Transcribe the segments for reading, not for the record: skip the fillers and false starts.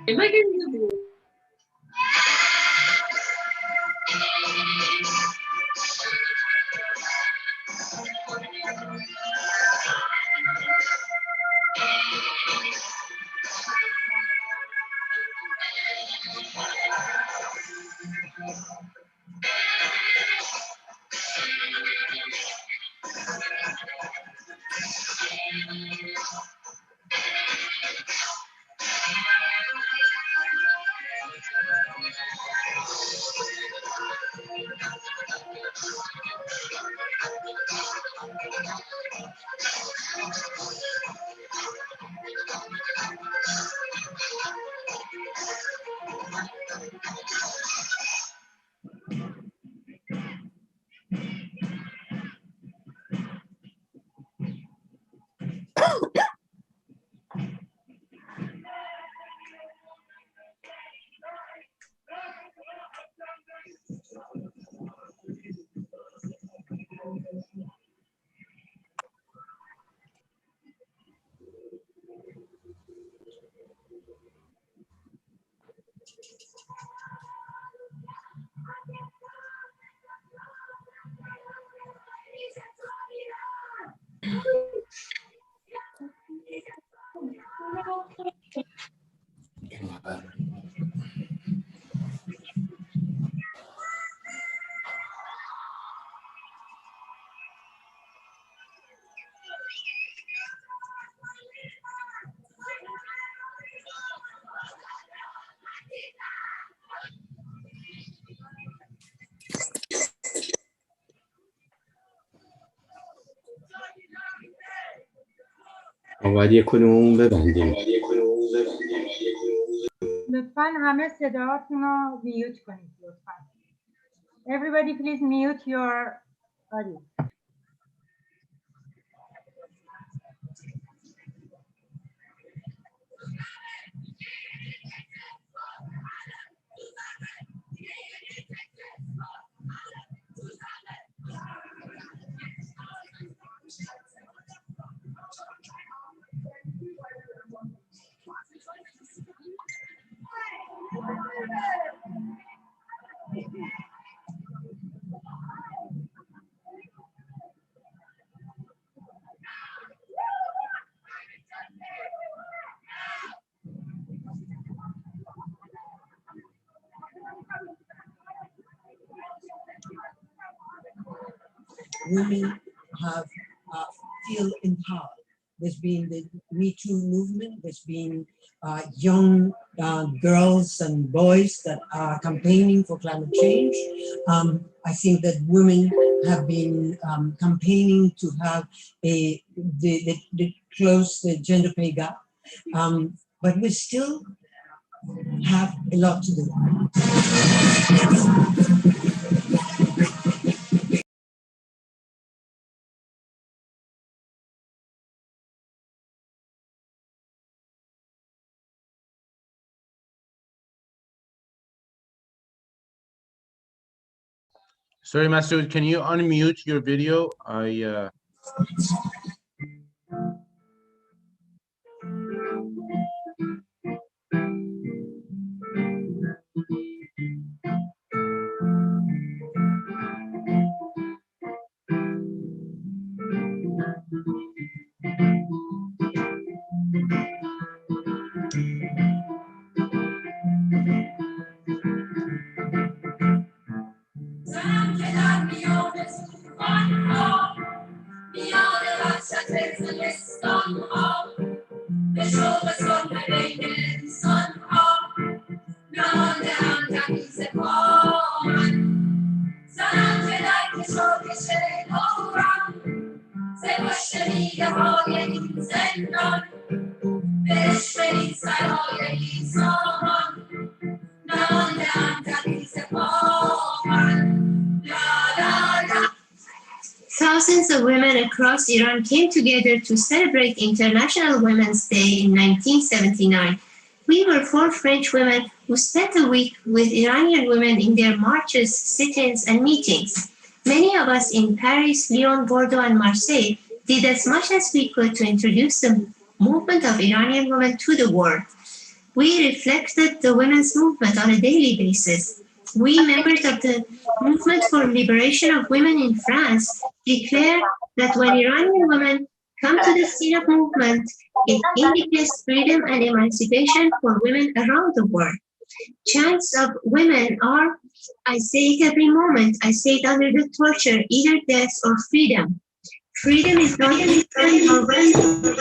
Am I getting the blue? آوری کنون ببندیم. لطفاً همه صداهاتون رو میوت کنید لطفاً. Everybody please mute your audio. Women have feel empowered. There's been the Me Too movement. There's been young girls and boys that are campaigning for climate change. I think that women have been campaigning to have close the gender pay gap, but we still have a lot to do. Sorry, Masood, can you unmute your video? Thousands of women across Iran came together to celebrate International Women's Day in 1979. We were 4 French women who spent a week with Iranian women in their marches, sit-ins, and meetings. Many of us in Paris, Lyon, Bordeaux, and Marseille did as much as we could to introduce the movement of Iranian women to the world. We reflected the women's movement on a daily basis. We, members of the Movement for Liberation of Women in France, declare that when Iranian women come to the scene of movement, it indicates freedom and emancipation for women around the world. Chants of women are, I say it every moment, I say it under the torture, either death or freedom. Freedom is not Eastern or Western.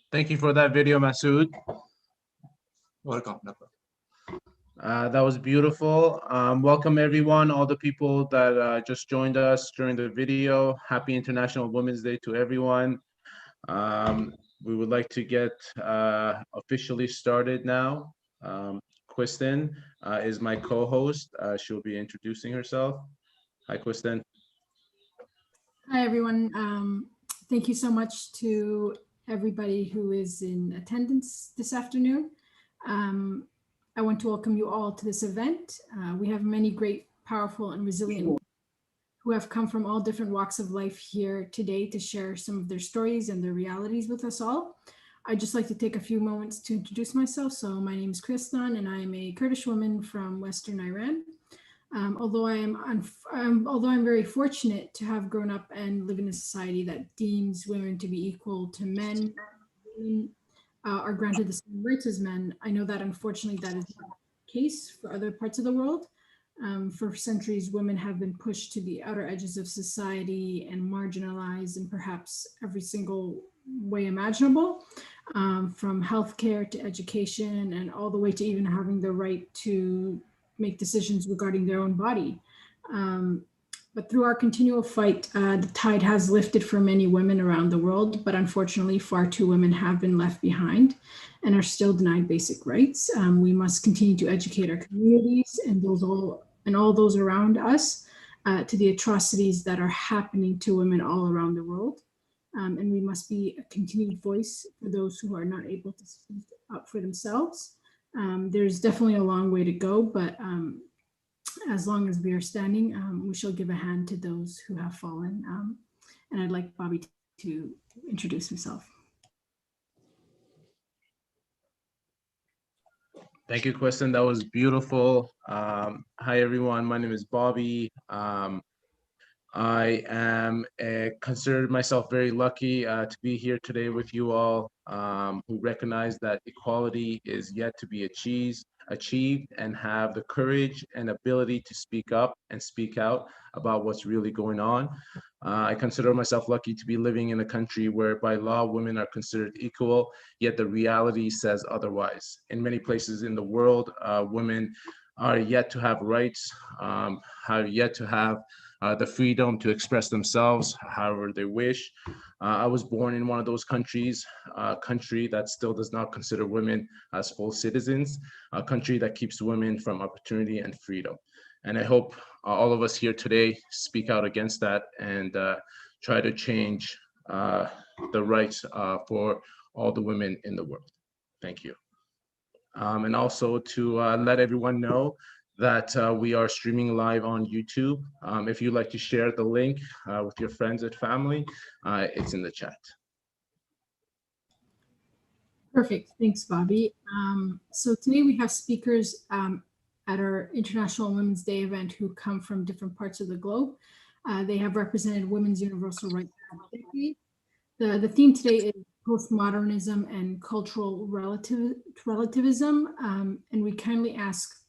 Thank you for that video, Masood. Welcome. That was beautiful. Welcome everyone, all the people that just joined us during the video. Happy International Women's Day to everyone. We would like to get officially started now. Kristen is my co-host. She'll be introducing herself. Hi, Kristen. Hi, everyone. Thank you so much to everybody who is in attendance this afternoon. I want to welcome you all to this event. We have many great, powerful, and resilient women who have come from all different walks of life here today to share some of their stories and their realities with us all. I'd just like to take a few moments to introduce myself. So my name is Kristan, and I am a Kurdish woman from Western Iran. Although I'm very fortunate to have grown up and live in a society that deems women to be equal to men, women are granted the same rights as men, I know that unfortunately that is not the case for other parts of the world. For centuries, women have been pushed to the outer edges of society and marginalized in perhaps every single way imaginable, from healthcare to education and all the way to even having the right to make decisions regarding their own body. But through our continual fight, the tide has lifted for many women around the world, but unfortunately far too women have been left behind and are still denied basic rights. We must continue to educate our communities and all those around us to the atrocities that are happening to women all around the world. And we must be a continued voice for those who are not able to speak up for themselves. There's definitely a long way to go, but as long as we are standing, we shall give a hand to those who have fallen. And I'd like Bobby to introduce himself. Thank you, Kristen. That was beautiful. Hi, everyone. My name is Bobby. I am considered myself very lucky to be here today with you all who recognize that equality is yet to be achieved and have the courage and ability to speak up and speak out about what's really going on. I consider myself lucky to be living in a country where by law women are considered equal, yet the reality says otherwise. In many places in the world, women are yet to have rights, have yet to have the freedom to express themselves however they wish. I was born in one of those countries, a country that still does not consider women as full citizens, a country that keeps women from opportunity and freedom. And I hope all of us here today speak out against that and try to change the rights for all the women in the world. Thank you. And also to let everyone know that we are streaming live on YouTube. If you'd like to share the link with your friends and family, it's in the chat. Perfect, thanks, Bobby. So today we have speakers at our International Women's Day event who come from different parts of the globe. They have represented women's universal rights for a decade. The theme today is postmodernism and cultural relativism. And we kindly ask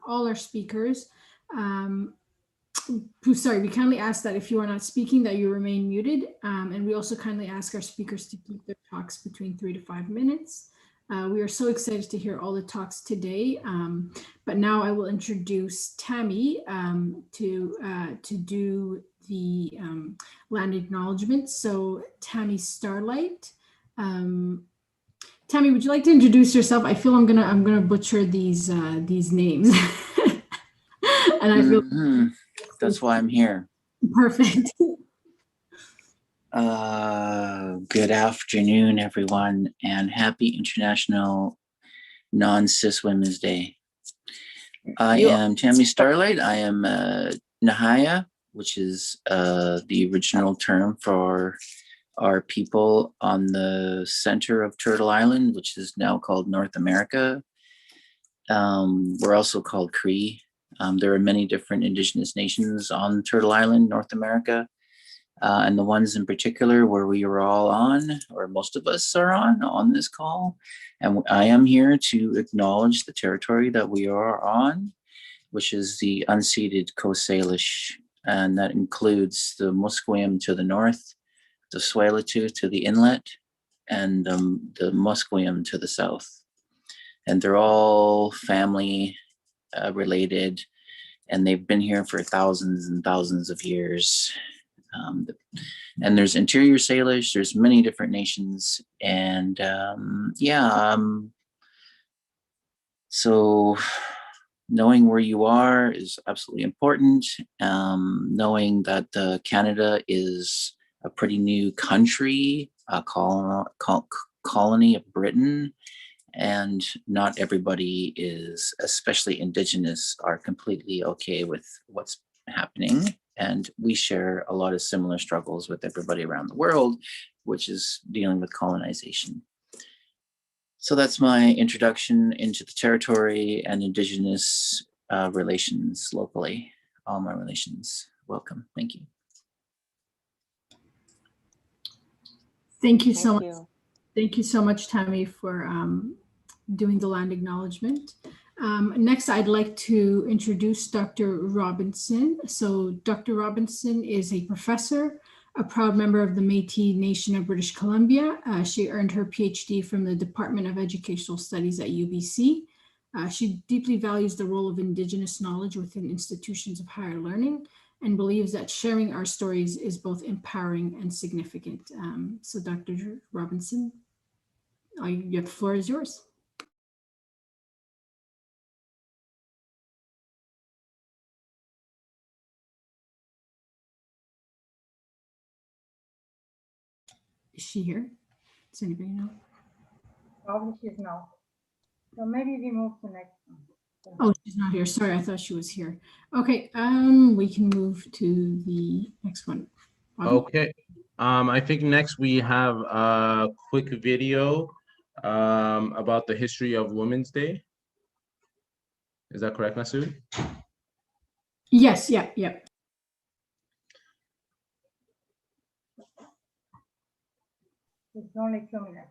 all our speakers, we kindly ask that if you are not speaking, that you remain muted. And we also kindly ask our speakers to keep their talks between 3 to 5 minutes. We are so excited to hear all the talks today. But now I will introduce Tammy to do the land acknowledgement. So Tammy Starlight. Tammy, would you like to introduce yourself? I feel I'm gonna butcher these names. And I feel that's why I'm here. Perfect. Good afternoon, everyone, and happy International Non-Cis Women's Day. I am Tammy Starlight. I am Nahaya, which is the original term for our people on the center of Turtle Island, which is now called North America. We're also called Cree. There are many different indigenous nations on Turtle Island, North America. And the ones in particular where we are all on, or most of us are on this call. And I am here to acknowledge the territory that we are on, which is the unceded Coast Salish. And that includes the Musqueam to the north, the Tsleil-Waututh to the inlet, and the Musqueam to the south. And they're all family related, and they've been here for thousands and thousands of years. And there's interior Salish, there's many different nations, and so knowing where you are is absolutely important. Knowing that Canada is a pretty new country, a colony of Britain, and not everybody is, especially Indigenous, are completely okay with what's happening. And we share a lot of similar struggles with everybody around the world, which is dealing with colonization. So that's my introduction into the territory and Indigenous relations locally, all my relations. Welcome. Thank you. Thank you so much. Thank you so much, Tammy, for doing the land acknowledgement. Next, I'd like to introduce Dr. Robinson. So Dr. Robinson is a professor, a proud member of the Métis Nation of British Columbia. She earned her PhD from the Department of Educational Studies at UBC. She deeply values the role of Indigenous knowledge within institutions of higher learning and believes that sharing our stories is both empowering and significant. So Dr. Robinson, the floor is yours. Is she here? Does anybody know? Probably she's not. So maybe we move to next one. Oh, she's not here. Sorry, I thought she was here. Okay, we can move to the next one. Okay. I think next we have a quick video about the history of Women's Day. Is that correct, Masood? Yes, yeah. It's only 2 minutes.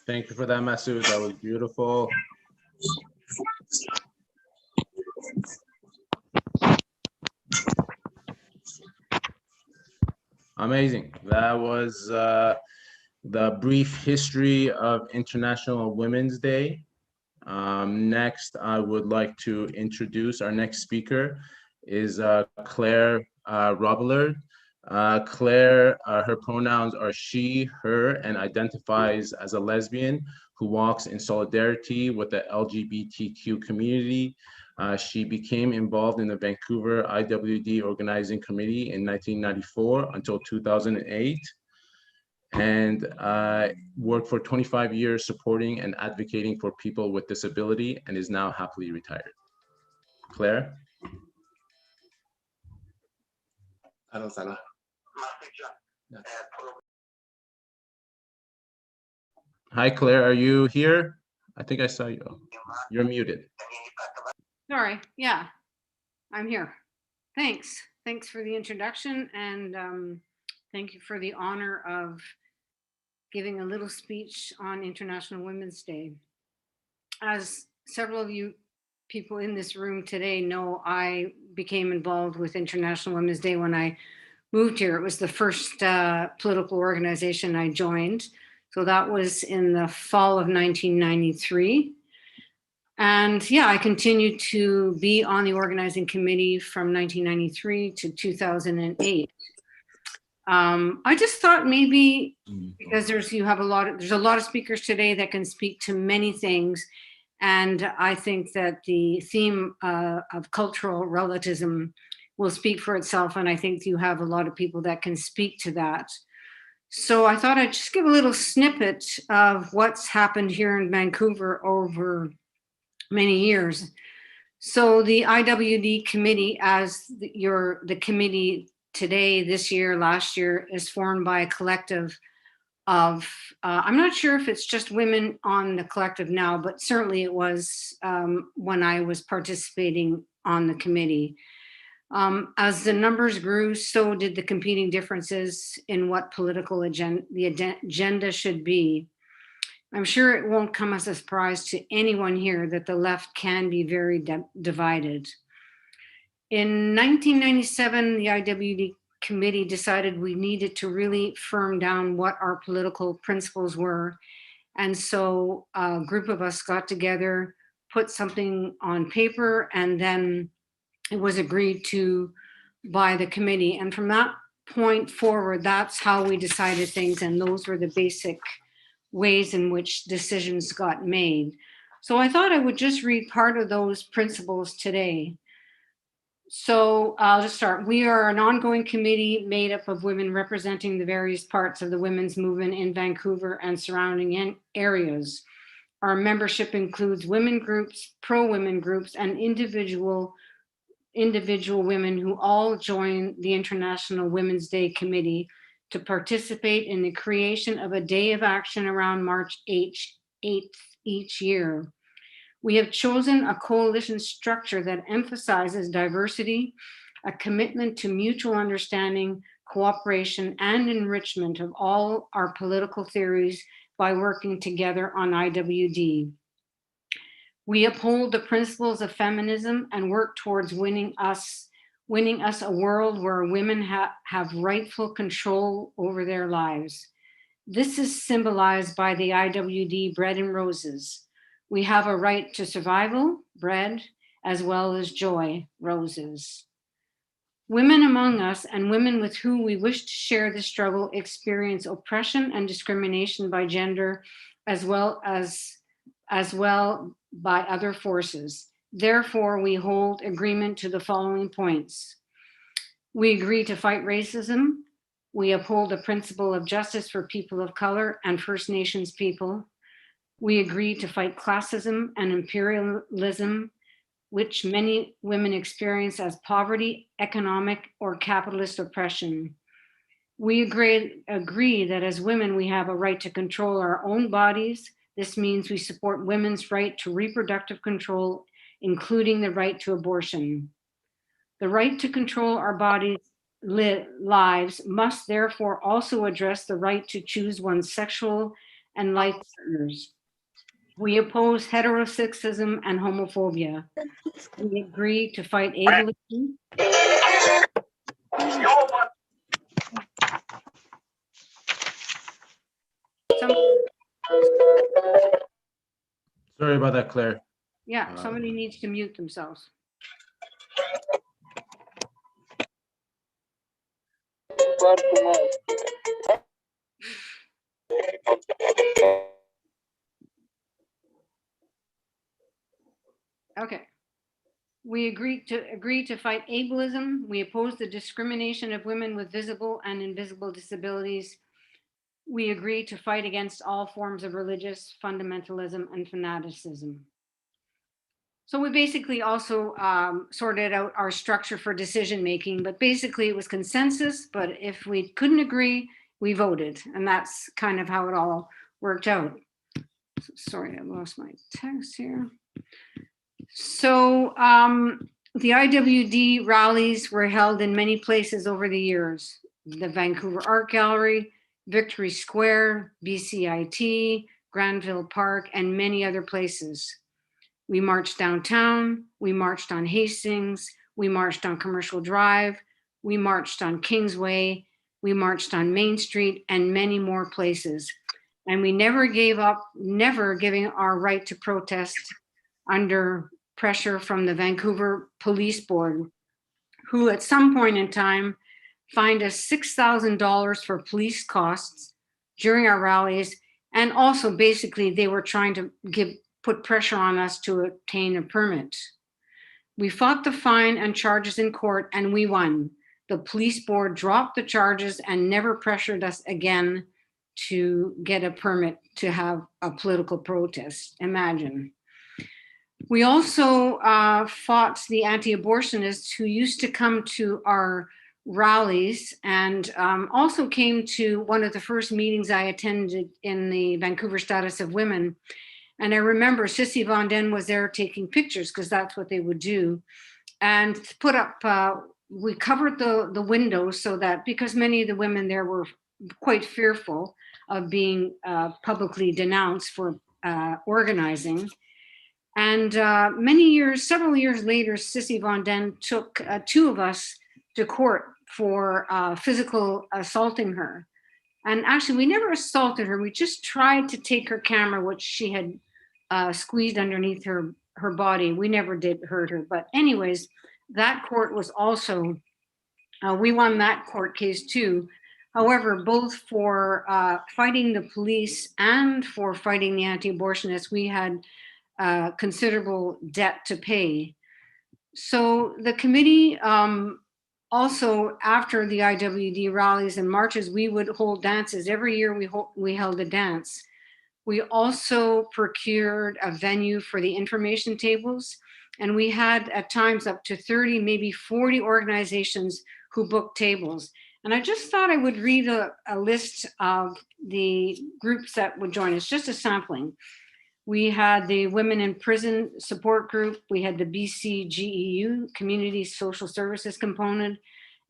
Thank you for that, Masood. That was beautiful. Amazing. That was the brief history of International Women's Day. Next, I would like to introduce our next speaker is Claire Robillard. Claire, her pronouns are she, her, and identifies as a lesbian who walks in solidarity with the LGBTQ community. She became involved in the Vancouver IWD organizing committee in 1994 until 2008, and worked for 25 years supporting and advocating for people with disability, and is now happily retired. Claire? Hello, Salah. Hi, Claire, are you here? I think I saw you. You're muted. Sorry, yeah, I'm here. Thanks. Thanks for the introduction, and thank you for the honor of giving a little speech on International Women's Day. As several of you people in this room today know, I became involved with International Women's Day when I moved here. It was the first political organization I joined. So that was in the fall of 1993. And yeah, I continued to be on the organizing committee from 1993 to 2008. I just thought maybe because there's a lot of speakers today that can speak to many things, and I think that the theme of cultural relativism will speak for itself, and I think you have a lot of people that can speak to that. So I thought I'd just give a little snippet of what's happened here in Vancouver over many years. So the IWD committee, as the committee today, this year, last year, is formed by a collective of, I'm not sure if it's just women on the collective now, but certainly it was when I was participating on the committee. As the numbers grew, so did the competing differences in what political agenda should be. I'm sure it won't come as a surprise to anyone here that the left can be very divided. In 1997, the IWD committee decided we needed to really firm down what our political principles were. And so a group of us got together, put something on paper, and then it was agreed to by the committee. And from that point forward, that's how we decided things. And those were the basic ways in which decisions got made. So I thought I would just read part of those principles today. So I'll just start. We are an ongoing committee made up of women representing the various parts of the women's movement in Vancouver and surrounding areas. Our membership includes women groups, pro-women groups, and individual women who all join the International Women's Day Committee to participate in the creation of a day of action around March 8th each year. We have chosen a coalition structure that emphasizes diversity, a commitment to mutual understanding, cooperation, and enrichment of all our political theories by working together on IWD. We uphold the principles of feminism and work towards winning us a world where women have rightful control over their lives. This is symbolized by the IWD bread and roses. We have a right to survival, bread, as well as joy, roses. Women among us and women with whom we wish to share this struggle experience oppression and discrimination by gender as well by other forces. Therefore, we hold agreement to the following points. We agree to fight racism. We uphold the principle of justice for people of color and First Nations people. We agree to fight classism and imperialism, which many women experience as poverty, economic, or capitalist oppression. We agree that as women, we have a right to control our own bodies. This means we support women's right to reproductive control, including the right to abortion. The right to control our bodies' lives must therefore also address the right to choose one's sexual and life partners. We oppose heterosexism and homophobia. We agree to fight ableism. Sorry about that, Claire. Yeah, somebody needs to mute themselves. Okay. We agree to fight ableism. We oppose the discrimination of women with visible and invisible disabilities. We agree to fight against all forms of religious fundamentalism and fanaticism. So we basically also sorted out our structure for decision making, but basically it was consensus, but if we couldn't agree, we voted. And that's kind of how it all worked out. Sorry, I lost my text here. So the IWD rallies were held in many places over the years. The Vancouver Art Gallery, Victory Square, BCIT, Granville Park, and many other places. We marched downtown, we marched on Hastings, we marched on Commercial Drive, we marched on Kingsway, we marched on Main Street, and many more places. And we never gave up, never giving our right to protest under pressure from the Vancouver Police Board, who at some point in time fined us $6,000 for police costs during our rallies. And also basically they were trying to put pressure on us to obtain a permit. We fought the fine and charges in court and we won. The police board dropped the charges and never pressured us again to get a permit to have a political protest. Imagine. We also fought the anti-abortionists who used to come to our rallies and also came to one of the first meetings I attended in the Vancouver Status of Women. And I remember Sissy Von Den was there taking pictures because that's what they would do. And put up, we covered the windows so that, because many of the women there were quite fearful of being publicly denounced for organizing. And several years later, Sissy Von Den took two of us to court for physical assaulting her. And actually, we never assaulted her. We just tried to take her camera, which she had squeezed underneath her body. We never did hurt her. But anyways, that court was also, we won that court case too. However, both for fighting the police and for fighting the anti-abortionists, we had considerable debt to pay. So the committee also, after the IWD rallies and marches, we would hold dances. Every year we held a dance. We also procured a venue for the information tables. And we had at times up to 30, maybe 40 organizations who booked tables. And I just thought I would read a list of the groups that would join us, just a sampling. We had the Women in Prison Support Group. We had the BCGEU, Community Social Services Component.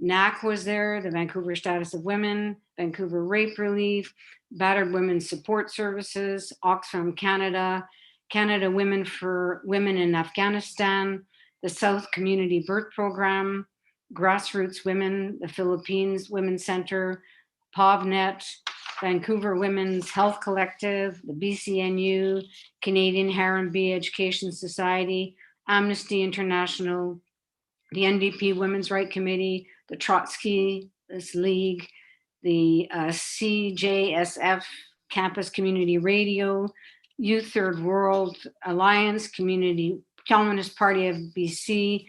NAC was there, the Vancouver Status of Women, Vancouver Rape Relief, Battered Women's Support Services, Oxfam Canada, Canada Women for Women in Afghanistan, the South Community Birth Program, Grassroots Women, the Philippines Women's Center, POVNet, Vancouver Women's Health Collective, the BCNU, Canadian Harambee Education Society, Amnesty International, the NDP Women's Rights Committee, the Trotsky League, the CJSF, Campus Community Radio, Youth Third World Alliance, Communist Party of BC,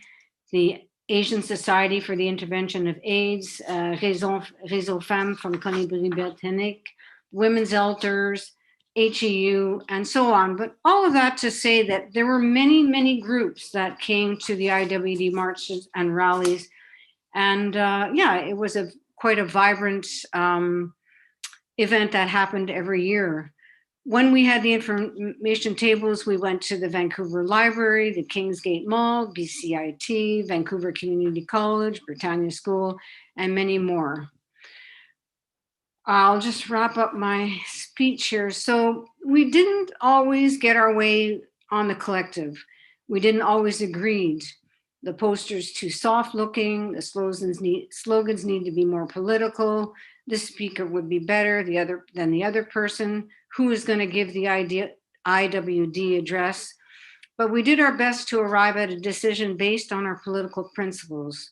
the Asian Society for the Intervention of AIDS, Réseau Femmes from Colombie-Britannique, Women's Elders, HEU, and so on. But all of that to say that there were many, many groups that came to the IWD marches and rallies. And yeah, it was quite a vibrant event that happened every year. When we had the information tables, we went to the Vancouver Library, the Kingsgate Mall, BCIT, Vancouver Community College, Britannia School, and many more. I'll just wrap up my speech here. So we didn't always get our way on the collective. We didn't always agree. The poster's too soft looking, the slogans need to be more political, this speaker would be better than the other person, who is going to give the IWD address. But we did our best to arrive at a decision based on our political principles.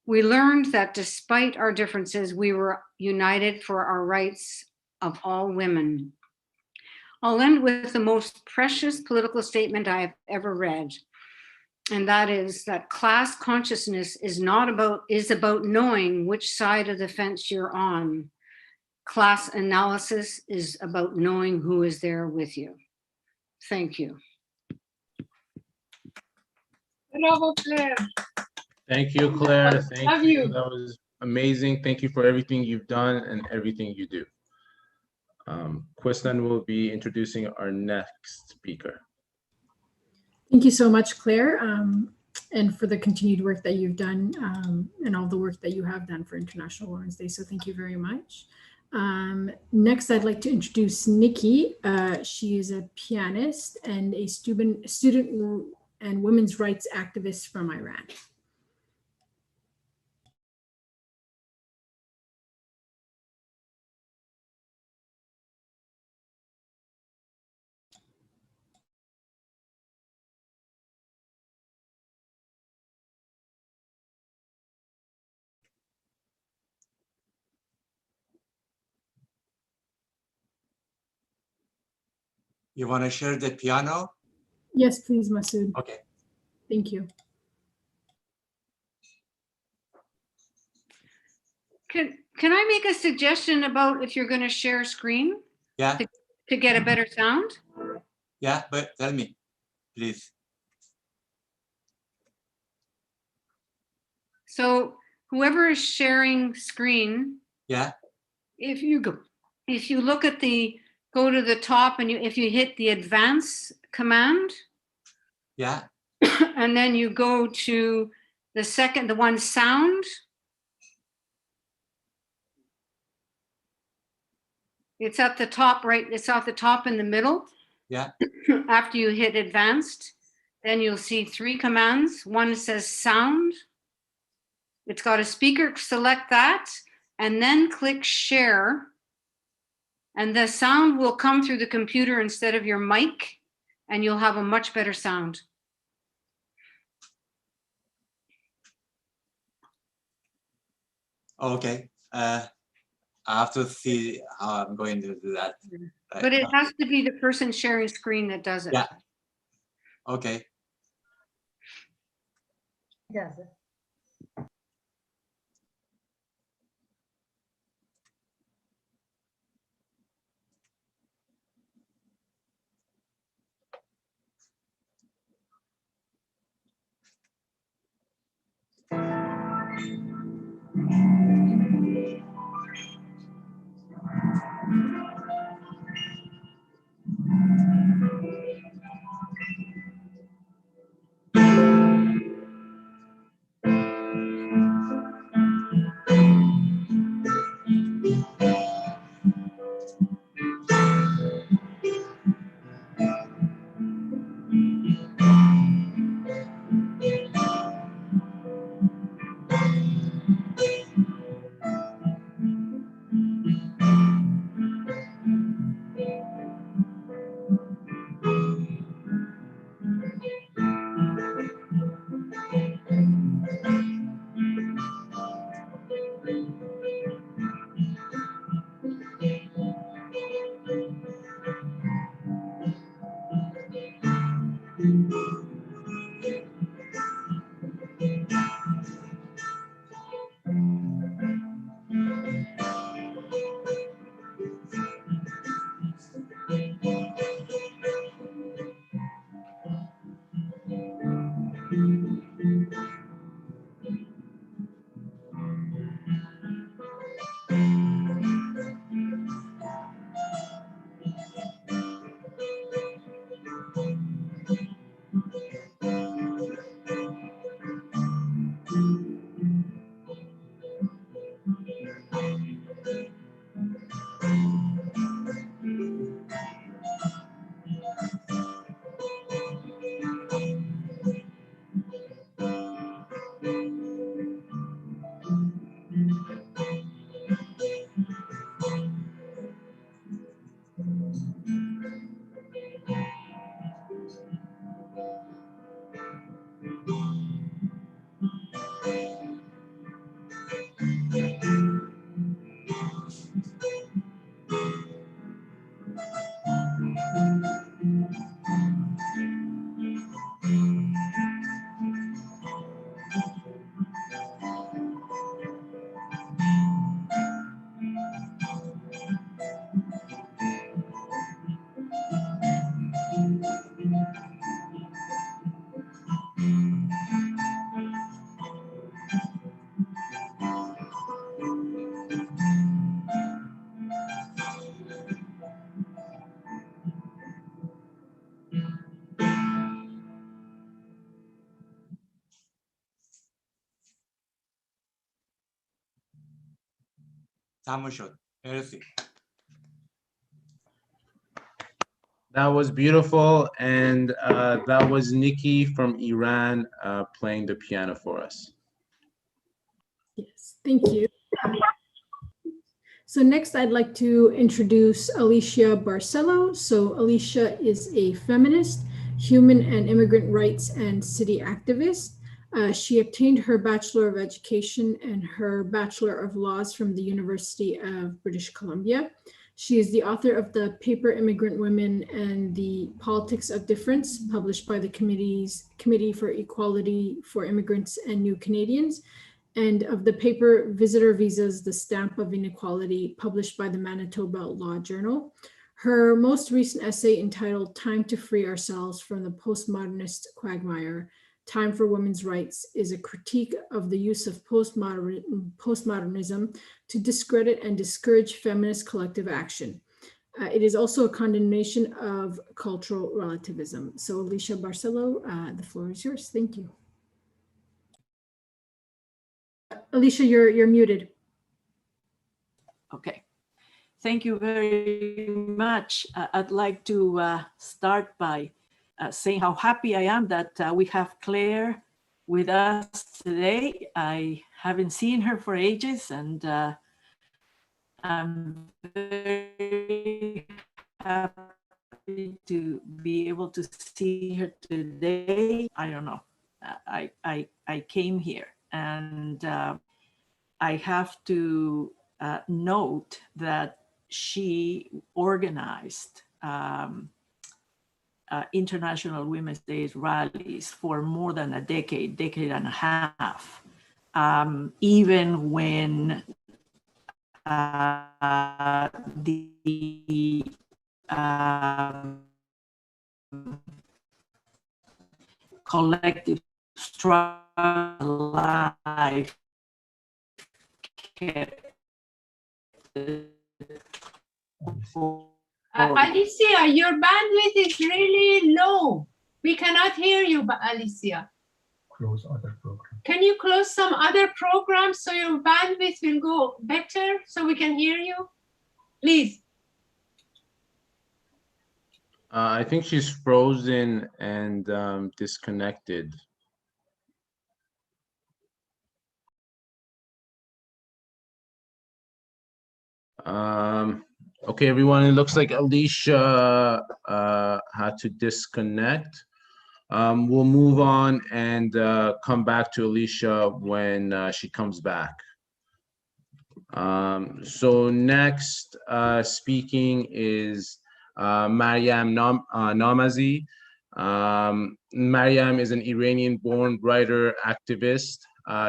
We learned that despite our differences, we were united for our rights of all women. I'll end with the most precious political statement I have ever read. And that is that class consciousness is about knowing which side of the fence you're on. Class analysis is about knowing who is there with you. Thank you. Bravo, Claire. Thank you, Claire. Love Thank you. you. That was amazing. Thank you for everything you've done and everything you do. Questan will be introducing our next speaker. Thank you so much, Claire, and for the continued work that you've done and all the work that you have done for International Women's Day. So thank you very much. Next, I'd like to introduce Nikki. She is a pianist and a student and women's rights activist from Iran. You want to share the piano? Yes, please, Masood. Okay. Thank you. Can I make a suggestion about if you're going to share screen? Yeah. To get a better sound? Yeah, but tell me, please. So whoever is sharing screen, Yeah. if you look at go to the top and if you hit the advance command, Yeah. and then you go to the one sound. It's at the top, right? It's at the top in the middle. Yeah. After you hit advanced, then you'll see 3 commands. One says sound. It's got a speaker, select that, and then click share. And the sound will come through the computer instead of your mic, and you'll have a much better sound. Okay. I have to see how I'm going to do that. But it has to be the person sharing screen that does it. Yeah. Okay. Yes. 사무실 헬스. That was beautiful, and that was Nikki from Iran playing the piano for us. Yes, thank you. So next I'd like to introduce Alicia Barcelo. So Alicia is a feminist, human and immigrant rights and city activist. She obtained her Bachelor of Education and her Bachelor of Laws from the University of British Columbia. She is the author of the paper Immigrant Women and the Politics of Difference, published by the Committee for Equality for Immigrants and New Canadians, and of the paper Visitor Visas, the Stamp of Inequality, published by the Manitoba Law Journal. Her most recent essay, entitled Time to Free Ourselves from the Postmodernist Quagmire, Time for Women's Rights, is a critique of the use of postmodernism to discredit and discourage feminist collective action. It is also a condemnation of cultural relativism. So Alicia Barcelo, the floor is yours. Thank you. Alicia, you're muted. Okay. Thank you very much. I'd like to start by saying how happy I am that we have Claire with us today. I haven't seen her for ages, and I'm very happy to be able to see her today. I don't know. I came here, and I have to note that she organized International Women's Day rallies for more than a decade and a half, even when the collective struggle alive kept Alicia, your bandwidth is really low. We cannot hear you, Alicia. Close other program. Can you close some other programs so your bandwidth will go better so we can hear you? Please. I think she's frozen and disconnected. Okay, everyone, it looks like Alicia had to disconnect. We'll move on and come back to Alicia when she comes back. So next speaking is Mariam Namazi. Mariam is an Iranian-born writer, activist.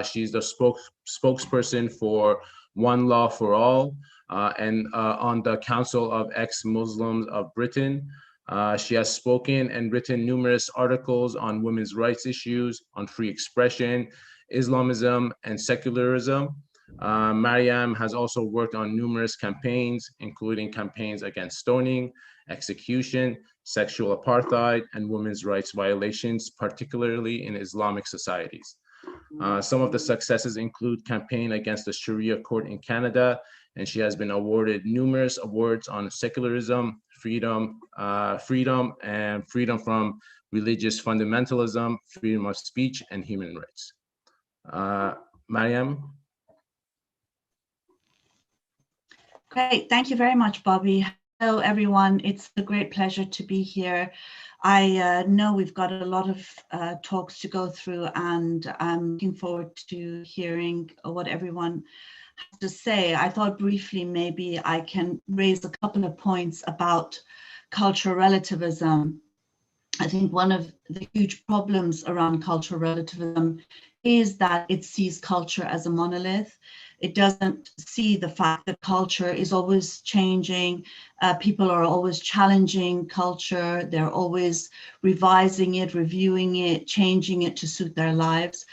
She's the spokesperson for One Law for All and on the Council of Ex-Muslims of Britain. She has spoken and written numerous articles on women's rights issues, on free expression, Islamism, and secularism. Mariam has also worked on numerous campaigns, including campaigns against stoning, execution, sexual apartheid, and women's rights violations, particularly in Islamic societies. Some of the successes include campaign against the Sharia court in Canada, and she has been awarded numerous awards on secularism, freedom from religious fundamentalism, freedom of speech, and human rights. Mariam? Great, thank you very much, Bobby. Hello, everyone. It's a great pleasure to be here. I know we've got a lot of talks to go through, and I'm looking forward to hearing what everyone has to say. I thought briefly maybe I can raise a couple of points about cultural relativism. I think one of the huge problems around cultural relativism is that it sees culture as a monolith. It doesn't see the fact that culture is always changing. People are always challenging culture. They're always revising it, reviewing it, changing it to suit their lives.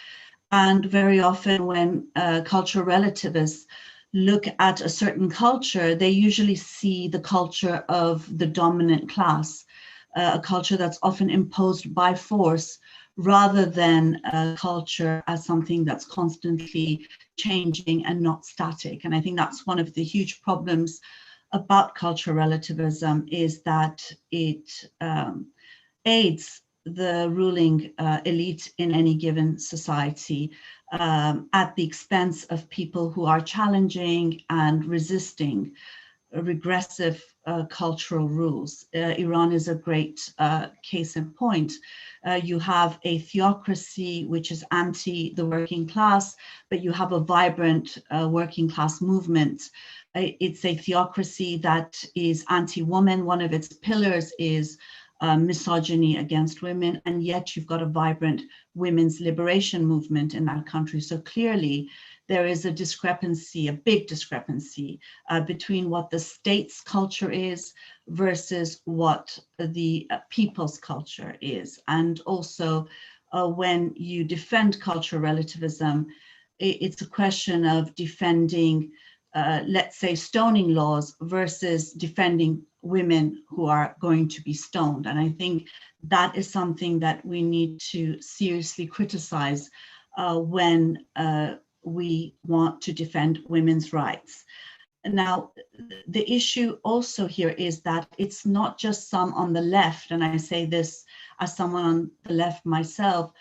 And very often when cultural relativists look at a certain culture, they usually see the culture of the dominant class, a culture that's often imposed by force, rather than a culture as something that's constantly changing and not static. And I think that's one of the huge problems about cultural relativism, is that it aids the ruling elite in any given society at the expense of people who are challenging and resisting regressive cultural rules. Iran is a great case in point. You have a theocracy which is anti the working class, but you have a vibrant working class movement. It's a theocracy that is anti-woman. One of its pillars is misogyny against women, and yet you've got a vibrant women's liberation movement in that country. So clearly there is a discrepancy, a big discrepancy between what the state's culture is versus what the people's culture is. And also when you defend cultural relativism, it's a question of defending, let's say, stoning laws versus defending women who are going to be stoned. And I think that is something that we need to seriously criticize when we want to defend women's rights. Now, the issue also here is that it's not just some on the left, and I say this as someone on the left myself,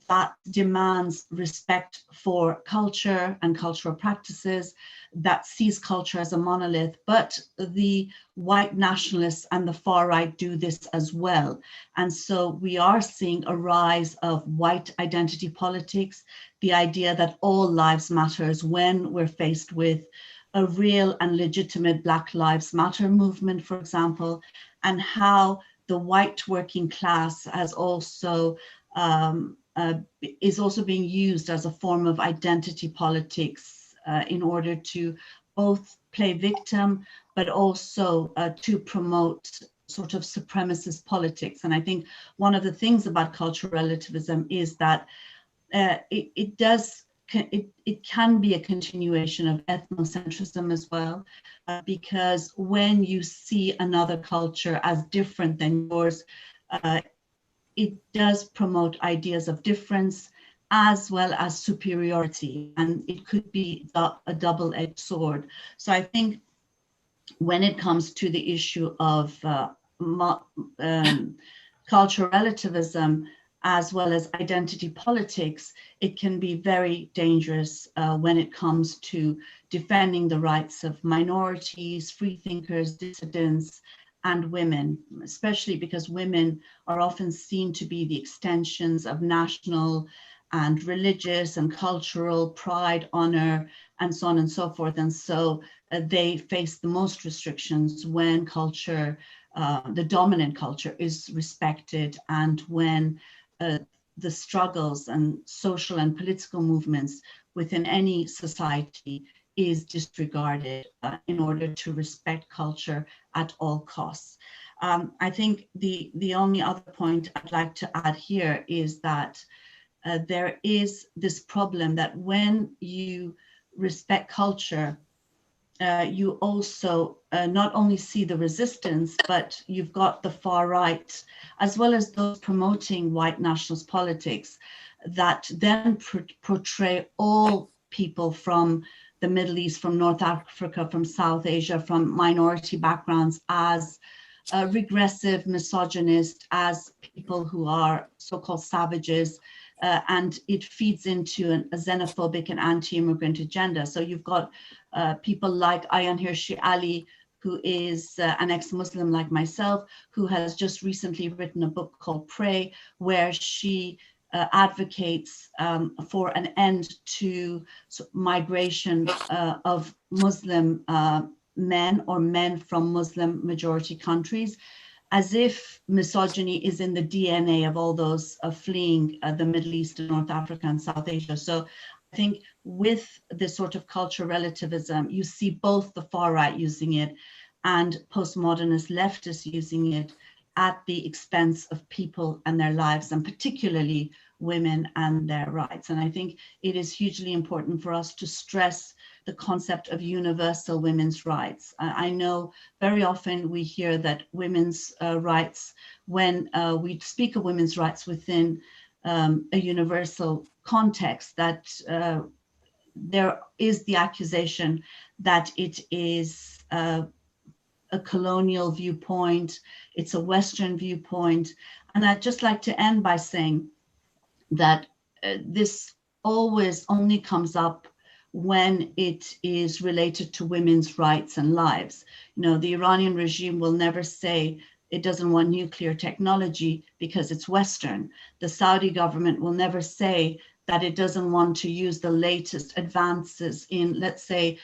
that demands respect for culture and cultural practices, that sees culture as a monolith, but the white nationalists and the far right do this as well. And so we are seeing a rise of white identity politics, the idea that all lives matters when we're faced with a real and legitimate Black Lives Matter movement, for example, and how the white working class has also is also being used as a form of identity politics in order to both play victim, but also to promote sort of supremacist politics. And I think one of the things about cultural relativism is that it can be a continuation of ethnocentrism as well, because when you see another culture as different than yours, it does promote ideas of difference as well as superiority, and it could be a double-edged sword. So I think when it comes to the issue of cultural relativism as well as identity politics, it can be very dangerous when it comes to defending the rights of minorities, free thinkers, dissidents, and women, especially because women are often seen to be the extensions of national and religious and cultural pride, honor, and so on and so forth. And so they face the most restrictions when culture the dominant culture is respected, and when the struggles and social and political movements within any society is disregarded in order to respect culture at all costs. I think the only other point I'd like to add here is that there is this problem that when you respect culture, you also not only see the resistance, but you've got the far right, as well as those promoting white nationalist politics that then portray all people from the Middle East, from North Africa, from South Asia, from minority backgrounds as regressive, misogynist, as people who are so-called savages, and it feeds into a xenophobic and anti-immigrant agenda. So you've got people like Ayaan Hirsi Ali, who is an ex-Muslim like myself, who has just recently written a book called Pray, where she advocates for an end to migration of Muslim men or men from Muslim majority countries, as if misogyny is in the DNA of all those fleeing the Middle East and North Africa and South Asia. So I think with this sort of cultural relativism, you see both the far right using it and postmodernist leftists using it at the expense of people and their lives, and particularly women and their rights. And I think it is hugely important for us to stress the concept of universal women's rights. I know very often we hear that women's rights, when we speak of women's rights within a universal context, that there is the accusation that it is a colonial viewpoint, it's a Western viewpoint. And I'd just like to end by saying that this always only comes up when it is related to women's rights and lives. You know, the Iranian regime will never say it doesn't want nuclear technology because it's Western. The Saudi government will never say that it doesn't want to use the latest advances in, let's say,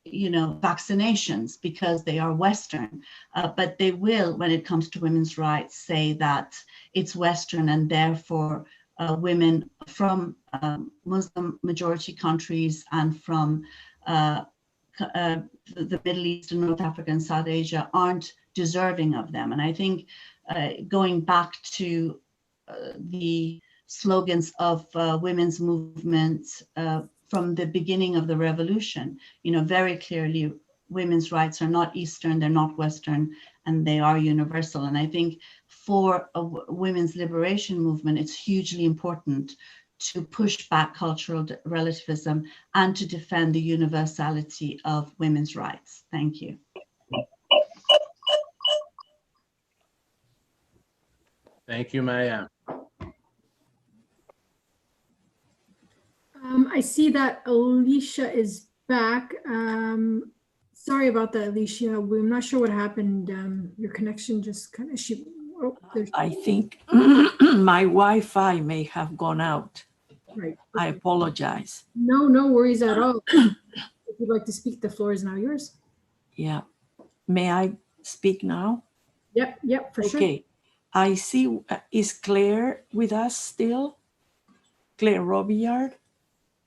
you know, vaccinations because they are Western. But they will, when it comes to women's rights, say that it's Western and therefore women from Muslim majority countries and from the Middle East and North Africa and South Asia aren't deserving of them. And I think going back to the slogans of women's movements from the beginning of the revolution, you know, very clearly women's rights are not Eastern, they're not Western, and they are universal. And I think for a women's liberation movement, it's hugely important to push back cultural relativism and to defend the universality of women's rights. Thank you. Thank you, Maya. I see that Alicia is back. Sorry about that, Alicia. I'm not sure what happened. Your connection just kind of, I think my Wi-Fi may have gone out. Right. I apologize. No worries at all. If you'd like to speak, the floor is now yours. Yeah. May I speak now? Yep, for sure. Okay. I see, is Claire with us still? Claire Robillard?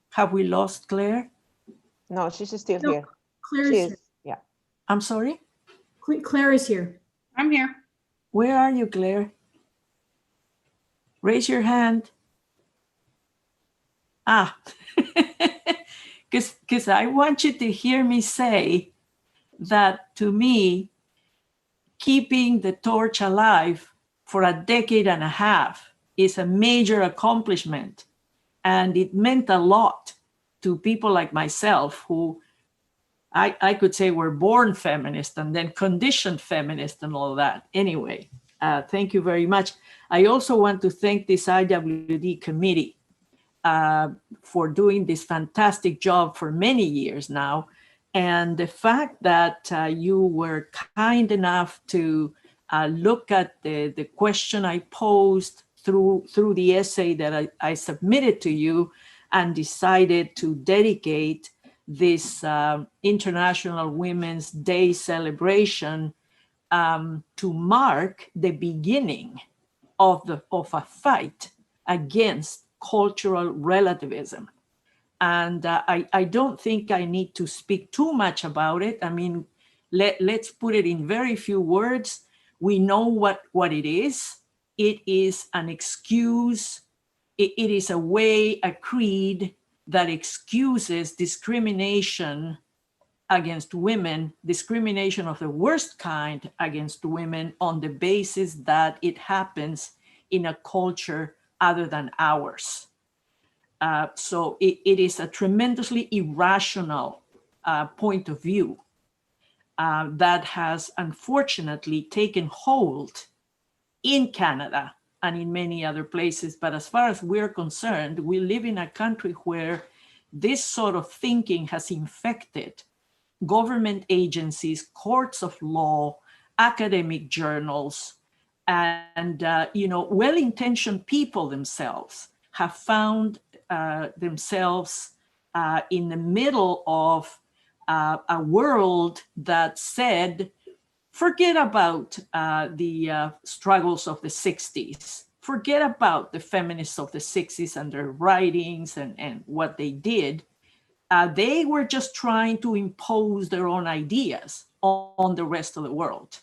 Have we lost Claire? No, she's still here. Claire is here. Yeah. I'm sorry? Claire is here. I'm here. Where are you, Claire? Raise your hand. Ah, because I want you to hear me say that, to me, keeping the torch alive for a decade and a half is a major accomplishment. And it meant a lot to people like myself who I could say were born feminist and then conditioned feminist and all that. Anyway, thank you very much. I also want to thank this IWD committee for doing this fantastic job for many years now. And the fact that you were kind enough to look at the question I posed through the essay that I submitted to you and decided to dedicate this International Women's Day celebration to mark the beginning of a fight against cultural relativism. And I don't think I need to speak too much about it. I mean, let's put it in very few words. We know what it is. It is an excuse. It is a way, a creed that excuses discrimination against women, discrimination of the worst kind against women on the basis that it happens in a culture other than ours. So it is a tremendously irrational point of view that has unfortunately taken hold in Canada and in many other places. But as far as we're concerned, we live in a country where this sort of thinking has infected government agencies, courts of law, academic journals, and well-intentioned people themselves have found themselves in the middle of a world that said, forget about the struggles of the 60s. Forget about the feminists of the 60s and their writings and what they did. They were just trying to impose their own ideas on the rest of the world.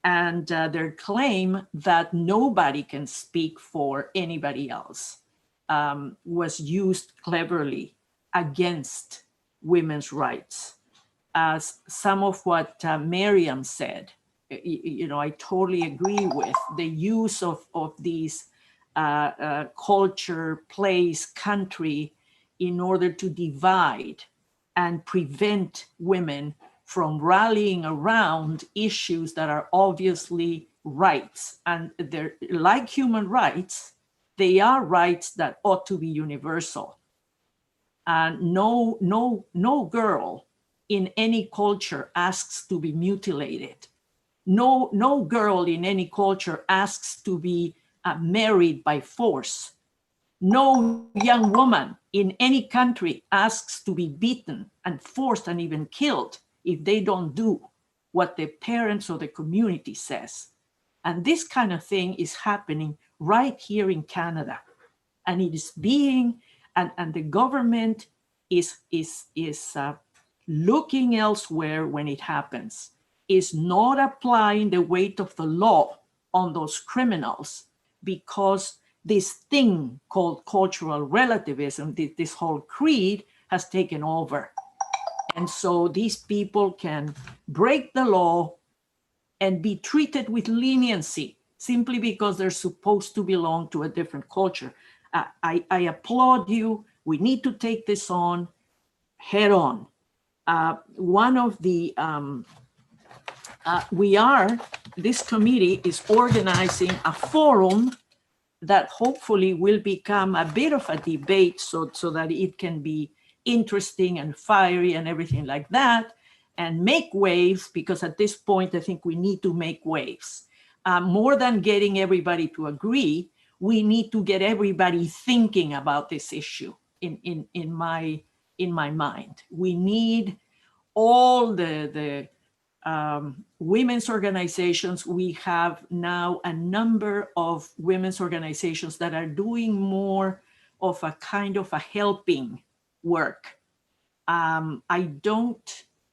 And their claim that nobody can speak for anybody else was used cleverly against women's rights. As some of what Miriam said, I totally agree with the use of these culture, place, country in order to divide and prevent women from rallying around issues that are obviously rights. And they're like human rights, they are rights that ought to be universal. And no girl in any culture asks to be mutilated. No girl in any culture asks to be married by force. No young woman in any country asks to be beaten and forced and even killed if they don't do what the parents or the community says. And this kind of thing is happening right here in Canada. And it is being, and the government is looking elsewhere when it happens, is not applying the weight of the law on those criminals, because this thing called cultural relativism, this whole creed, has taken over. And so these people can break the law and be treated with leniency simply because they're supposed to belong to a different culture. I applaud you. We need to take this on head on. One of the, this committee is organizing a forum that hopefully will become a bit of a debate so that it can be interesting and fiery and everything like that, and make waves, because at this point, I think we need to make waves. More than getting everybody to agree, we need to get everybody thinking about this issue in my mind. We need all the women's organizations. We have now a number of women's organizations that are doing more of a kind of a helping work. I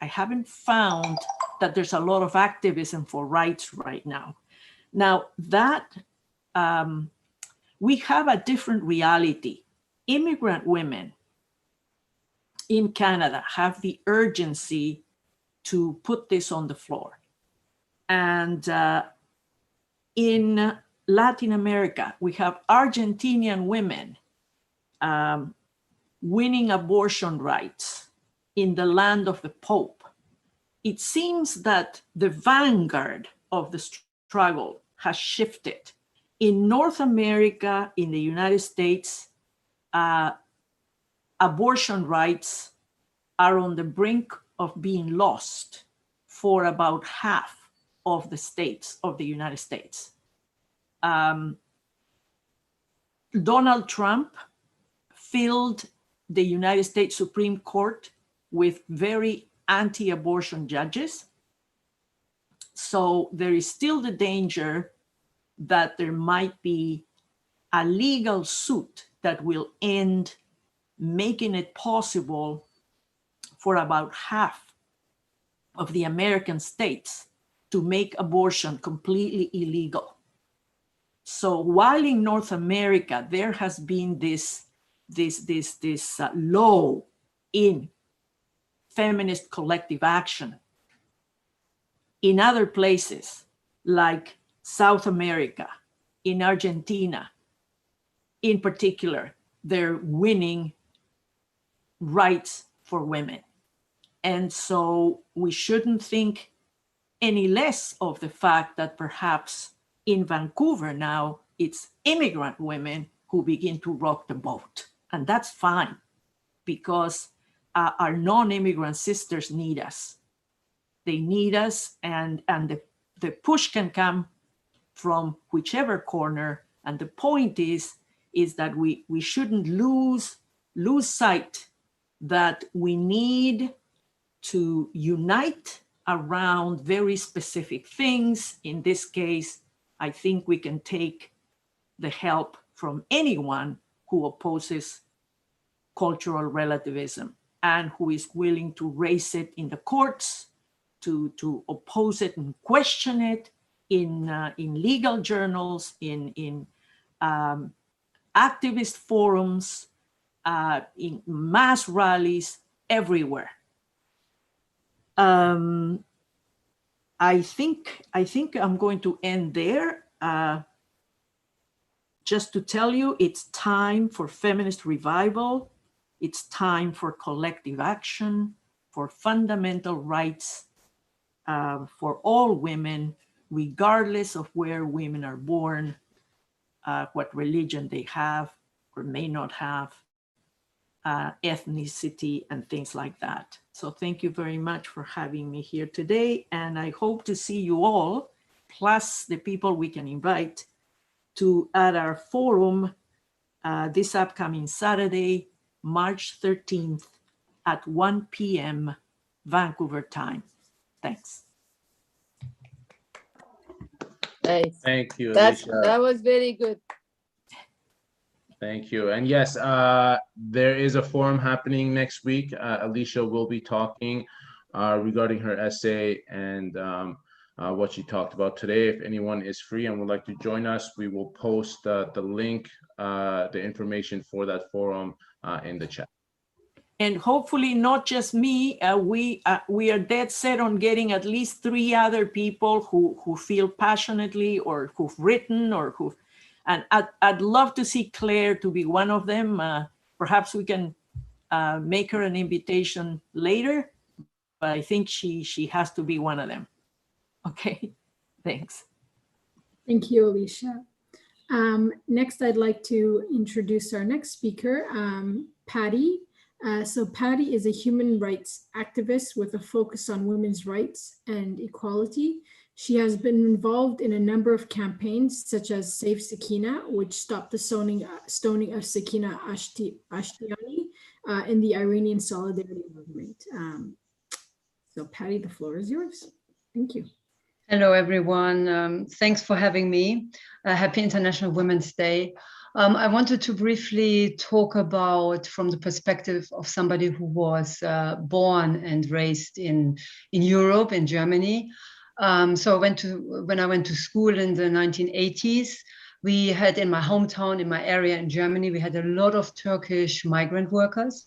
haven't found that there's a lot of activism for rights right now. Now that we have a different reality. Immigrant women in Canada have the urgency to put this on the floor. And in Latin America, we have Argentinian women winning abortion rights in the land of the Pope. It seems that the vanguard of the struggle has shifted. In North America, in the United States, abortion rights are on the brink of being lost for about half of the states of the United States. Donald Trump filled the United States Supreme Court with very anti-abortion judges. So there is still the danger that there might be a legal suit that will end making it possible for about half of the American states to make abortion completely illegal. So while in North America, there has been this low in feminist collective action, in other places like South America, in Argentina, in particular, they're winning rights for women. And so we shouldn't think any less of the fact that perhaps in Vancouver now, it's immigrant women who begin to rock the boat. And that's fine, because our non-immigrant sisters need us. They need us, and the push can come from whichever corner. And the point is that we shouldn't lose sight that we need to unite around very specific things. In this case, I think we can take the help from anyone who opposes cultural relativism and who is willing to raise it in the courts, to oppose it and question it in legal journals, in activist forums, in mass rallies, everywhere. I think I'm going to end there. Just to tell you, it's time for feminist revival. It's time for collective action, for fundamental rights for all women, regardless of where women are born, what religion they have or may not have, ethnicity, and things like that. So thank you very much for having me here today. And I hope to see you all, plus the people we can invite, at our forum this upcoming Saturday, March 13th at 1 p.m. Vancouver time. Thanks. Nice. Thank you, That Alicia. was very good. Thank you. And yes, there is a forum happening next week. Alicia will be talking regarding her essay and what she talked about today. If anyone is free and would like to join us, we will post the link, the information for that forum in the chat. And hopefully not just me, we are dead set on getting at least 3 other people who feel passionately or who've written or who, and I'd love to see Claire to be one of them. Perhaps we can make her an invitation later, but I think she has to be one of them. Okay, thanks. Thank you, Alicia. Next, I'd like to introduce our next speaker, Patty. So Patty is a human rights activist with a focus on women's rights and equality. She has been involved in a number of campaigns, such as Save Sakina, which stopped the stoning of Sakina Ashtiani in the Iranian Solidarity Movement. So Patty, the floor is yours. Thank you. Hello, everyone. Thanks for having me. Happy International Women's Day. I wanted to briefly talk about from the perspective of somebody who was born and raised in Europe, in Germany. So when I went to school in the 1980s, we had in my hometown, in my area in Germany, we had a lot of Turkish migrant workers.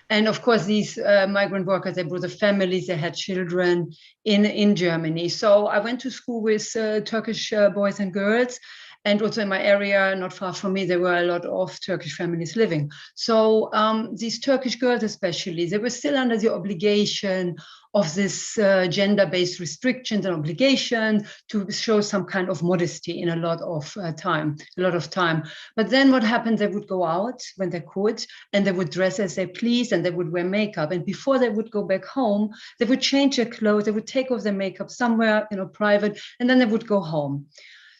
And of course, these migrant workers, they brought their families, they had children in Germany. So I went to school with Turkish boys and girls. And also in my area, not far from me, there were a lot of Turkish families living. So these Turkish girls especially, they were still under the obligation of this gender-based restrictions and obligation to show some kind of modesty in a lot of time. But then what happened, they would go out when they could, and they would dress as they pleased, and they would wear makeup. And before they would go back home, they would change their clothes, they would take off their makeup somewhere, private, and then they would go home.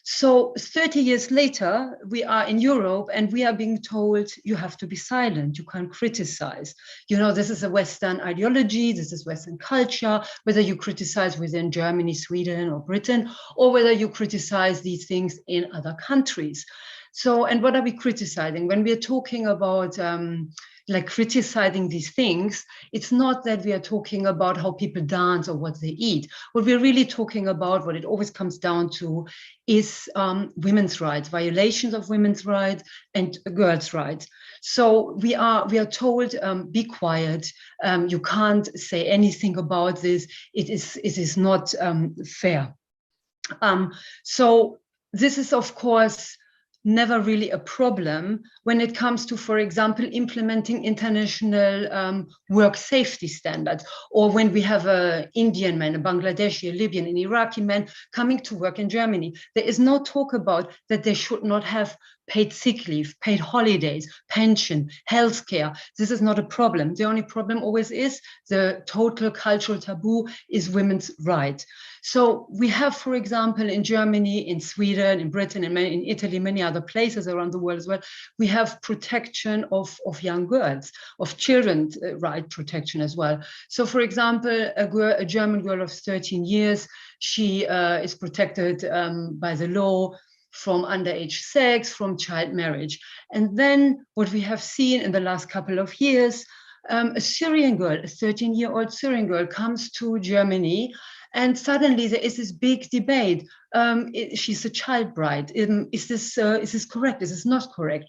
So 30 years later, we are in Europe and we are being told you have to be silent, you can't criticize. You know, this is a Western ideology, this is Western culture, whether you criticize within Germany, Sweden, or Britain, or whether you criticize these things in other countries. So, and what are we criticizing? When we are talking about like criticizing these things, it's not that we are talking about how people dance or what they eat. What we're really talking about, what it always comes down to, is women's rights, violations of women's rights and girls' rights. So we are told, be quiet. You can't say anything about this. It is not fair. So this is, of course, never really a problem when it comes to, for example, implementing international work safety standards, or when we have an Indian man, a Bangladeshi, a Libyan, an Iraqi man coming to work in Germany. There is no talk about that they should not have paid sick leave, paid holidays, pension, healthcare. This is not a problem. The only problem always is the total cultural taboo is women's rights. So we have, for example, in Germany, in Sweden, in Britain, in Italy, many other places around the world as well, we have protection of young girls, of children's right protection as well. So for example, a German girl of 13 years, she is protected by the law from underage sex, from child marriage. And then what we have seen in the last couple of years, a Syrian girl, a 13-year-old Syrian girl comes to Germany, and suddenly there is this big debate. She's a child bride. Is this correct? Is this not correct?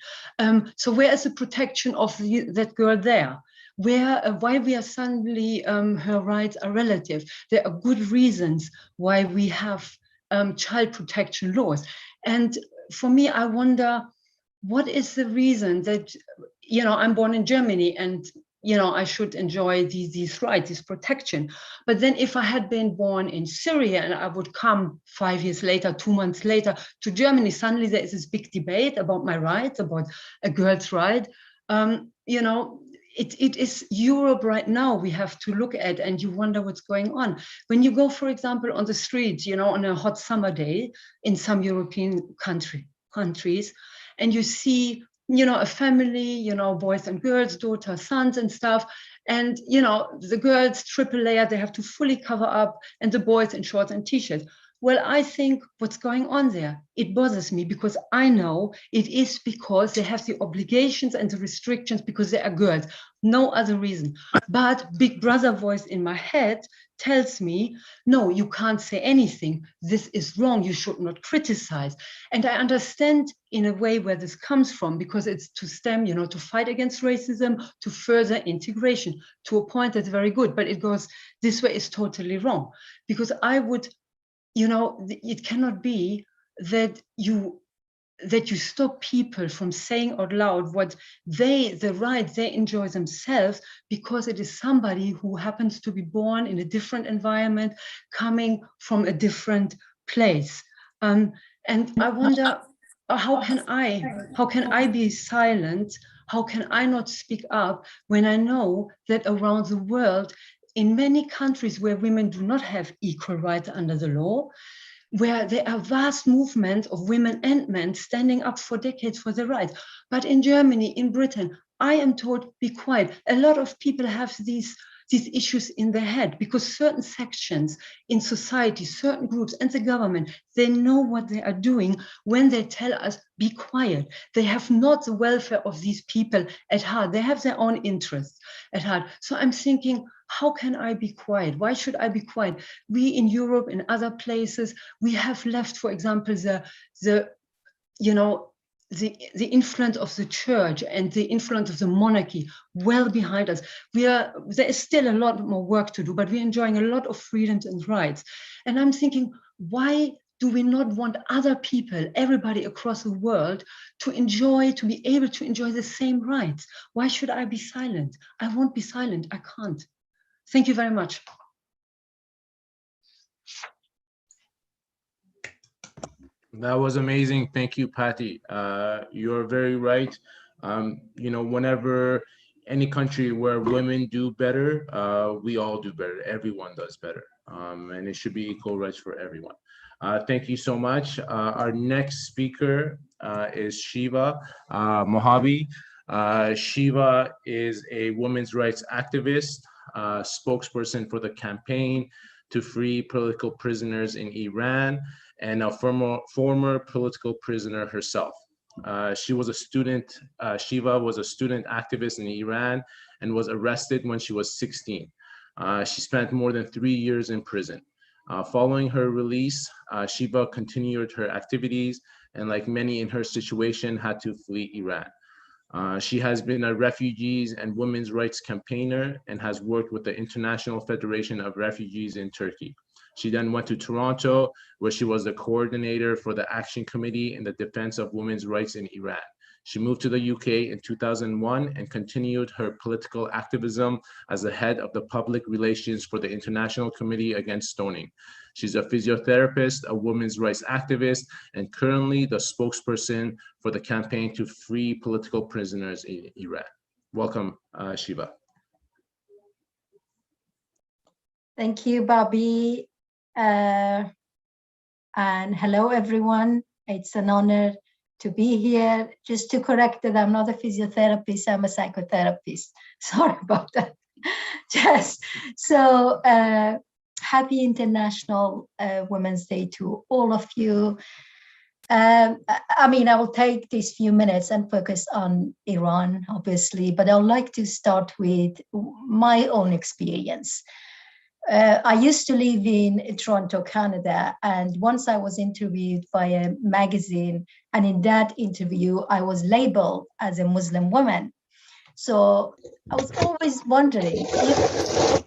So where is the protection of that girl there? Why we are suddenly, her rights are relative? There are good reasons why we have child protection laws. And for me, I wonder, what is the reason that, you know, I'm born in Germany and, you know, I should enjoy these rights, this protection. But then if I had been born in Syria and I would come 5 years later, 2 months later to Germany, suddenly there is this big debate about my rights, about a girl's right. You know, it is Europe right now we have to look at, and you wonder what's going on. When you go, for example, on the streets, you know, on a hot summer day in some European countries, and you see, you know, a family, you know, boys and girls, daughters, sons and stuff. And, you know, the girls, triple layer, they have to fully cover up, and the boys in shorts and t-shirts. Well, I think what's going on there, it bothers me because I know it is because they have the obligations and the restrictions because they are girls, no other reason. But Big Brother voice in my head tells me, no, you can't say anything. This is wrong. You should not criticize. And I understand in a way where this comes from, because it's to stem, you know, to fight against racism, to further integration, to a point that's very good, but it goes this way is totally wrong. Because I would, you know, it cannot be that you stop people from saying out loud what the right they enjoy themselves, because it is somebody who happens to be born in a different environment, coming from a different place. And I wonder, how can I be silent? How can I not speak up when I know that around the world, in many countries where women do not have equal rights under the law, where there are vast movements of women and men standing up for decades for their rights. But in Germany, in Britain, I am told, be quiet. A lot of people have these issues in their head because certain sections in society, certain groups and the government, they know what they are doing when they tell us, be quiet. They have not the welfare of these people at heart. They have their own interests at heart. So I'm thinking, how can I be quiet? Why should I be quiet? We in Europe, in other places, we have left, for example, the influence of the church and the influence of the monarchy well behind us. There is still a lot more work to do, but we're enjoying a lot of freedoms and rights. And I'm thinking, why do we not want other people, everybody across the world, to be able to enjoy the same rights? Why should I be silent? I won't be silent. I can't. Thank you very much. That was amazing. Thank you, Patty. You're very right. You know, whenever any country where women do better, we all do better. Everyone does better. And it should be equal rights for everyone. Thank you so much. Our next speaker is Shiva Mojave. Shiva is a women's rights activist, spokesperson for the campaign to free political prisoners in Iran, and a former political prisoner herself. Shiva was a student activist in Iran and was arrested when she was 16. She spent more than 3 years in prison. Following her release, Shiva continued her activities and, like many in her situation, had to flee Iran. She has been a refugees and women's rights campaigner and has worked with the International Federation of Refugees in Turkey. She then went to Toronto, where she was the coordinator for the Action Committee in the Defense of Women's Rights in Iran. She moved to the UK in 2001 and continued her political activism as the head of the public relations for the International Committee Against Stoning. She's a physiotherapist, a women's rights activist, and currently the spokesperson for the campaign to free political prisoners in Iran. Welcome, Shiva. Thank you, Bobby. And hello, everyone. It's an honor to be here. Just to correct that, I'm not a physiotherapist, I'm a psychotherapist. Sorry about that. Just so happy International Women's Day to all of you. I will take these few minutes and focus on Iran, obviously, but I'd like to start with my own experience. I used to live in Toronto, Canada, and once I was interviewed by a magazine, and in that interview, I was labeled as a Muslim woman. So I was always wondering if,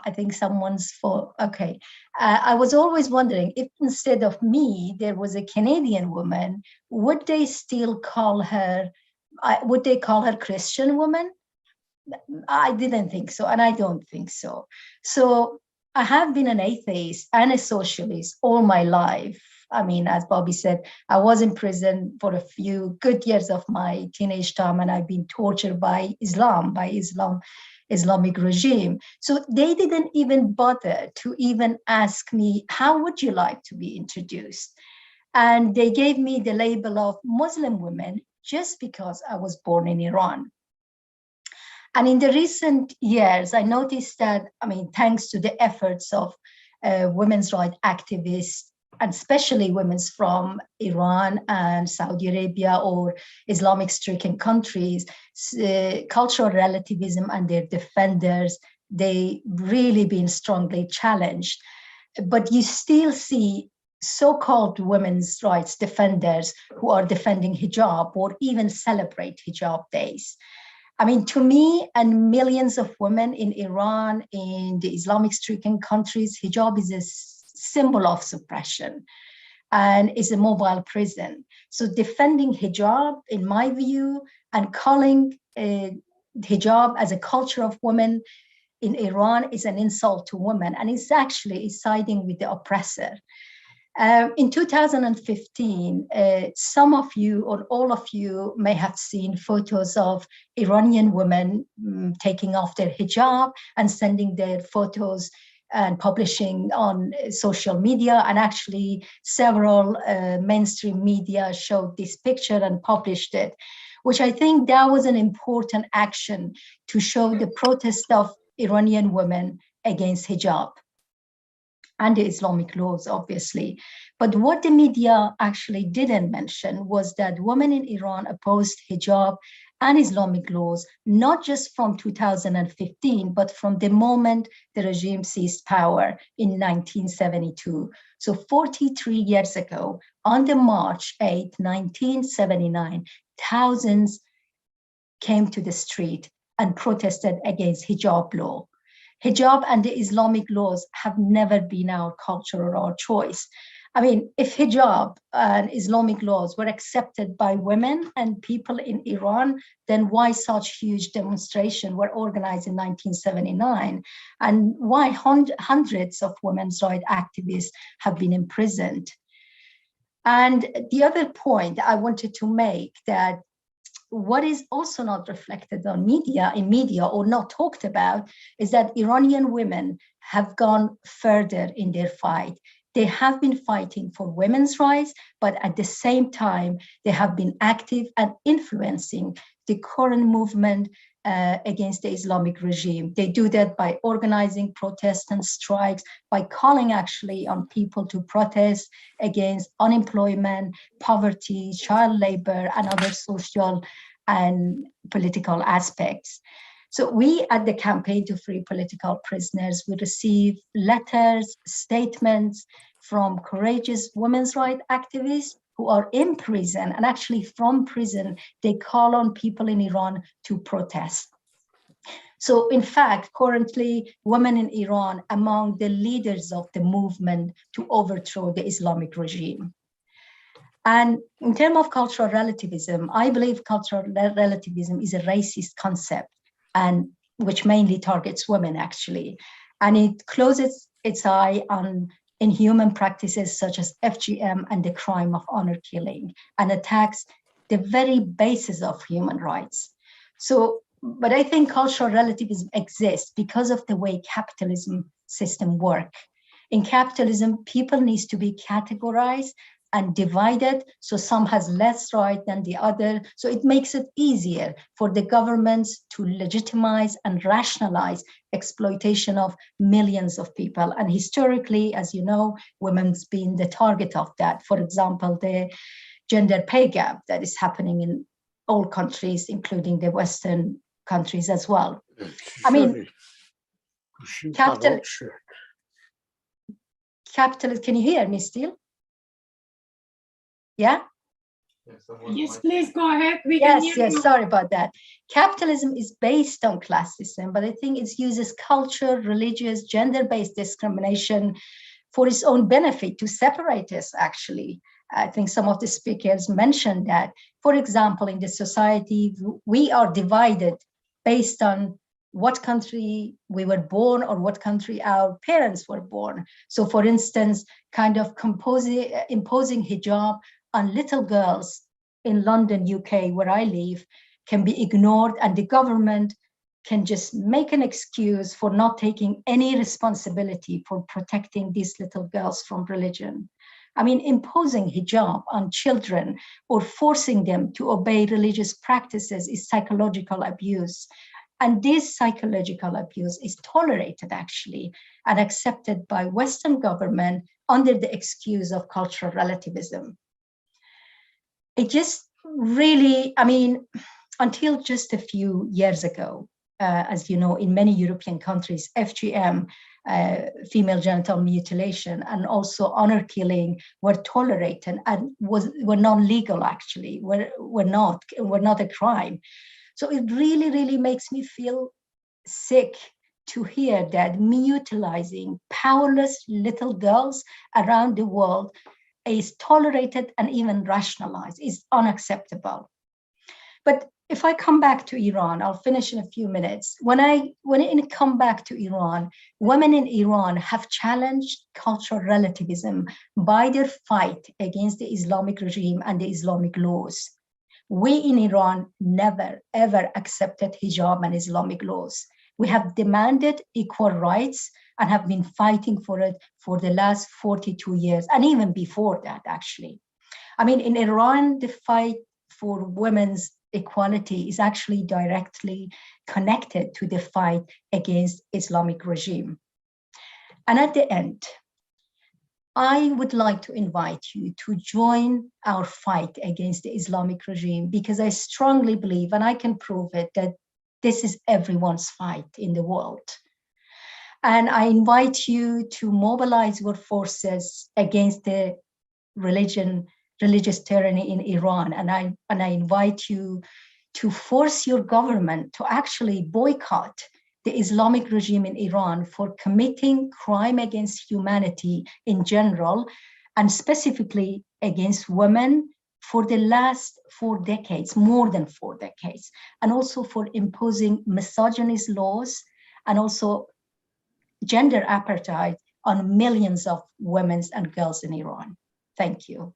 I think someone's for, okay. I was always wondering if instead of me, there was a Canadian woman, would they still call her, would they call her Christian woman? I didn't think so, and I don't think so. So I have been an atheist and a socialist all my life. I mean, as Bobby said, I was in prison for a few good years of my teenage time, and I've been tortured by Islamic regime. So they didn't even bother to even ask me, how would you like to be introduced? And they gave me the label of Muslim woman just because I was born in Iran. And in the recent years, I noticed that, thanks to the efforts of women's rights activists, and especially women from Iran and Saudi Arabia or Islamic-stricken countries, cultural relativism and their defenders, they really been strongly challenged. But you still see so-called women's rights defenders who are defending hijab or even celebrate hijab days. To me and millions of women in Iran, in the Islamic-stricken countries, hijab is a symbol of suppression and is a mobile prison. So defending hijab, in my view, and calling hijab as a culture of women in Iran is an insult to women, and it's actually siding with the oppressor. In 2015, some of you or all of you may have seen photos of Iranian women taking off their hijab and sending their photos and publishing on social media. And actually several mainstream media showed this picture and published it, which I think that was an important action to show the protest of Iranian women against hijab and the Islamic laws, obviously. But what the media actually didn't mention was that women in Iran opposed hijab and Islamic laws, not just from 2015, but from the moment the regime seized power in 1972. So 43 years ago, on the March 8, 1979, thousands came to the street and protested against hijab law. Hijab and the Islamic laws have never been our culture or our choice. If hijab and Islamic laws were accepted by women and people in Iran, then why such huge demonstrations were organized in 1979? And why hundreds of women's rights activists have been imprisoned? And the other point I wanted to make, that what is also not reflected in media or not talked about, is that Iranian women have gone further in their fight. They have been fighting for women's rights, but at the same time, they have been active and influencing the current movement against the Islamic regime. They do that by organizing protests and strikes, by calling actually on people to protest against unemployment, poverty, child labor, and other social and political aspects. So we at the Campaign to Free Political Prisoners, we receive letters, statements from courageous women's rights activists who are in prison, and actually from prison, they call on people in Iran to protest. So in fact, currently, women in Iran among the leaders of the movement to overthrow the Islamic regime. And in terms of cultural relativism, I believe cultural relativism is a racist concept, and which mainly targets women actually. And it closes its eye on inhuman practices such as FGM and the crime of honor killing, and attacks the very basis of human rights. So, but I think cultural relativism exists because of the way capitalism system work. In capitalism, people need to be categorized and divided, so some has less right than the other. So it makes it easier for the governments to legitimize and rationalize exploitation of millions of people. And historically, as you know, women's been the target of that. For example, the gender pay gap that is happening in all countries, including the Western countries as well. I mean, capitalist, can you hear me still? Yeah? Yes, please go ahead. We can hear Yes, you. sorry about that. Capitalism is based on classism, but I think it uses culture, religious, gender-based discrimination for its own benefit to separate us, actually. I think some of the speakers mentioned that. For example, in the society, we are divided based on what country we were born or what country our parents were born. So for instance, kind of imposing hijab on little girls in London, UK, where I live, can be ignored, and the government can just make an excuse for not taking any responsibility for protecting these little girls from religion. I mean, imposing hijab on children or forcing them to obey religious practices is psychological abuse. And this psychological abuse is tolerated actually and accepted by Western government under the excuse of cultural relativism. It just really, I mean, until just a few years ago, as you know, in many European countries, FGM, female genital mutilation, and also honor killing were tolerated and were non-legal actually, were not a crime. So it really, really makes me feel sick to hear that mutilizing powerless little girls around the world is tolerated and even rationalized, is unacceptable. But if I come back to Iran, I'll finish in a few minutes. When I come back to Iran, women in Iran have challenged cultural relativism by their fight against the Islamic regime and the Islamic laws. We in Iran never, ever accepted hijab and Islamic laws. We have demanded equal rights and have been fighting for it for the last 42 years, and even before that, actually. I mean, in Iran, the fight for women's equality is actually directly connected to the fight against Islamic regime. And at the end, I would like to invite you to join our fight against the Islamic regime, because I strongly believe, and I can prove it, that this is everyone's fight in the world. And I invite you to mobilize your forces against the religious tyranny in Iran. And I invite you to force your government to actually boycott the Islamic regime in Iran for committing crime against humanity in general, and specifically against women for the last 4 decades, more than 4 decades, and also for imposing misogynist laws and also gender apartheid on millions of women and girls in Iran. Thank you.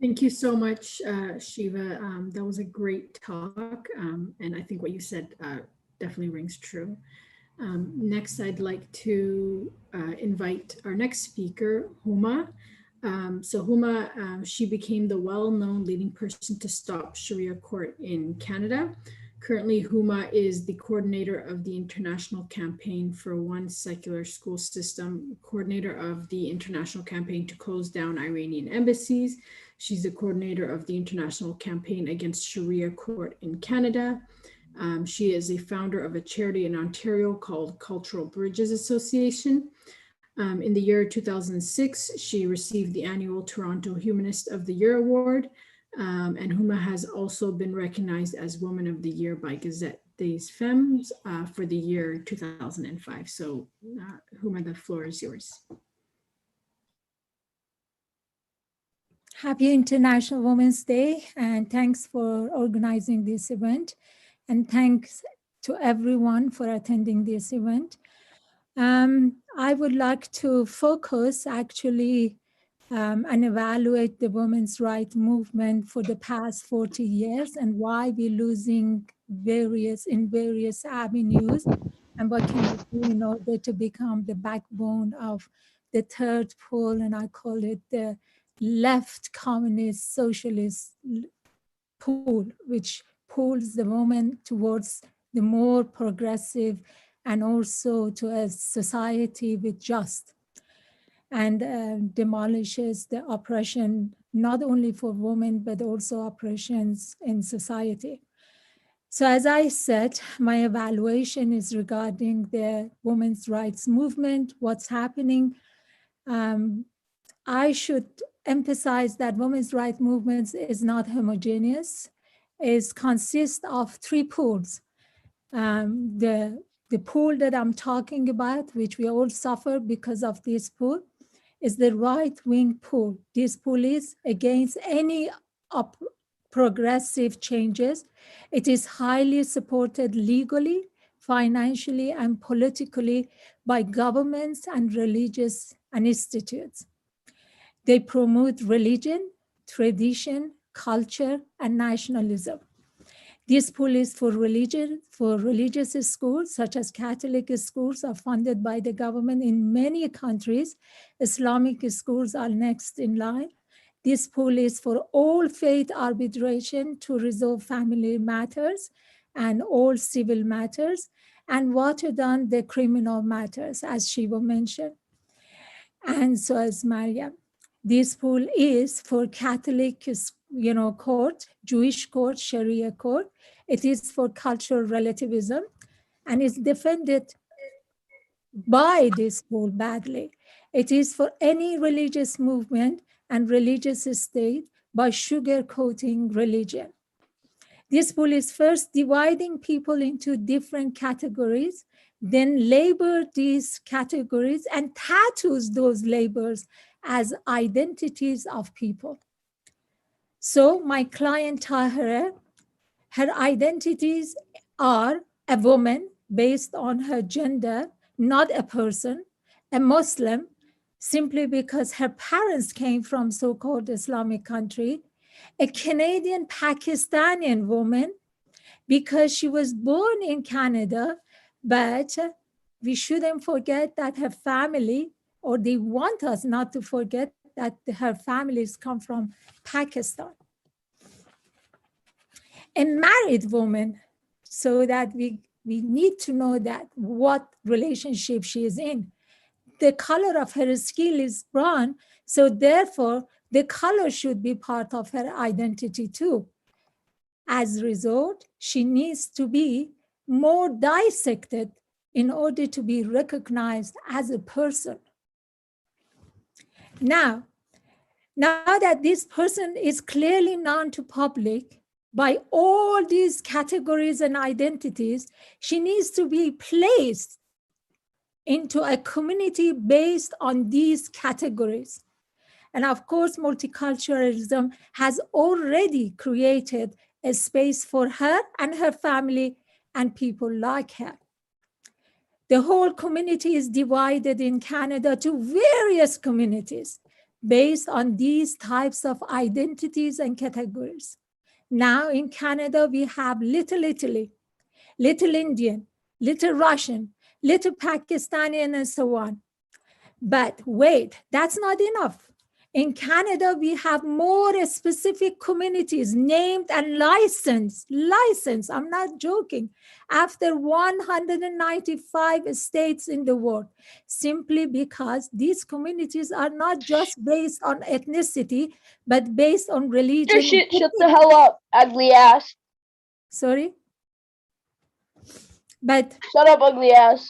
Thank you so much, Shiva. That was a great talk. And I think what you said definitely rings true. Next, I'd like to invite our next speaker, Huma. So Huma, she became the well-known leading person to stop Sharia court in Canada. Currently, Huma is the coordinator of the International Campaign for One Secular School System, coordinator of the International Campaign to close down Iranian embassies. She's the coordinator of the International Campaign against Sharia court in Canada. She is a founder of a charity in Ontario called Cultural Bridges Association. In the year 2006, she received the annual Toronto Humanist of the Year Award. And Huma has also been recognized as Woman of the Year by Gazette des Femmes for the year 2005. So Huma, the floor is yours. Happy International Women's Day, and thanks for organizing this event. And thanks to everyone for attending this event. I would like to focus actually and evaluate the women's rights movement for the past 40 years and why we're losing various avenues and what can we do in order to become the backbone of the third pole, and I call it the left communist socialist pool, which pulls the woman towards the more progressive and also to a society with just and demolishes the oppression, not only for women, but also oppressions in society. So as I said, my evaluation is regarding the women's rights movement, what's happening. I should emphasize that women's rights movements is not homogeneous. It consists of three pools. The pool that I'm talking about, which we all suffer because of this pool, is the right-wing pool. This pool is against any progressive changes. It is highly supported legally, financially, and politically by governments and religious institutes. They promote religion, tradition, culture, and nationalism. This pool is for religion, for religious schools, such as Catholic schools are funded by the government in many countries. Islamic schools are next in line. This pool is for all faith arbitration to resolve family matters and all civil matters, and water down the criminal matters, as Shiva mentioned, and so as Maryam. This pool is for Catholic, court, Jewish court, Sharia court. It is for cultural relativism, and is defended by this pool badly. It is for any religious movement and religious state by sugarcoating religion. This pool is first dividing people into different categories, then label these categories and tattoos those labels as identities of people. So my client Tahira, her identities are a woman based on her gender, not a person, a Muslim, simply because her parents came from so-called Islamic country, a Canadian Pakistani woman because she was born in Canada, but we shouldn't forget that her family, or they want us not to forget that her families come from Pakistan. A married woman, so that we need to know that what relationship she is in. The color of her skin is brown, so therefore the color should be part of her identity too. As a result, she needs to be more dissected in order to be recognized as a person. Now that this person is clearly known to public by all these categories and identities, she needs to be placed into a community based on these categories. And of course, multiculturalism has already created a space for her and her family and people like her. The whole community is divided in Canada to various communities based on these types of identities and categories. Now in Canada, we have Little Italy, Little Indian, Little Russian, little Pakistani, and so on. But wait, that's not enough. In Canada, we have more specific communities named and licensed, I'm not joking, after 195 states in the world, simply because these communities are not just based on ethnicity, but based on religion. Shut the hell up, ugly ass. Sorry? But shut up, ugly ass.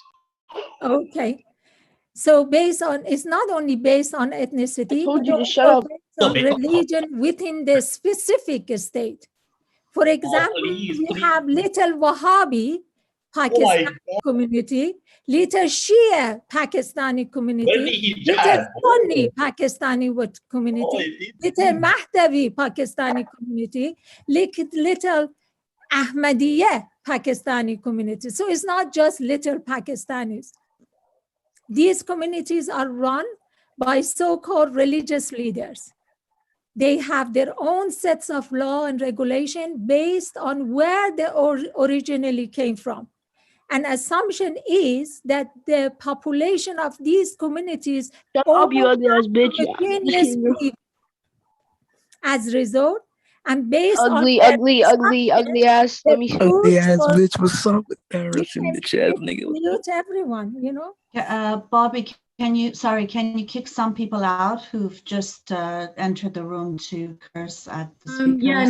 Okay. So it's not only based on ethnicity, told you but to shut also up. based on religion within the specific state. For example, we have little Wahhabi Pakistani community, little Shia Pakistani community, little Sunni Pakistani community, little Mahdavi Pakistani community, little Ahmadiyya Pakistani community. So it's not just little Pakistanis. These communities are run by so-called religious leaders. They have their own sets of law and regulation based on where they originally came from. An assumption is that the population of these communities as a result, and based ugly on ugly ass. Let me ugly ass bitch. What's up with that Russian bitch ass nigga? Mute everyone, you know. Bobby, can you kick some people out who've just entered the room to curse at the speakers? Yeah,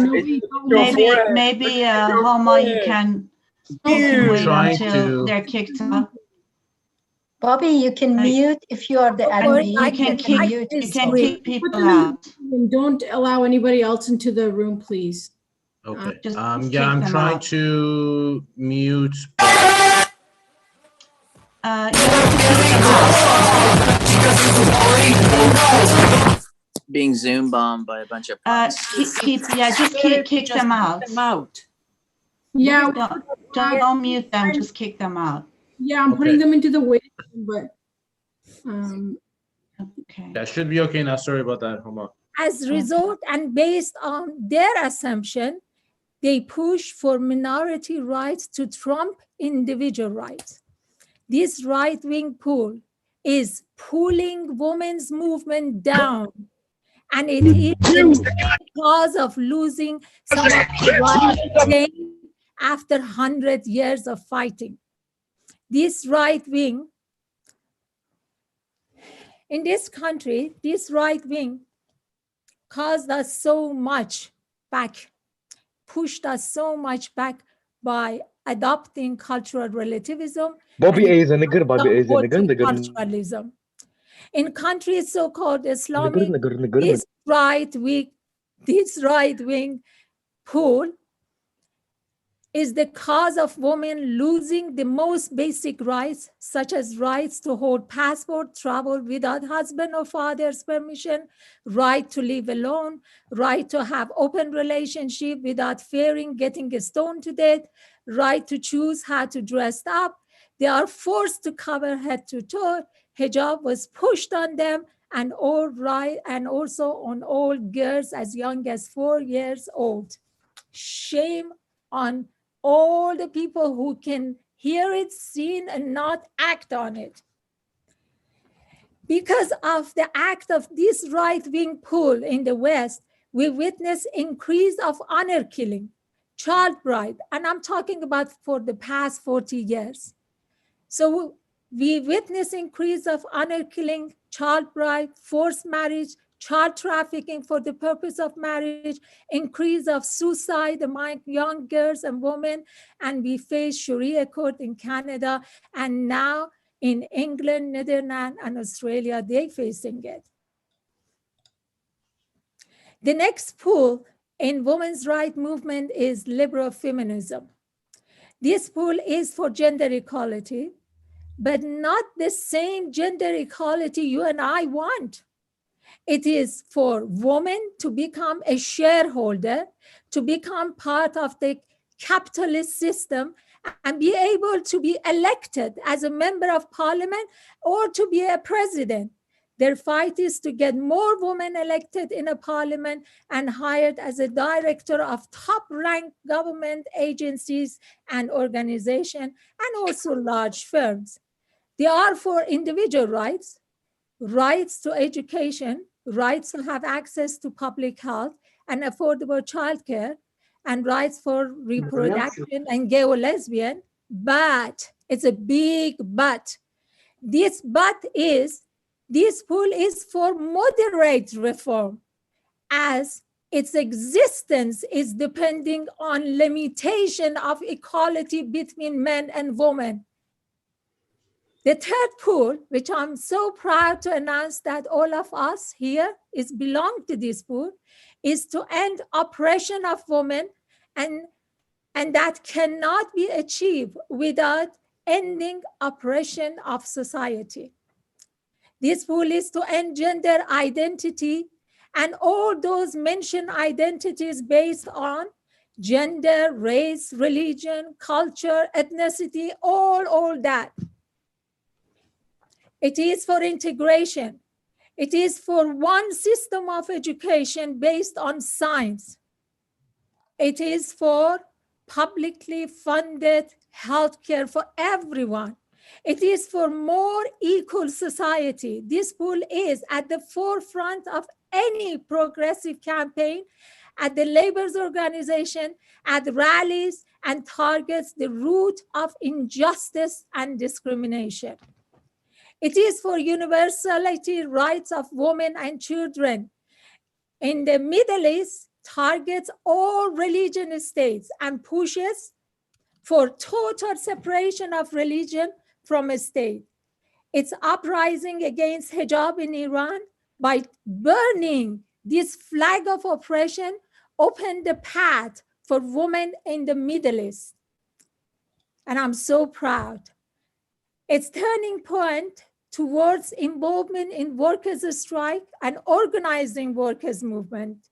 maybe Homa, you can wait until they're kicked out. Bobby, you can mute if you are the admin. You can kick people out. And don't allow anybody else into the room, please. Okay. Just Yeah, I'm kick them trying out. to mute. Being Zoom bombed by a bunch of just kick them out. Yeah. Don't mute them, just kick them out. Yeah, I'm putting them into the waiting room, but okay. That should be okay now. Sorry about that, Homa. As a result, and based on their assumption, they push for minority rights to trump individual rights. This right-wing pull is pulling women's movement down, and it is the cause of losing some of the rights gained after 100 years of fighting. This right-wing, in this country, this right-wing caused us so much back, pushed us so much back by adopting cultural relativism Bobby and is a nigger, Bobby is a nigger. multiculturalism. In countries so-called Islamic, this right-wing pull is the cause of women losing the most basic rights, such as rights to hold passport, travel without husband or father's permission, right to live alone, right to have open relationship without fearing getting stoned to death, right to choose how to dress up. They are forced to cover head to toe. Hijab was pushed on them, and also on all girls as young as 4 years old. Shame on all the people who can hear it, see it, and not act on it. Because of the act of this right-wing pull in the West, we witness increase of honor killing, child bride, and I'm talking about for the past 40 years. So we witness increase of honor killing, child bride, forced marriage, child trafficking for the purpose of marriage, increase of suicide among young girls and women, and we face Sharia court in Canada, and now in England, Netherlands, and Australia, they're facing it. The next pull in women's rights movement is liberal feminism. This pull is for gender equality, but not the same gender equality you and I want. It is for women to become a shareholder, to become part of the capitalist system and be able to be elected as a member of parliament or to be a president. Their fight is to get more women elected in a parliament and hired as a director of top-ranked government agencies and organizations, and also large firms. They are for individual rights, rights to education, rights to have access to public health and affordable childcare, and rights for reproduction and gay or lesbian. But it's a big but. This but is, this pool is for moderate reform, as its existence is depending on limitation of equality between men and women. The third pool, which I'm so proud to announce that all of us here is belong to this pool, is to end oppression of women, and that cannot be achieved without ending oppression of society. This pool is to end gender identity and all those mentioned identities based on gender, race, religion, culture, ethnicity, all that. It is for integration. It is for one system of education based on science. It is for publicly funded healthcare for everyone. It is for more equal society. This pool is at the forefront of any progressive campaign at the labor's organization, at rallies, and targets the root of injustice and discrimination. It is for universality rights of women and children. In the Middle East, targets all religion states and pushes for total separation of religion from a state. It's uprising against hijab in Iran by burning this flag of oppression, opened the path for women in the Middle East. And I'm so proud. Its turning point towards involvement in workers' strike and organizing workers' movement,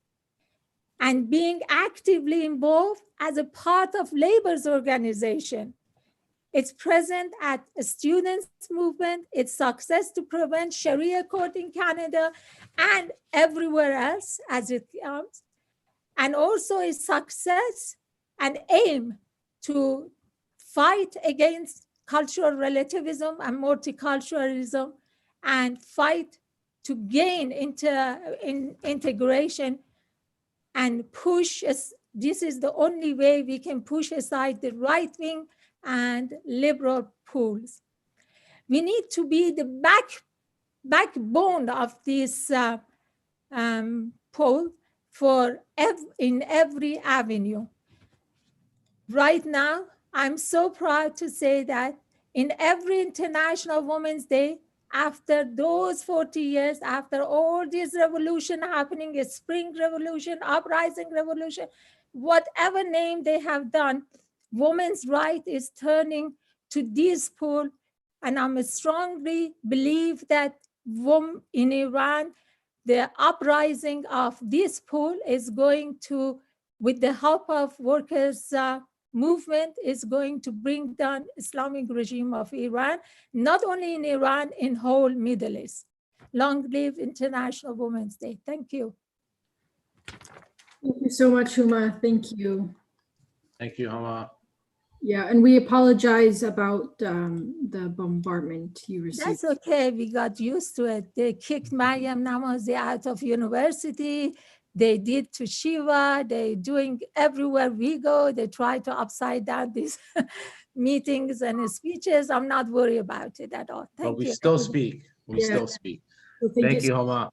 and being actively involved as a part of labor's organization. It's present at a students' movement, its success to prevent Sharia court in Canada and everywhere else as it comes, and also its success and aim to fight against cultural relativism and multiculturalism and fight to gain integration and push us. This is the only way we can push aside the right wing and liberal pools. We need to be the backbone of this pole in every avenue. Right now, I'm so proud to say that in every International Women's Day, after those 40 years, after all this revolution happening, a spring revolution, uprising revolution, whatever name they have done, women's right is turning to this pool. And I'm strongly believe that in Iran, the uprising of this pool is going to, with the help of workers' movement, is going to bring down Islamic regime of Iran, not only in Iran, in whole Middle East. Long live International Women's Day. Thank you. Thank you so much, Huma. Thank you. Thank you, Huma. Yeah, and we apologize about the bombardment you received. That's okay. We got used to it. They kicked Mariam Namazi out of university. They did to Shiva. They're doing everywhere we go. They try to upside down these meetings and speeches. I'm not worried about it at all. Thank But we you. still speak. We Yeah. still speak. So Thank you, Homa.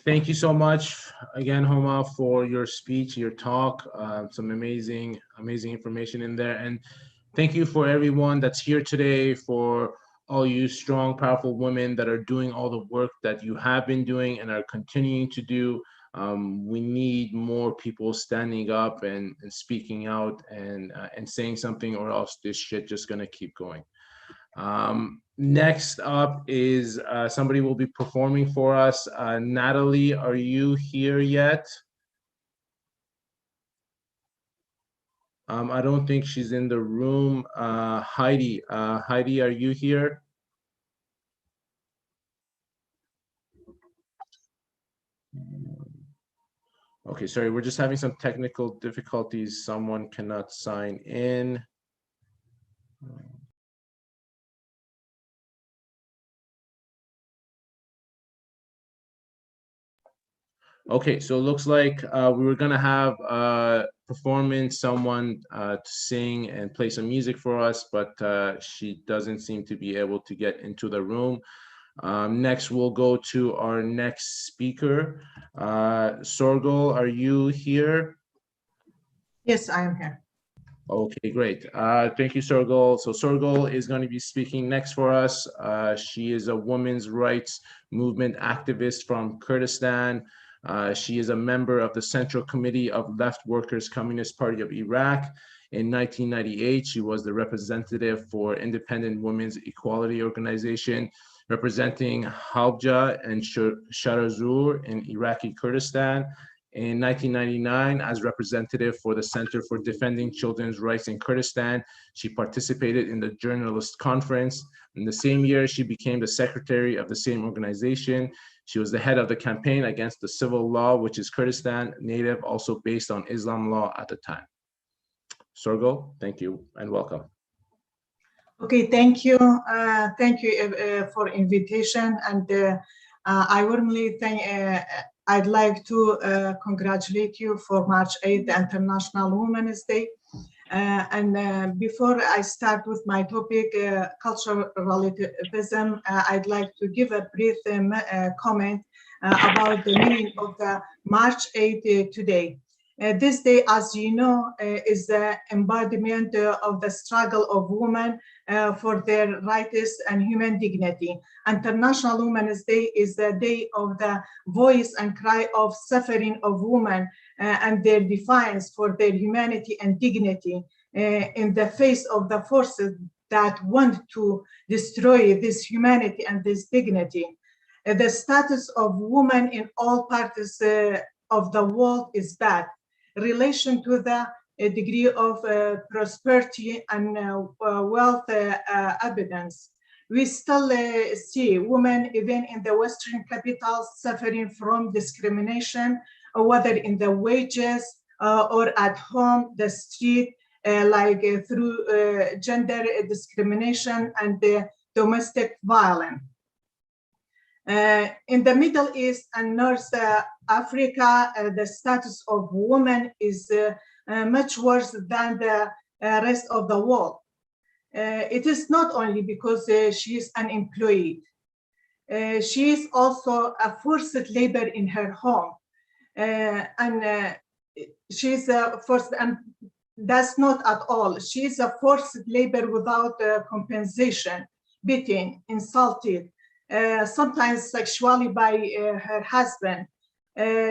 Thank you so much again, Homa, for your speech, your talk. Some amazing information in there. And thank you for everyone that's here today, for all you strong, powerful women that are doing all the work that you have been doing and are continuing to do. We need more people standing up and speaking out and saying something, or else this shit just gonna keep going. Next up is somebody will be performing for us. Natalie, are you here yet? I don't think she's in the room. Heidi, Heidi, are you here? Okay, sorry, we're just having some technical difficulties. Someone cannot sign in. Okay, so it looks like we were gonna have performance, someone to sing and play some music for us, but she doesn't seem to be able to get into the room. Next, we'll go to our next speaker. Sorgul, are you here? Yes, I am here. Okay, great. Thank you, Sorgul. So Sorgul is going to be speaking next for us. She is a women's rights movement activist from Kurdistan. She is a member of the Central Committee of Left Workers Communist Party of Iraq. In 1998, she was the representative for Independent Women's Equality Organization, representing Halabja and Sharazur in Iraqi Kurdistan. In 1999, as representative for the Center for Defending Children's Rights in Kurdistan, she participated in the Journalist Conference. In the same year, she became the secretary of the same organization. She was the head of the campaign against the civil law, which is Kurdistan native, also based on Islam law at the time. Sorgul, thank you and welcome. Okay, thank you. Thank you for invitation, and I warmly thank. I'd like to congratulate you for March 8th, International Women's Day. Before I start with my topic, cultural relativism, I'd like to give a brief comment about the meaning of the March 8th today. This day, as you know, is the embodiment of the struggle of women for their rights and human dignity. International Women's Day is the day of the voice and cry of suffering of women and their defiance for their humanity and dignity in the face of the forces that want to destroy this humanity and this dignity. The status of women in all parts of the world is bad. Relation to the degree of prosperity and wealth abundance. We still see women even in the Western capitals suffering from discrimination, whether in the wages or at home, the street, through gender discrimination and domestic violence. In the Middle East and North Africa, the status of women is much worse than the rest of the world. It is not only because she is unemployed. She is also a forced labor in her home. She is forced, and that's not at all. She is a forced labor without compensation, beaten, insulted, sometimes sexually by her husband.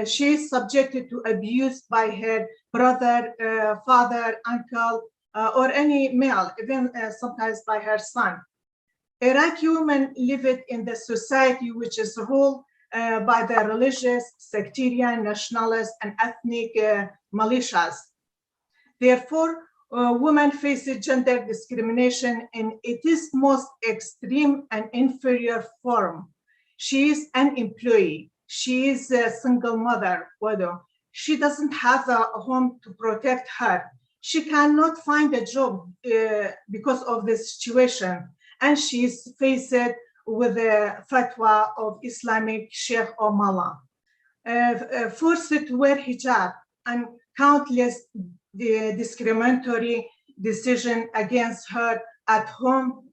She is subjected to abuse by her brother, father, uncle, or any male, even sometimes by her son. Iraqi women live in the society which is ruled by the religious, sectarian, nationalist, and ethnic militias. Therefore, women face gender discrimination in its most extreme and inferior form. She is unemployed. She is a single mother, widow. She doesn't have a home to protect her. She cannot find a job because of this situation. And she is faced with a fatwa of Islamic Sheikh or Mullah. Forced to wear hijab and countless discriminatory decisions against her at home,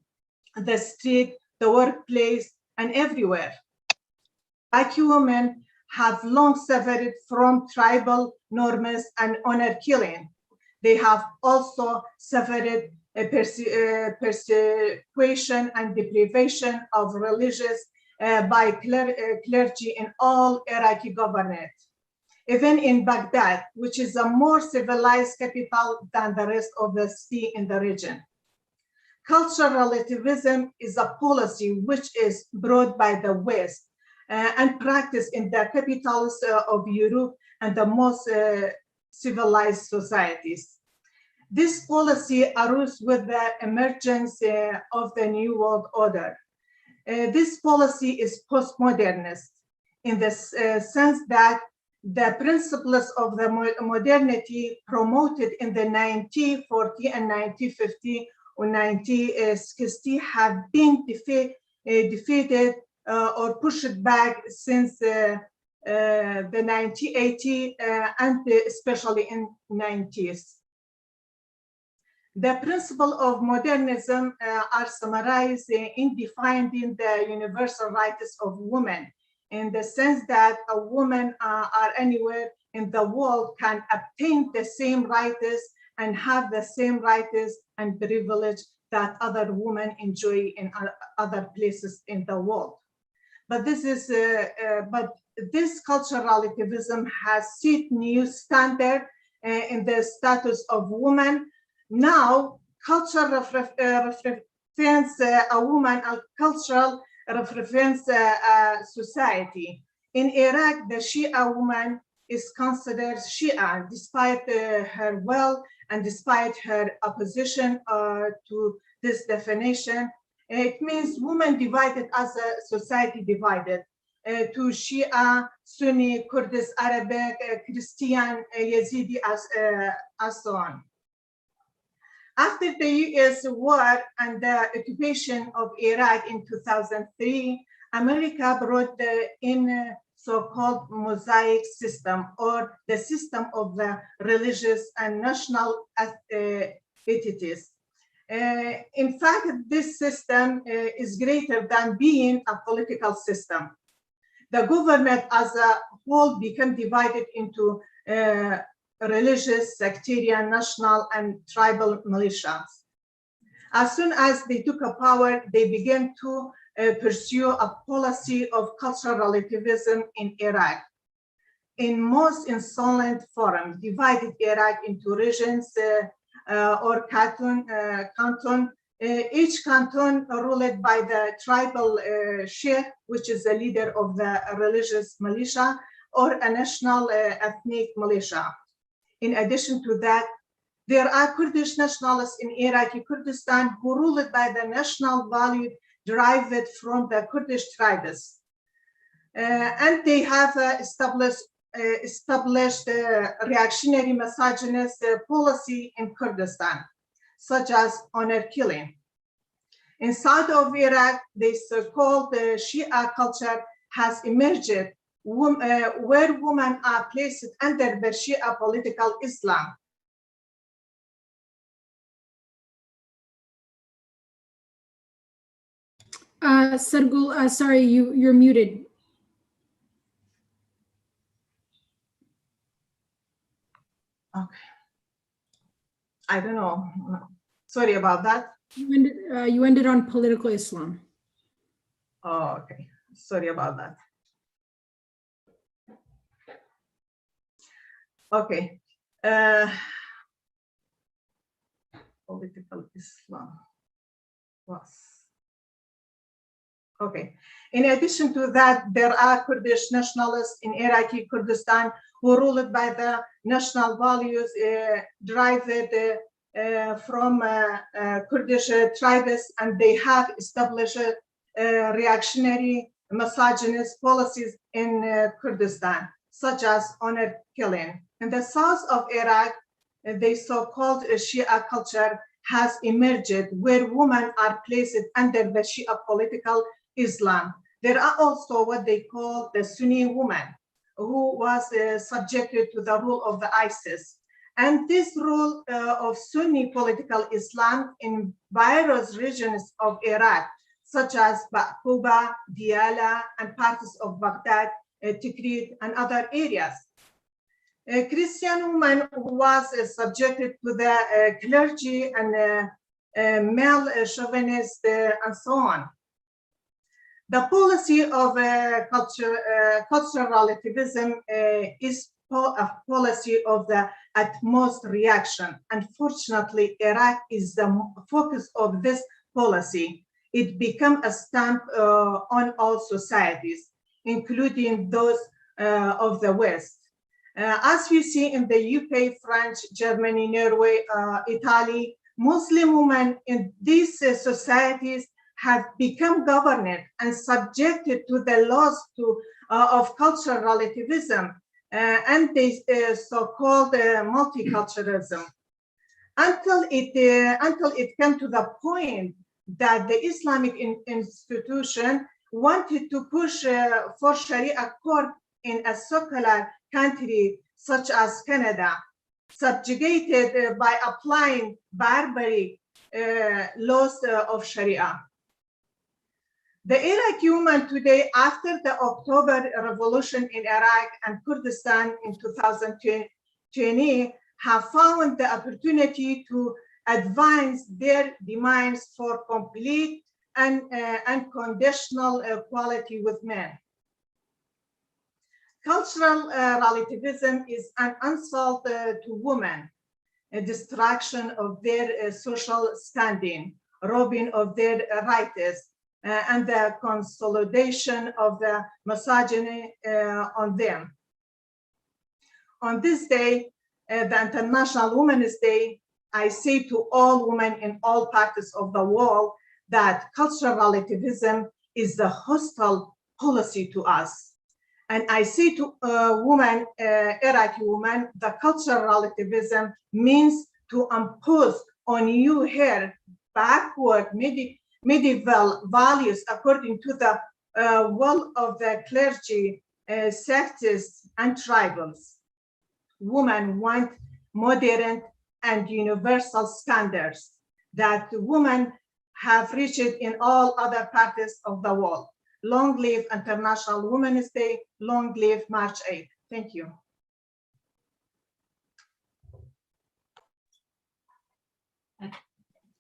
the street, the workplace, and everywhere. Iraqi women have long suffered from tribal norms and honor killing. They have also suffered persecution and deprivation of religious by clergy in all Iraqi governorate. Even in Baghdad, which is a more civilized capital than the rest of the city in the region. Cultural relativism is a policy which is brought by the West and practiced in the capitals of Europe and the most civilized societies. This policy arose with the emergence of the New World Order. This policy is postmodernist in the sense that the principles of the modernity promoted in the 1940 and 1950 or 1960 have been defeated or pushed back since the 1980 and especially in 90s. The principles of modernism are summarized in defining the universal rights of women, in the sense that a woman are anywhere in the world can obtain the same rights and have the same rights and privilege that other women enjoy in other places in the world. But this cultural relativism has set new standard in the status of women. Now, culture represents a woman, and cultural represents society. In Iraq, the Shia woman is considered Shia despite her wealth and despite her opposition to this definition. It means women divided as a society divided to Shia, Sunni, Kurdish, Arabic, Christian, Yazidi, as so on. After the US war and the occupation of Iraq in 2003, America brought in so-called mosaic system, or the system of the religious and national entities. In fact, this system is greater than being a political system. The government as a whole became divided into religious, sectarian, national, and tribal militias. As soon as they took power, they began to pursue a policy of cultural relativism in Iraq. In most insolent form, divided Iraq into regions or canton. Each canton ruled by the tribal sheikh, which is the leader of the religious militia, or a national ethnic militia. In addition to that, there are Kurdish nationalists in Iraqi Kurdistan who ruled by the national value derived from the Kurdish tribes. And they have established reactionary misogynist policy in Kurdistan, such as honor killing. In south of Iraq, this so-called Shia culture has emerged where women are placed under the Shia political Islam. Sargul, sorry, you're muted. Okay. I don't know. Sorry about that. You ended on political Islam. Oh, okay. Sorry about that. Okay. Political Islam was. Okay. In addition to that, there are Kurdish nationalists in Iraqi Kurdistan who ruled by the national values derived from Kurdish tribes, and they have established reactionary misogynist policies in Kurdistan, such as honor killing. In the south of Iraq, the so-called Shia culture has emerged where women are placed under the Shia political Islam. There are also what they call the Sunni woman, who was subjected to the rule of the ISIS. And this rule of Sunni political Islam in various regions of Iraq, such as Baquba, Diyala, and parts of Baghdad, Tikrit, and other areas. A Christian woman who was subjected to the clergy and male chauvinist and so on. The policy of cultural relativism is a policy of the utmost reaction. Unfortunately, Iraq is the focus of this policy. It became a stamp on all societies, including those of the West. As we see in the UK, France, Germany, Norway, Italy, Muslim women in these societies have become governed and subjected to the laws of cultural relativism and the so-called multiculturalism, until it came to the point that the Islamic institution wanted to push for Sharia court in a secular country such as Canada, subjugated by applying barbaric laws of Sharia. The Iraqi women today, after the October Revolution in Iraq and Kurdistan in 2020, have found the opportunity to advance their demands for complete and unconditional equality with men. Cultural relativism is an insult to women, a destruction of their social standing, robbing of their rights, and the consolidation of the misogyny on them. On this day, the International Women's Day, I say to all women in all parts of the world that cultural relativism is the hostile policy to us. And I say to women, Iraqi women, the cultural relativism means to impose on you here backward medieval values according to the will of the clergy, sects, and tribals. Women want modern and universal standards that women have reached in all other parts of the world. Long live International Women's Day. Long live March 8th. Thank you.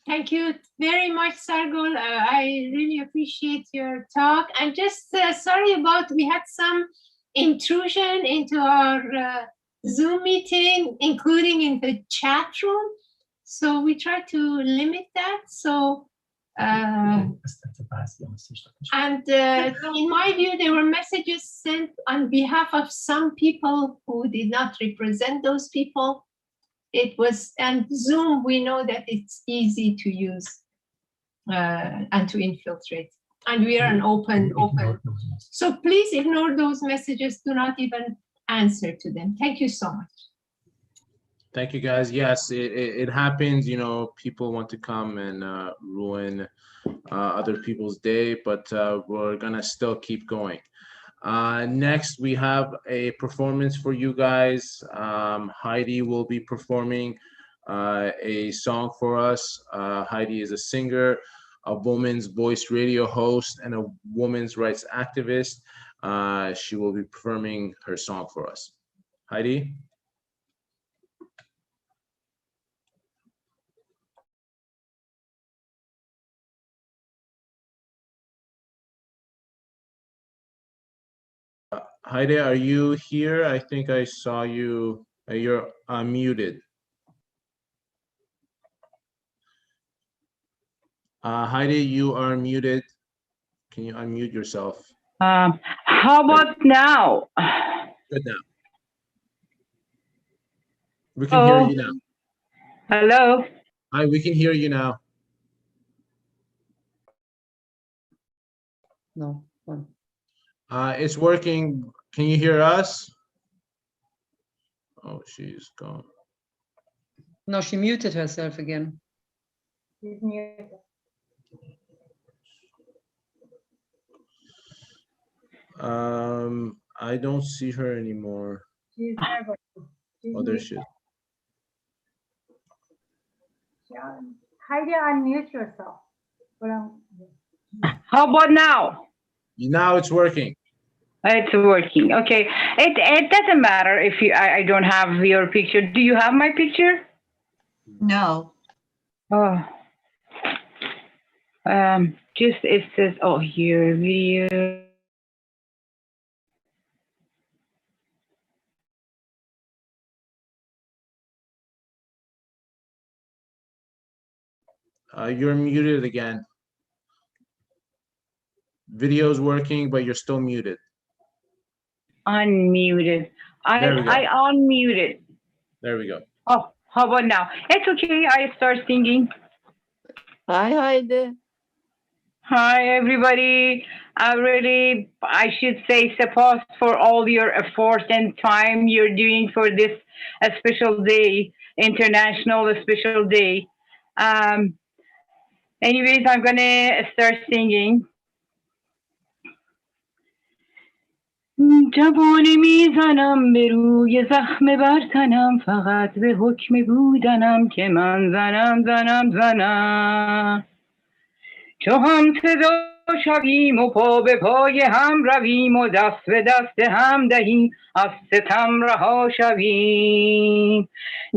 Thank you very much, Sargul. I really appreciate your talk. I'm just sorry about, we had some intrusion into our Zoom meeting, including in the chat room. So we try to limit that. So, and in my view, there were messages sent on behalf of some people who did not represent those people. It was, and Zoom, we know that it's easy to use and to infiltrate. And we are an open. So please ignore those messages. Do not even answer to them. Thank you so much. Thank you, guys. Yes, it happens. You know, people want to come and ruin other people's day, but we're gonna still keep going. Next, we have a performance for you guys. Heidi will be performing a song for us. Heidi is a singer, a woman's voice radio host, and a women's rights activist. She will be performing her song for us. Heidi? Heidi, are you here? I think I saw you. You're unmuted. Heidi, you are muted. Can you unmute yourself? How about now? Good now. We can hear you now. Hello? Hi, we can hear you now. No. It's working. Can you hear us? Oh, she's gone. No, she muted herself again. She's muted. I don't see her anymore. She's never. Oh, there she is. Heidi, unmute yourself. How about now? Now it's working. It's working. Okay. It doesn't matter if I don't have your picture. Do you have my picture? No. Oh. Just it says, oh, here video. You're muted again. Video's working, but you're still muted. Unmuted. I unmuted. There we go. Oh, how about now? It's okay. I start singing. Hi, Heidi. Hi, everybody. I should say, support for all your effort and time you're doing for this special day, international special day. Anyways, I'm gonna start singing. جوانه میزنم به روی زخم بر تنم، فقط به حکم بودنم که من زنم. چو هم صدا شویم و پا به پای هم رویم و دست به دست هم دهیم، از ستم رها شویم.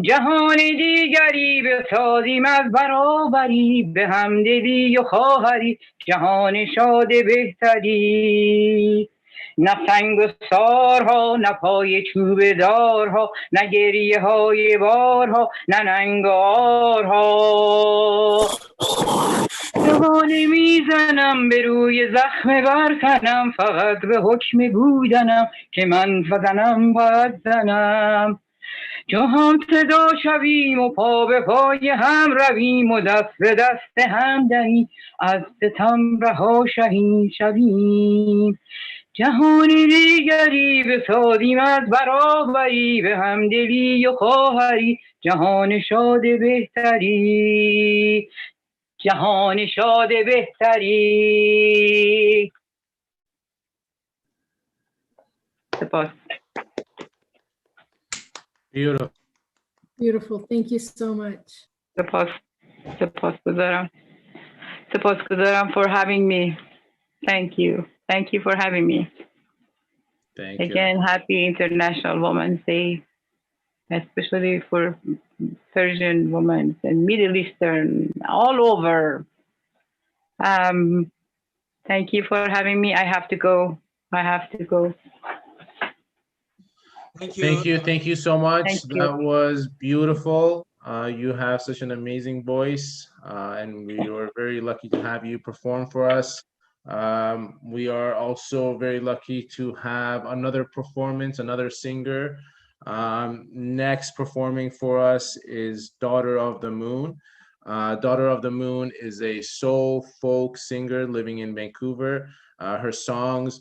جهان دیگری بسازیم از برابری، به همدلی و خواهری جهان شاد بهتری. نه سنگ و سارها، نه پای چوب دارها، نه گریه های بارها، نه ننگارها. جوانه میزنم به روی زخم بر تنم، فقط به حکم بودنم که من باید زنم. چو هم صدا شویم و پا به پای هم رویم و دست به دست هم دهیم، از ستم رها شویم. جهان دیگری بسازیم از برابری، به همدلی و خواهری جهان شاد بهتری. جهان شاد بهتری. سپاس. Beautiful. Beautiful. Thank you so much. سپاسگزارم for having me. Thank you for having me. Thank Again, you. happy International Women's Day, especially for Persian women and Middle Eastern, all over. Thank you for having me. I have to go. Thank you so much. Thank you. That was beautiful. You have such an amazing voice, and we were very lucky to have you perform for us. We are also very lucky to have another performance, another singer. Next performing for us is Daughter of the Moon. Daughter of the Moon is a soul folk singer living in Vancouver. Her songs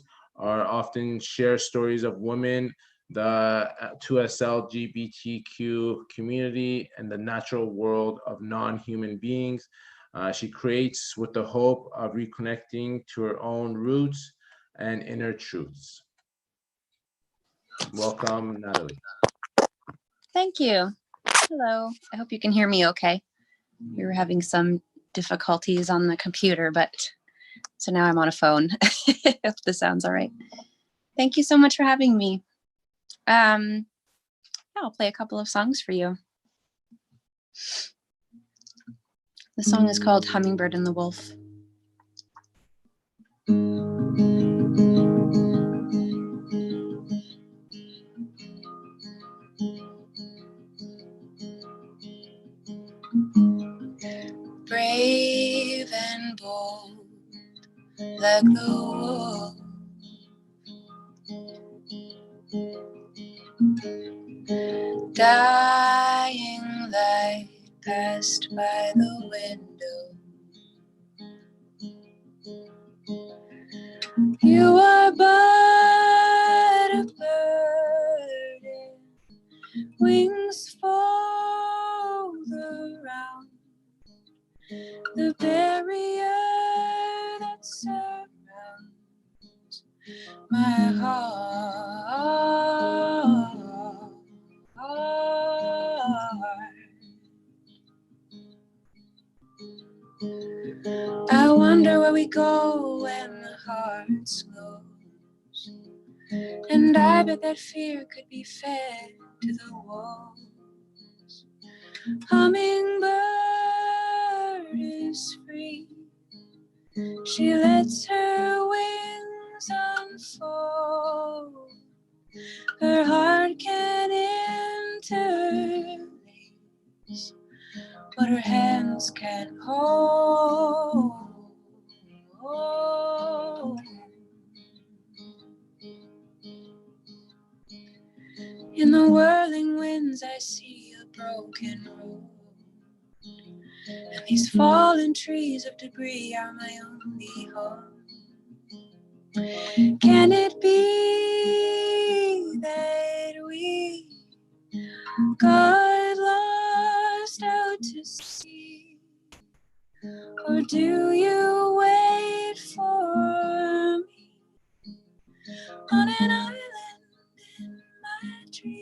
are often share stories of women, the 2SLGBTQ community, and the natural world of non-human beings. She creates with the hope of reconnecting to her own roots and inner truths. Welcome, Natalie. Thank you. Hello. I hope you can hear me okay. We were having some difficulties on the computer, but so now I'm on a phone. If this sounds all right. Thank you so much for having me. I'll play a couple of songs for you. The song is called Hummingbird and the Wolf. Brave and bold, like the wolf, dying light passed by the window. You are but a bird, and wings fold around the barrier that surrounds my heart. I wonder where we go when the heart slows, and I bet that fear could be fed to the wolves. Hummingbird is free, she lets her wings unfold, her heart can interlace what her hands can hold. In the whirling winds I see a broken road, and these fallen trees of debris are my only home. Can it be that we got lost out to sea? Or do you wait for me on an island in my dreams.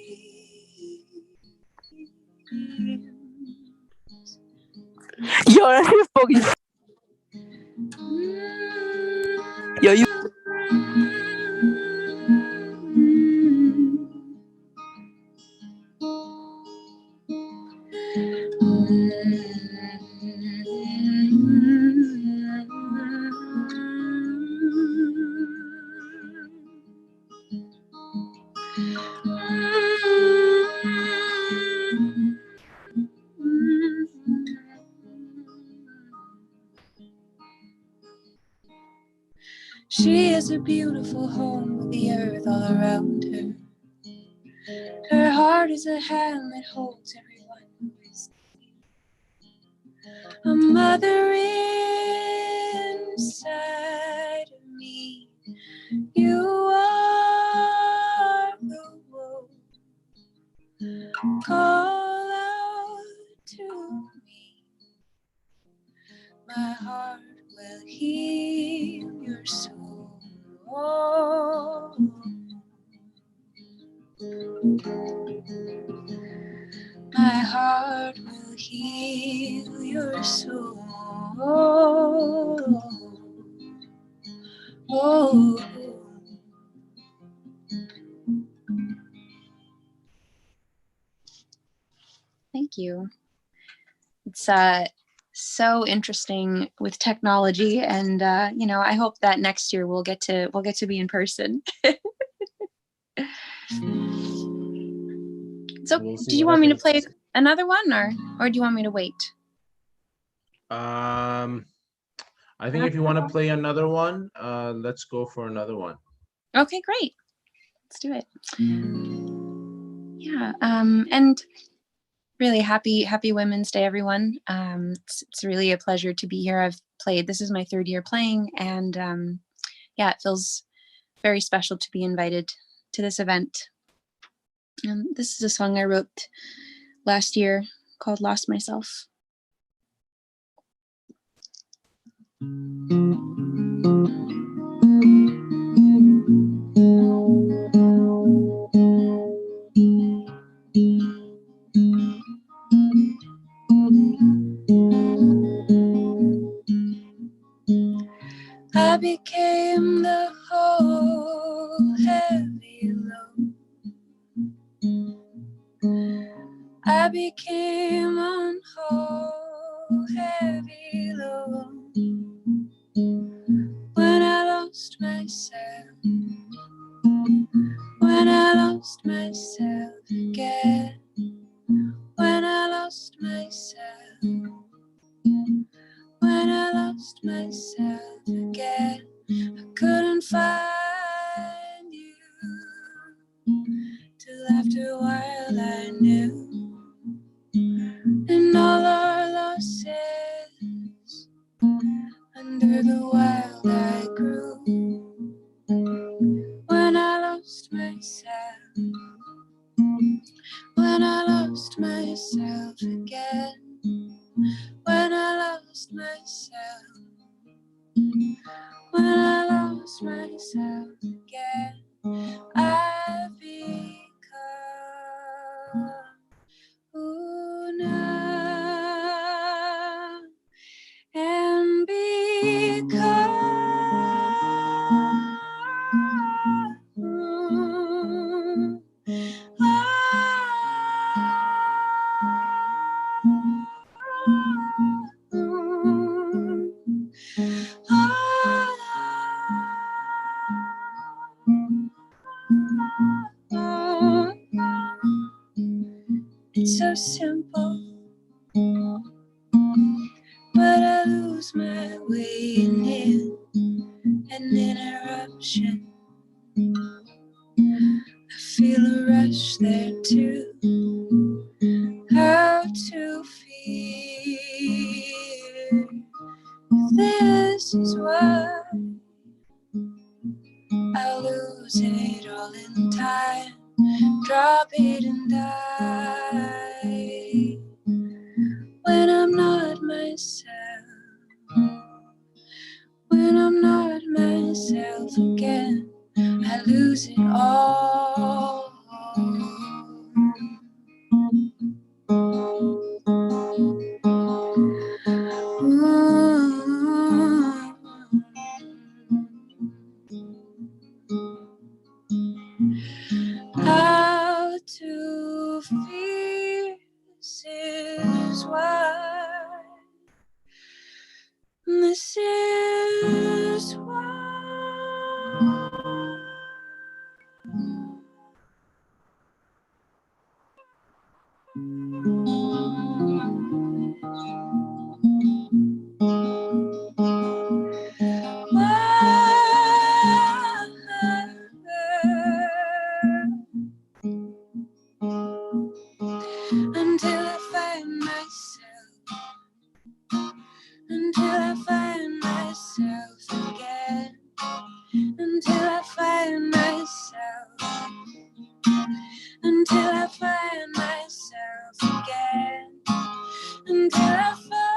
Yo, that shit fucking. Yo, you. She has a beautiful home with the earth all around her. Her heart is a hand that holds everyone who is a mother inside of me. You are the one. Call out to me. My heart will heal your soul. My heart will heal your soul. Thank you. It's so interesting with technology, and you know, I hope that next year we'll get to be in person. So, We'll see do you what want me to happens. play another one, or do you want me to wait? I think if you want to play another one, let's go for another one. Okay, great. Let's do it. Yeah, and really happy Women's Day, everyone. It's really a pleasure to be here. I've played, this is my third year playing, and yeah, it feels very special to be invited to this event. This is a song I wrote last year called Lost Myself. I became the whole heavy load. I became one whole heavy load. When I lost myself, when I lost myself again, when I lost myself, when I lost myself again, I couldn't find you till after a while I knew. And all our losses, under the wild I grew. When I lost myself, when I lost myself again, when I lost myself, when I lost myself again, I've become Una, and become it's so simple, but I lose my way in it, an interruption. I feel a rush there too. How to feel, this is why I lose it all in time, drop it and die. When I'm not myself, when is why. This is why. Until I find myself, until I find myself again, until I find myself, until I find myself again, until I find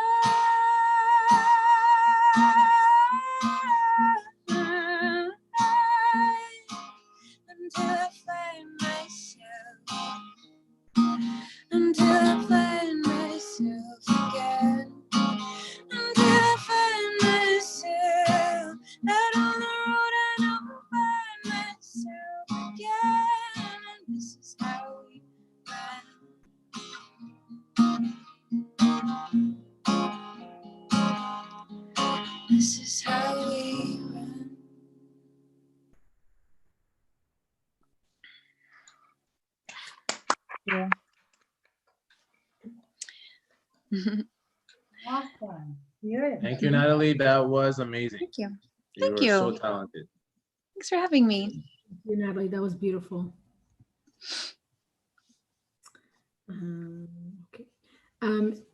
myself, until I find myself again, until I find myself out on the road and I'll find myself again. And this is how we run. This is how we run. Yeah. Awesome. Beautiful. Thank you, Natalie. That was amazing. Thank you. You Thank were you. so talented. Thanks for having me. Thank you, Natalie. That was beautiful. Okay.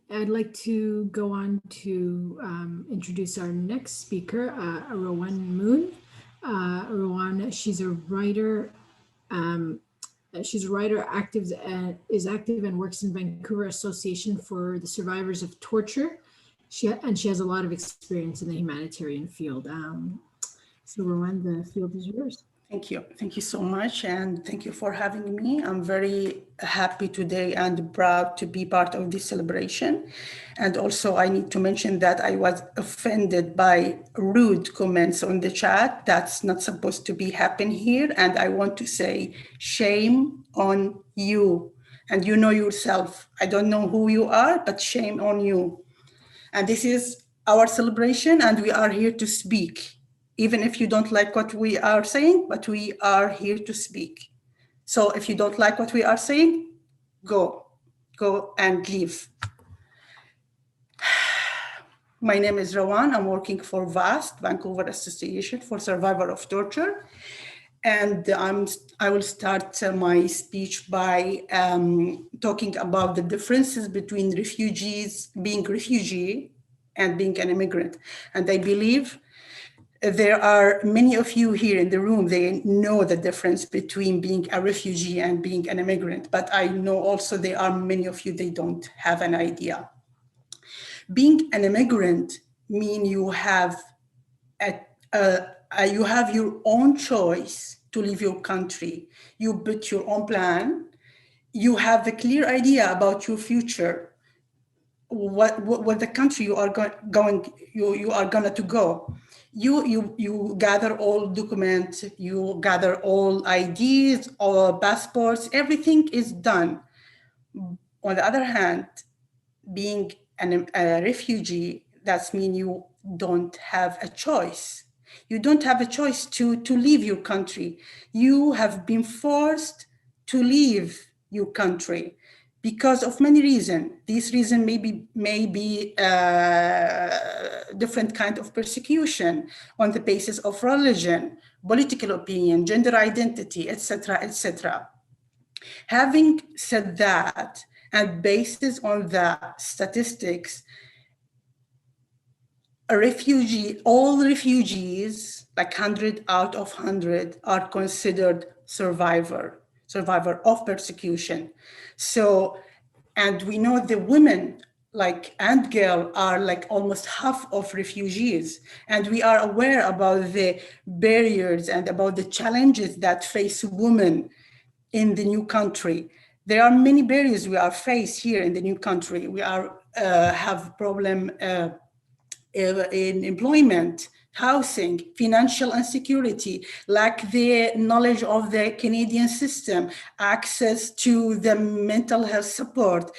I'd like to go on to introduce our next speaker, Rowan Moon. Rowan, she's a writer. She's a writer, is active and works in Vancouver Association for the Survivors of Torture. She has a lot of experience in the humanitarian field. So Rowan, the field is yours. Thank you. Thank you so much. And thank you for having me. I'm very happy today and proud to be part of this celebration. And also I need to mention that I was offended by rude comments on the chat. That's not supposed to be happen here. And I want to say shame on you. And you know yourself. I don't know who you are, but shame on you. And this is our celebration and we are here to speak. Even if you don't like what we are saying, but we are here to speak. So if you don't like what we are saying, go and leave. My name is Rowan. I'm working for VAST, Vancouver Association for Survivors of Torture. And I will start my speech by talking about the differences between refugees, being refugee and being an immigrant. And I believe there are many of you here in the room, they know the difference between being a refugee and being an immigrant, but I know also there are many of you, they don't have an idea. Being an immigrant means you have your own choice to leave your country. You put your own plan. You have a clear idea about your future. What the country you are gonna to go. You gather all documents, you gather all IDs, all passports, everything is done. On the other hand, being a refugee, that means you don't have a choice. You don't have a choice to leave your country. You have been forced to leave your country because of many reasons. These reasons may be different kind of persecution on the basis of religion, political opinion, gender identity, etc., etc. Having said that, and based on the statistics, all refugees, like 100 out of 100, are considered survivor of persecution. So, and we know the women and girls are like almost half of refugees. And we are aware about the barriers and about the challenges that face women in the new country. There are many barriers we are faced here in the new country. We have problem in employment, housing, financial insecurity, lack the knowledge of the Canadian system, access to the mental health support,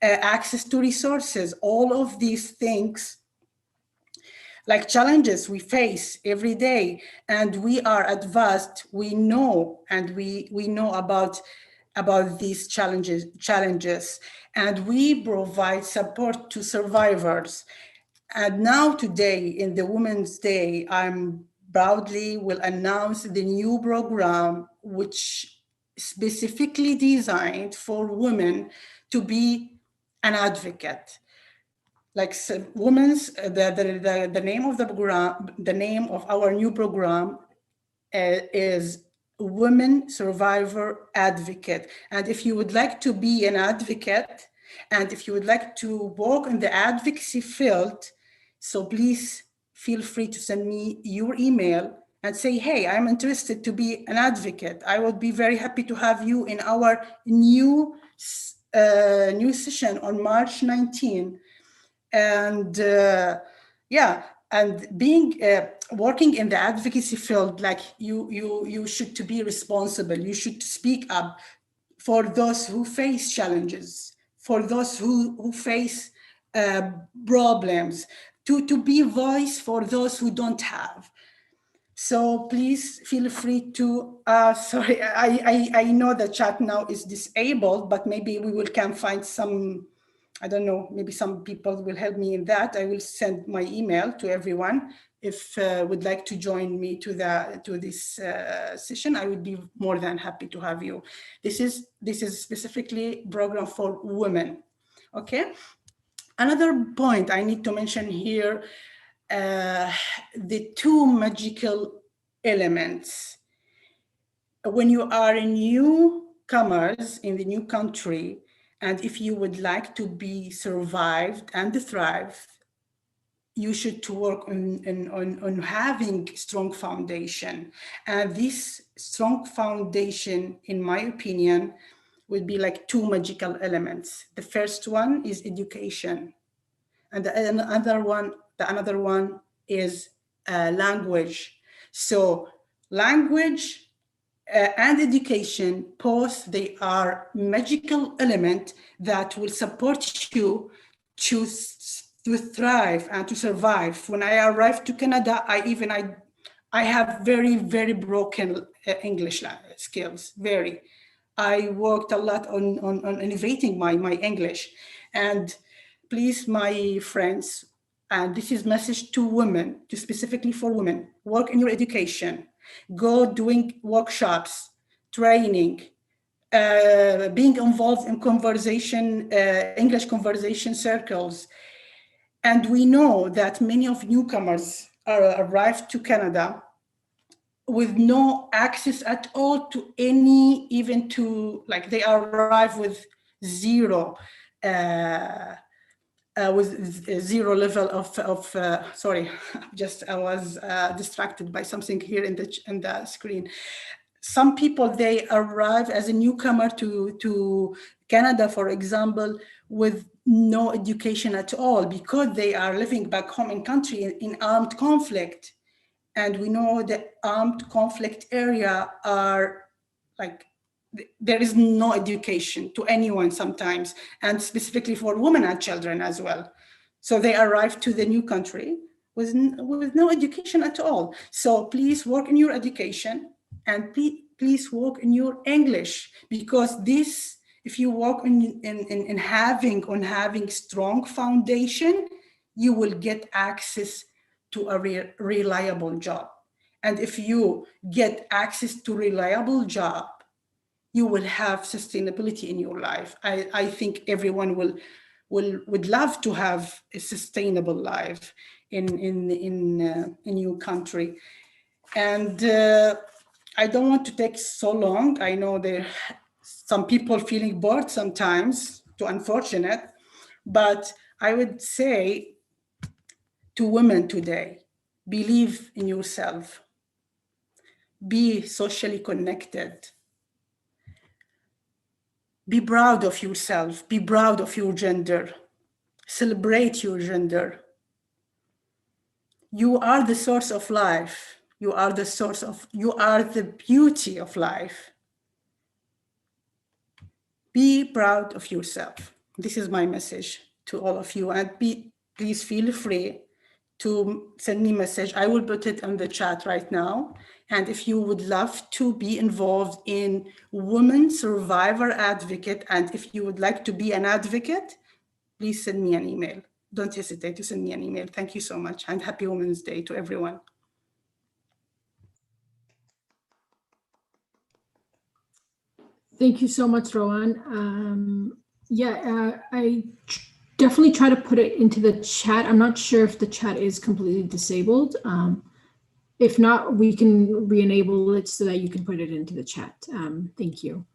access to resources, all of these things like challenges we face every day, and we are advanced, we know, and we know about these challenges, and we provide support to survivors. And now today, in the Women's Day, I'm proudly will announce the new program, which specifically designed for women to be an advocate. Like women's, the name of the program, the name of our new program is Women Survivor Advocate. And if you would like to be an advocate, and if you would like to work in the advocacy field, so please feel free to send me your email and say, hey, I'm interested to be an advocate. I would be very happy to have you in our new session on March 19. And yeah, and being working in the advocacy field, like you should to be responsible. You should speak up for those who face challenges, for those who face problems, to be voice for those who don't have. So please feel free to, sorry, I know the chat now is disabled, but maybe we can find some, I don't know, maybe some people will help me in that. I will send my email to everyone. If would like to join me to this session, I would be more than happy to have you. This is specifically program for women. Okay. Another point I need to mention here, the two magical elements. When you are newcomers in the new country, and if you would like to be survived and thrive, you should to work on having strong foundation. And this strong foundation, in my opinion, would be like two magical elements. The first one is education. And another one is language. So language and education, both they are magical element that will support you to thrive and to survive. When I arrived to Canada, I have very, very broken English skills, very. I worked a lot on elevating my English. And please, my friends, and this is message to women, to specifically for women, work in your education, go doing workshops, training, being involved in conversation, English conversation circles. And we know that many of newcomers arrived to Canada with no access at all to any, even to, like they arrive with zero, zero level of sorry, I was distracted by something here in the screen. Some people, they arrive as a newcomer to Canada, for example, with no education at all, because they are living back home in country in armed conflict. And we know the armed conflict area are like, there is no education to anyone sometimes, and specifically for women and children as well. So they arrive to the new country with no education at all. So please work in your education, and please work in your English, because this, if you work in having strong foundation, you will get access to a reliable job. And if you get access to reliable job, you will have sustainability in your life. I think everyone would love to have a sustainable life in your country. And I don't want to take so long. I know there some people feeling bored sometimes, too unfortunate, but I would say to women today, believe in yourself, be socially connected, be proud of yourself, be proud of your gender, celebrate your gender. You are the source of life. You are the beauty of life. Be proud of yourself. This is my message to all of you. And please feel free to send me a message. I will put it on the chat right now. And if you would love to be involved in Women Survivor Advocate, and if you would like to be an advocate, please send me an email. Don't hesitate to send me an email. Thank you so much, and happy Women's Day to everyone. Thank you so much, Rowan. I definitely try to put it into the chat. I'm not sure if the chat is completely disabled. If not, we can re-enable it so that you can put it into the chat. Thank you.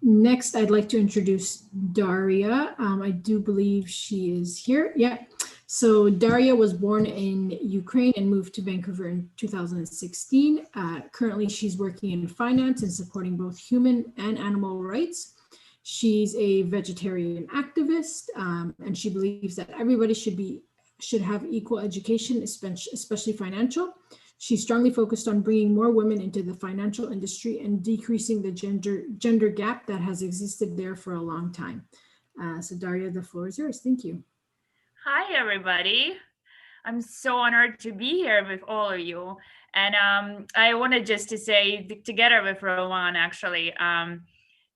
Next, I'd like to introduce Daria. I do believe she is here. Yeah. So Daria was born in Ukraine and moved to Vancouver in 2016. Currently, she's working in finance and supporting both human and animal rights. She's a vegetarian activist, and she believes that everybody should have equal education, especially financial. She's strongly focused on bringing more women into the financial industry and decreasing the gender gap that has existed there for a long time. So Daria, the floor is yours. Thank you. Hi, everybody. I'm so honored to be here with all of you. And I wanted just to say, together with Rowan, actually,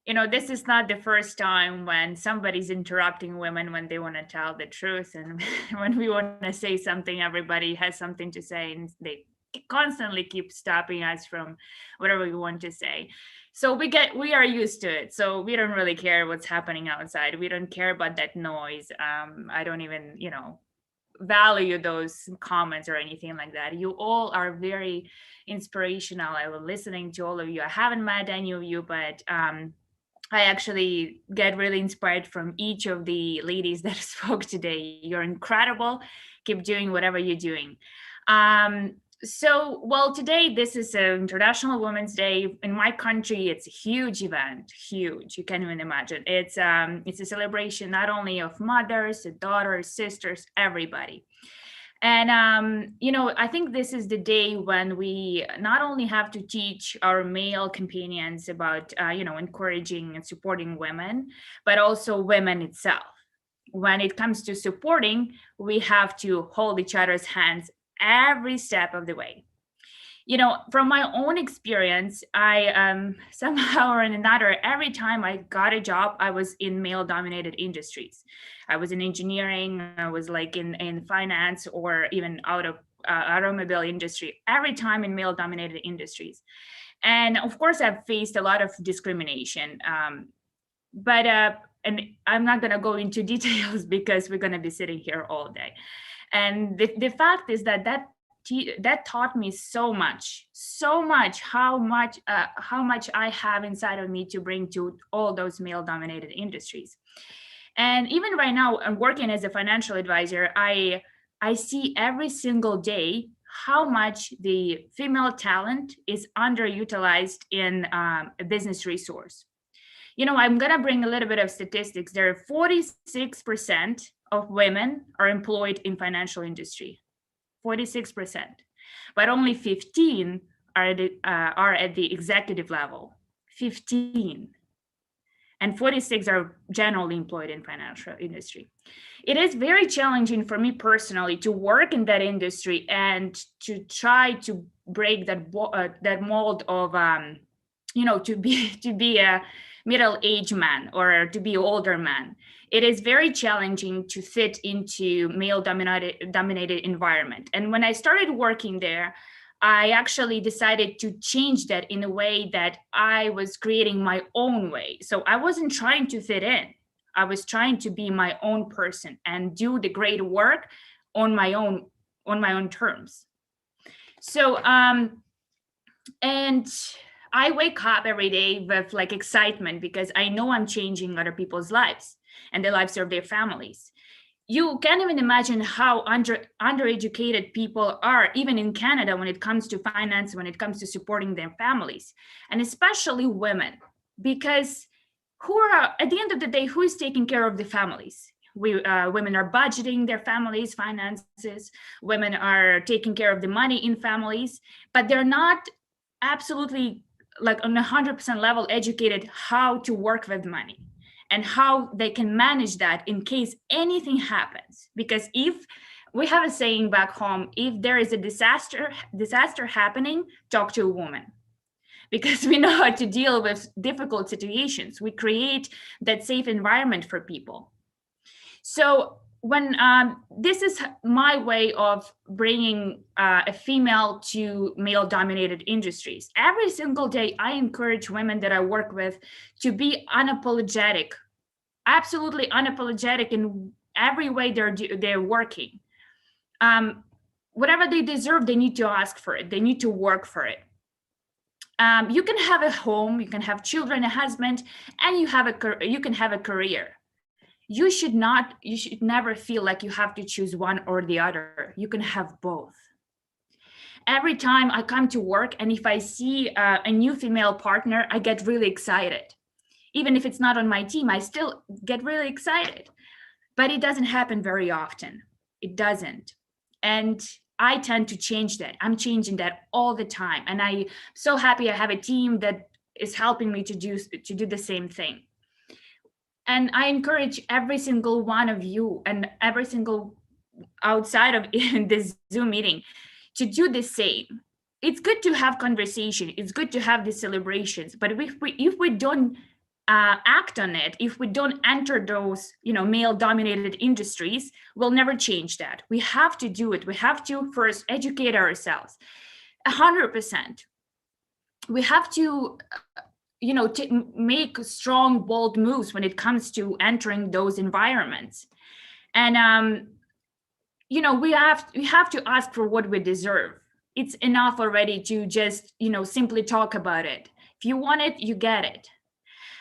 you know, this is not the first time when somebody's interrupting women when they want to tell the truth. And when we want to say something, everybody has something to say, and they constantly keep stopping us from whatever we want to say. So we are used to it. So we don't really care what's happening outside. We don't care about that noise. I don't even, you know, value those comments or anything like that. You all are very inspirational. I was listening to all of you. I haven't met any of you, but I actually get really inspired from each of the ladies that spoke today. You're incredible. Keep doing whatever you're doing. So, well, today, this is International Women's Day. In my country, it's a huge event, huge. You can't even imagine. It's a celebration not only of mothers, daughters, sisters, everybody. And, you know, I think this is the day when we not only have to teach our male companions about, you know, encouraging and supporting women, but also women itself. When it comes to supporting, we have to hold each other's hands every step of the way. You know, from my own experience, I somehow or another, every time I got a job, I was in male-dominated industries. I was in engineering, I was like in finance, or even automobile industry, every time in male-dominated industries. And of course, I've faced a lot of discrimination. And I'm not going to go into details because we're going to be sitting here all day. And the fact is that taught me so much how much I have inside of me to bring to all those male-dominated industries. And even right now, I'm working as a financial advisor. I see every single day how much the female talent is underutilized in a business resource. You know, I'm going to bring a little bit of statistics. There are 46% of women are employed in financial industry, 46%, but only 15 are at the executive level, 15, and 46 are generally employed in financial industry. It is very challenging for me personally to work in that industry and to try to break that mold of, you know, to be a middle-aged man or to be an older man. It is very challenging to fit into male-dominated environment. And when I started working there, I actually decided to change that in a way that I was creating my own way. So I wasn't trying to fit in. I was trying to be my own person and do the great work on my own terms. So, and I wake up every day with like excitement because I know I'm changing other people's lives and the lives of their families. You can't even imagine how undereducated people are, even in Canada, when it comes to finance, when it comes to supporting their families, and especially women, because at the end of the day, who is taking care of the families? Women are budgeting their families' finances. Women are taking care of the money in families, but they're not absolutely like on 100% level educated how to work with money. and how they can manage that in case anything happens. Because if we have a saying back home, if there is a disaster happening, talk to a woman. Because we know how to deal with difficult situations. We create that safe environment for people. So when this is my way of bringing a female to male-dominated industries. Every single day, I encourage women that I work with to be unapologetic, absolutely unapologetic in every way they're working. Whatever they deserve, they need to ask for it. They need to work for it. You can have a home, you can have children, a husband, and you can have a career. You should never feel like you have to choose one or the other. You can have both. Every time I come to work and if I see a new female partner, I get really excited. Even if it's not on my team, I still get really excited. But it doesn't happen very often. It doesn't. And I tend to change that. I'm changing that all the time. And I'm so happy I have a team that is helping me to do the same thing. And I encourage every single one of you and every single outside of this Zoom meeting to do the same. It's good to have conversation. It's good to have these celebrations. But if we don't act on it, if we don't enter those male-dominated industries, we'll never change that. We have to do it. We have to first educate ourselves. 100%. We have to make strong, bold moves when it comes to entering those environments. And, we have to ask for what we deserve. It's enough already to just, simply talk about it. If you want it, you get it.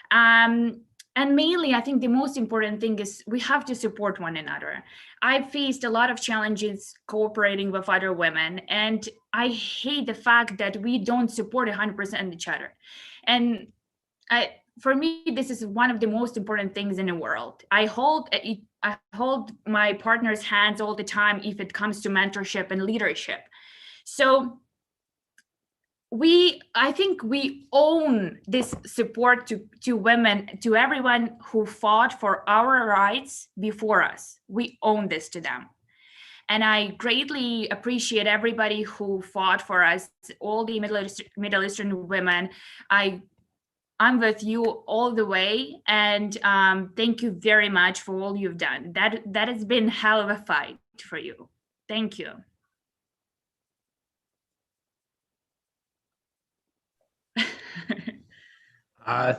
And mainly, I think the most important thing is we have to support one another. I've faced a lot of challenges cooperating with other women, and I hate the fact that we don't support 100% each other. And for me, this is one of the most important things in the world. I hold my partner's hands all the time if it comes to mentorship and leadership. So I think we own this support to women, to everyone who fought for our rights before us. We own this to them. And I greatly appreciate everybody who fought for us, all the Middle Eastern women. I'm with you all the way. And thank you very much for all you've done. That has been a hell of a fight for you. Thank you.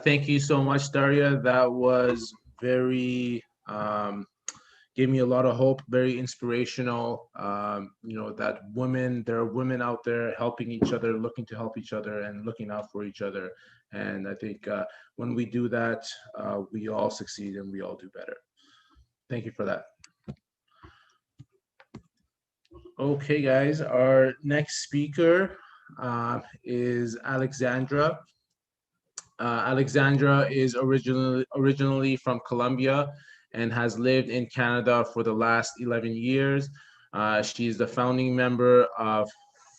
Thank you so much, Daria. That was very, gave me a lot of hope, very inspirational. That there are women out there helping each other, looking to help each other and looking out for each other. And I think when we do that, we all succeed and we all do better. Thank you for that. Okay, guys, our next speaker is Alexandra. Alexandra is originally from Colombia and has lived in Canada for the last 11 years. She is the founding member of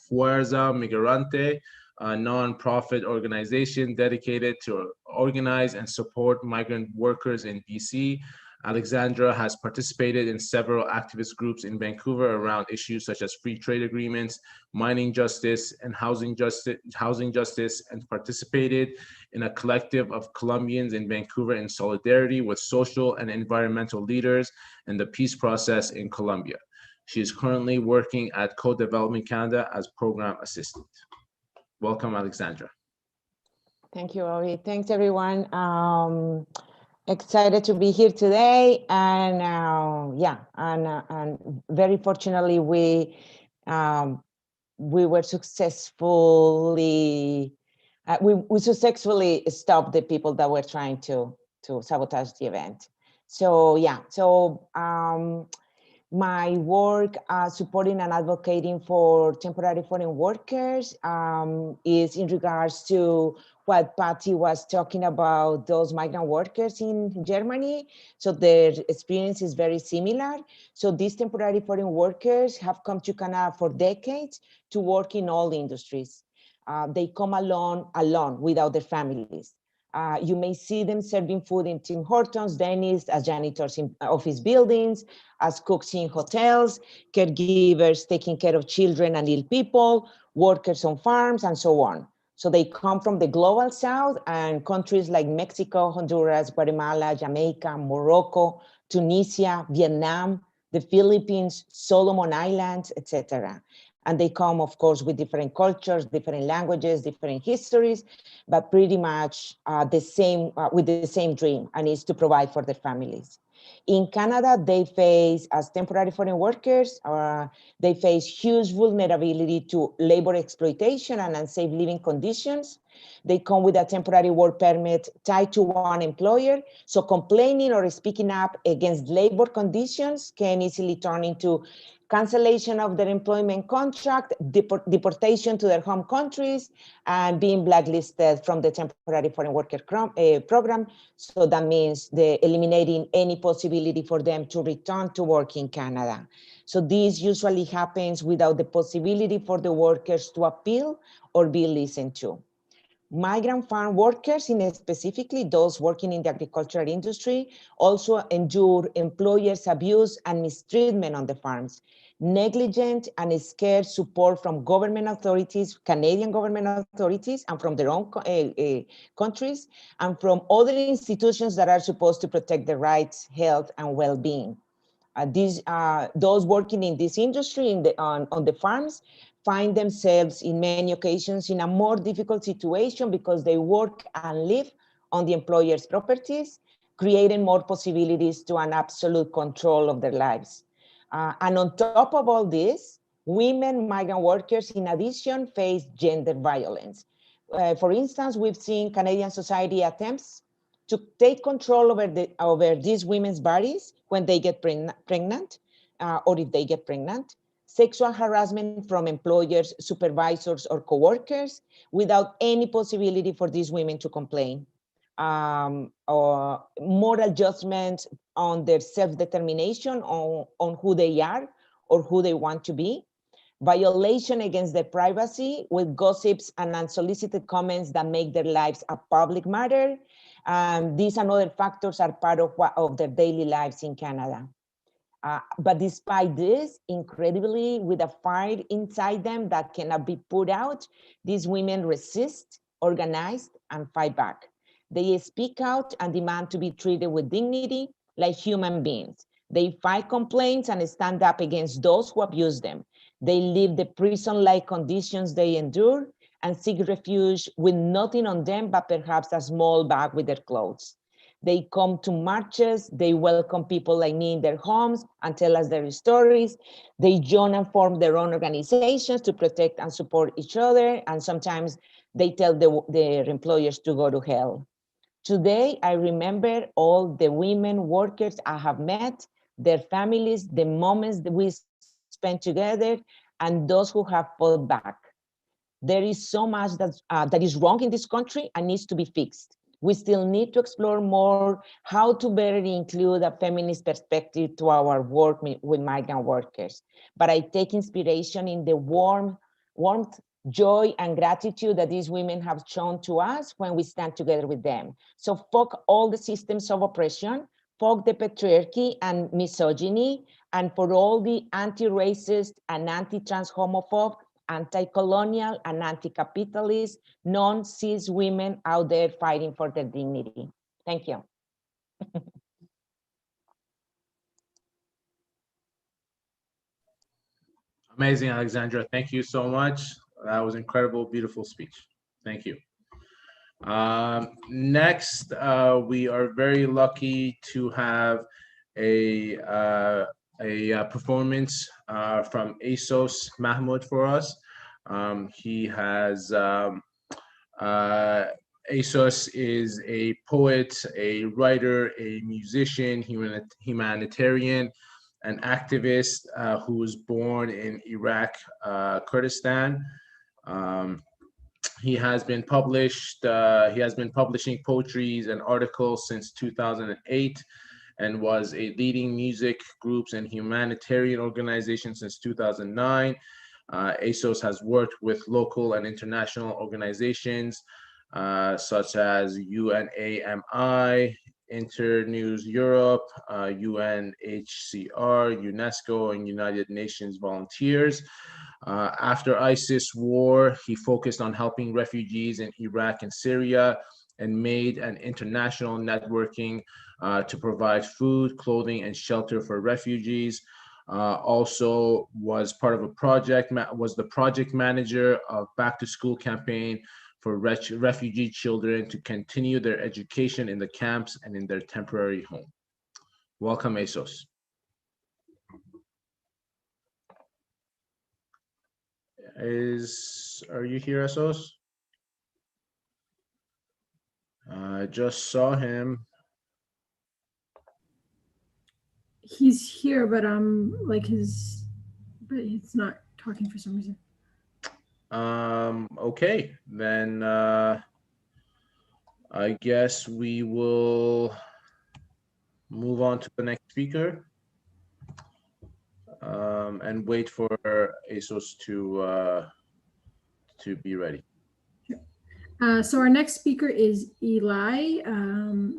Fuerza Migrante, a non-profit organization dedicated to organize and support migrant workers in BC. Alexandra has participated in several activist groups in Vancouver around issues such as free trade agreements, mining justice, and housing justice, and participated in a collective of Colombians in Vancouver in solidarity with social and environmental leaders and the peace process in Colombia. She is currently working at Co-Development Canada as program assistant. Welcome, Alexandra. Thank you, Bobby. Thanks, everyone. Excited to be here today, and and very fortunately we were successfully we successfully stopped the people that were trying to sabotage the event. So my work supporting and advocating for temporary foreign workers is in regards to what Patty was talking about, those migrant workers in Germany. So their experience is very similar. So these temporary foreign workers have come to Canada for decades to work in all industries. They come alone without their families. You may see them serving food in Tim Hortons, Denny's, as janitors in office buildings, as cooks in hotels, caregivers taking care of children and ill people, workers on farms, and so on. So they come from the global south and countries like Mexico, Honduras, Guatemala, Jamaica, Morocco, Tunisia, Vietnam, the Philippines, Solomon Islands, etc. And they come, of course, with different cultures, different languages, different histories, but pretty much with the same dream, and is to provide for their families. In Canada, they face, as temporary foreign workers, they face huge vulnerability to labor exploitation and unsafe living conditions. They come with a temporary work permit tied to one employer, so complaining or speaking up against labor conditions can easily turn into cancellation of their employment contract, deportation to their home countries, and being blacklisted from the temporary foreign worker program. So that means eliminating any possibility for them to return to work in Canada. So this usually happens without the possibility for the workers to appeal or be listened to. Migrant farm workers, specifically those working in the agricultural industry, also endure employers' abuse and mistreatment on the farms, negligent and scarce support from government authorities, Canadian government authorities, and from their own countries, and from other institutions that are supposed to protect their rights, health, and well-being. Those working in this industry on the farms find themselves in many occasions in a more difficult situation because they work and live on the employer's properties, creating more possibilities to an absolute control of their lives. And on top of all this, women migrant workers, in addition, face gender violence. For instance, we've seen Canadian society attempts to take control over these women's bodies when they get pregnant, or if they get pregnant, sexual harassment from employers, supervisors, or coworkers without any possibility for these women to complain, or moral judgment on their self-determination on who they are or who they want to be, violation against their privacy with gossips and unsolicited comments that make their lives a public matter. These and other factors are part of their daily lives in Canada. But despite this, incredibly, with a fire inside them that cannot be put out, these women resist, organize, and fight back. They speak out and demand to be treated with dignity like human beings. They fight complaints and stand up against those who abuse them. They leave the prison-like conditions they endure and seek refuge with nothing on them but perhaps a small bag with their clothes. They come to marches, they welcome people like me in their homes and tell us their stories. They join and form their own organizations to protect and support each other. And sometimes they tell their employers to go to hell. Today, I remember all the women workers I have met, their families, the moments that we spent together, and those who have fought back. There is so much that is wrong in this country and needs to be fixed. We still need to explore more how to better include a feminist perspective to our work with migrant workers. But I take inspiration in the warmth, joy, and gratitude that these women have shown to us when we stand together with them. So fuck all the systems of oppression, fuck the patriarchy and misogyny, and for all the anti-racist and anti-trans homophobe, anti-colonial and anti-capitalist, non-cis women out there fighting for their dignity. Thank you. Amazing, Alexandra. Thank you so much. That was incredible, beautiful speech. Thank you. Next, we are very lucky to have a performance from ASOS Mahmoud for us. He has, ASOS is a poet, a writer, a musician, humanitarian, an activist who was born in Iraq, Kurdistan. He has been publishing poetries and articles since 2008 and was a leading music groups and humanitarian organization since 2009. ASOS has worked with local and international organizations such as UNAMI, Internews Europe, UNHCR, UNESCO, and United Nations volunteers. After ISIS war, he focused on helping refugees in Iraq and Syria and made an international networking to provide food, clothing, and shelter for refugees. Also was part of a project, was the project manager of Back to School campaign for refugee children to continue their education in the camps and in their temporary home. Welcome, ASOS. Are you here, ASOS? I just saw him. He's here, but but he's not talking for some reason. Okay, then I guess we will move on to the next speaker and wait for ASOS to be ready. So our next speaker is Eli.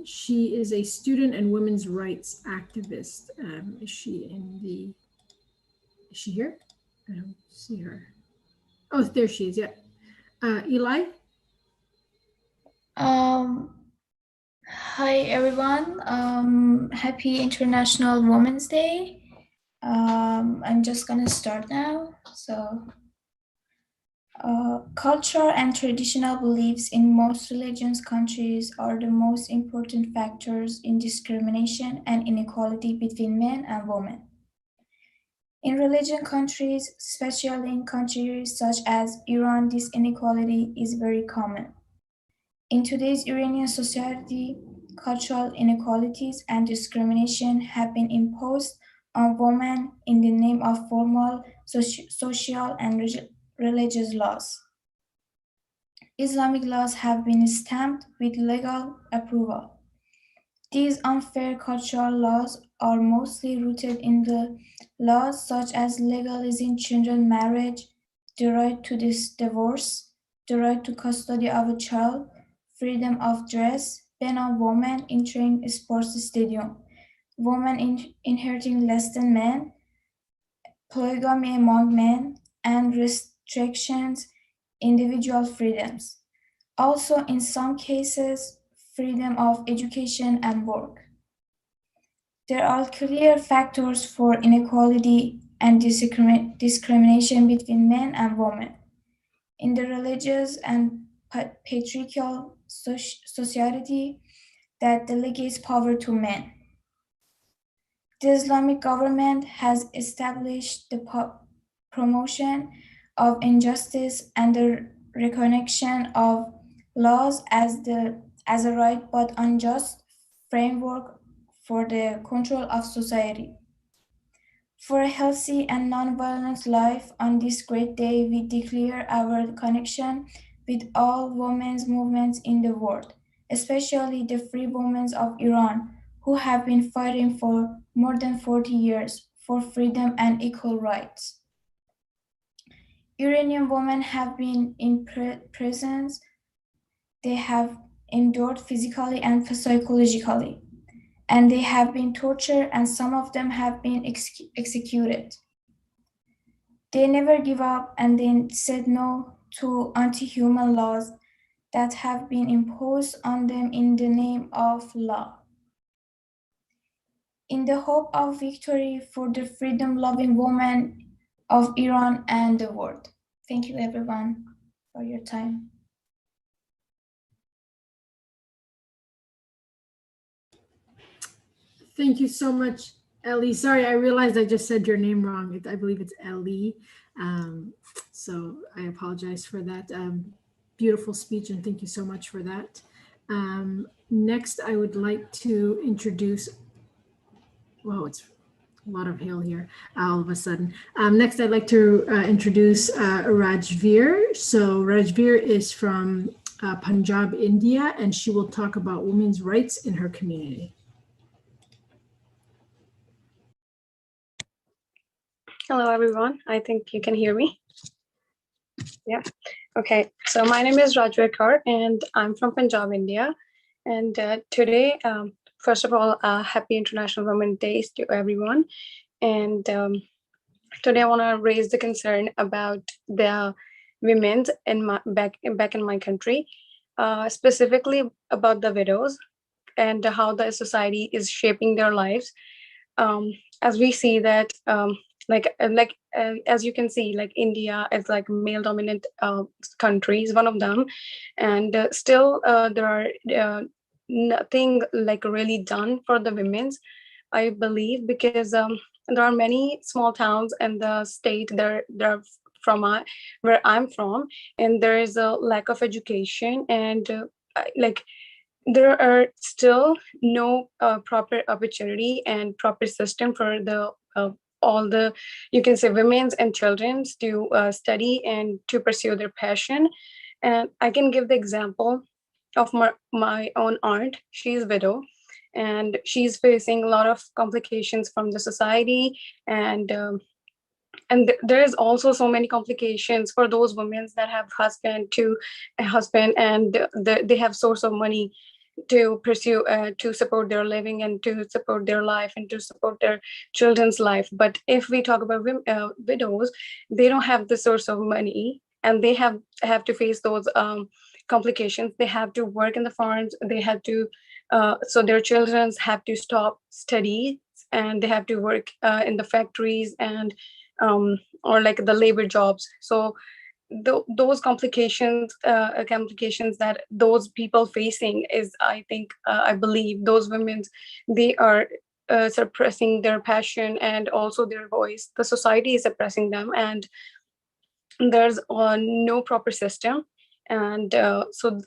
She is a student and women's rights activist. Is she here? I don't see her. Oh, there she is. Yeah. Eli. Hi everyone. Happy International Women's Day. I'm just gonna start now. So, culture and traditional beliefs in most religions countries are the most important factors in discrimination and inequality between men and women. In religion countries, especially in countries such as Iran, this inequality is very common. In today's Iranian society, cultural inequalities and discrimination have been imposed on women in the name of formal social and religious laws. Islamic laws have been stamped with legal approval. These unfair cultural laws are mostly rooted in the laws such as legalizing children marriage, the right to divorce, the right to custody of a child, freedom of dress, ban on women entering a sports stadium, women inheriting less than men, polygamy among men, and restrictions individual freedoms. Also, in some cases, freedom of education and work. There are clear factors for inequality and discrimination between men and women. In the religious and patriarchal society that delegates power to men. The Islamic government has established the promotion of injustice and the recognition of laws as a right but unjust framework for the control of society. For a healthy and non-violent life on this great day, we declare our connection with all women's movements in the world, especially the free women of Iran, who have been fighting for more than 40 years for freedom and equal rights. Iranian women have been in prisons. They have endured physically and psychologically, and they have been tortured, and some of them have been executed. They never give up, and they said no to anti-human laws that have been imposed on them in the name of law. In the hope of victory for the freedom-loving women of Iran and the world. Thank you everyone for your time. Thank you so much, Ellie. Sorry, I realized I just said your name wrong. I believe it's Ellie. So I apologize for that. Beautiful speech, and thank you so much for that. Next, I would like to introduce, whoa, it's a lot of hail here all of a sudden. Next, I'd like to introduce Rajveer. So Rajveer is from Punjab, India, and she will talk about women's rights in her community. Hello, everyone. I think you can hear me. Yeah. Okay, so my name is Rajvi Kaur and I'm from Punjab, India. And today, first of all, happy International Women's Day to everyone. And today I want to raise the concern about the women in back in my country, specifically about the widows and how the society is shaping their lives. As we see that as you can see, like India is like male dominant country is one of them, and still there are nothing like really done for the women's, I believe, because there are many small towns in the state there from where I'm from, and there is a lack of education, and like there are still no proper opportunity and proper system for the all the, you can say, women's and children's to study and to pursue their passion. And I can give the example of my own aunt. She's widow and she's facing a lot of complications from the society, and there is also so many complications for those women that have husband and they have source of money to pursue to support their living and to support their life and to support their children's life. But if we talk about widows, they don't have the source of money and they have to face those complications. They have to work in the farms, they have to so their children have to stop studies and they have to work in the factories and or like the labor jobs. So those complications that those people facing is, I think, I believe those women, they are suppressing their passion and also their voice. The society is suppressing them, and there's no proper system. And so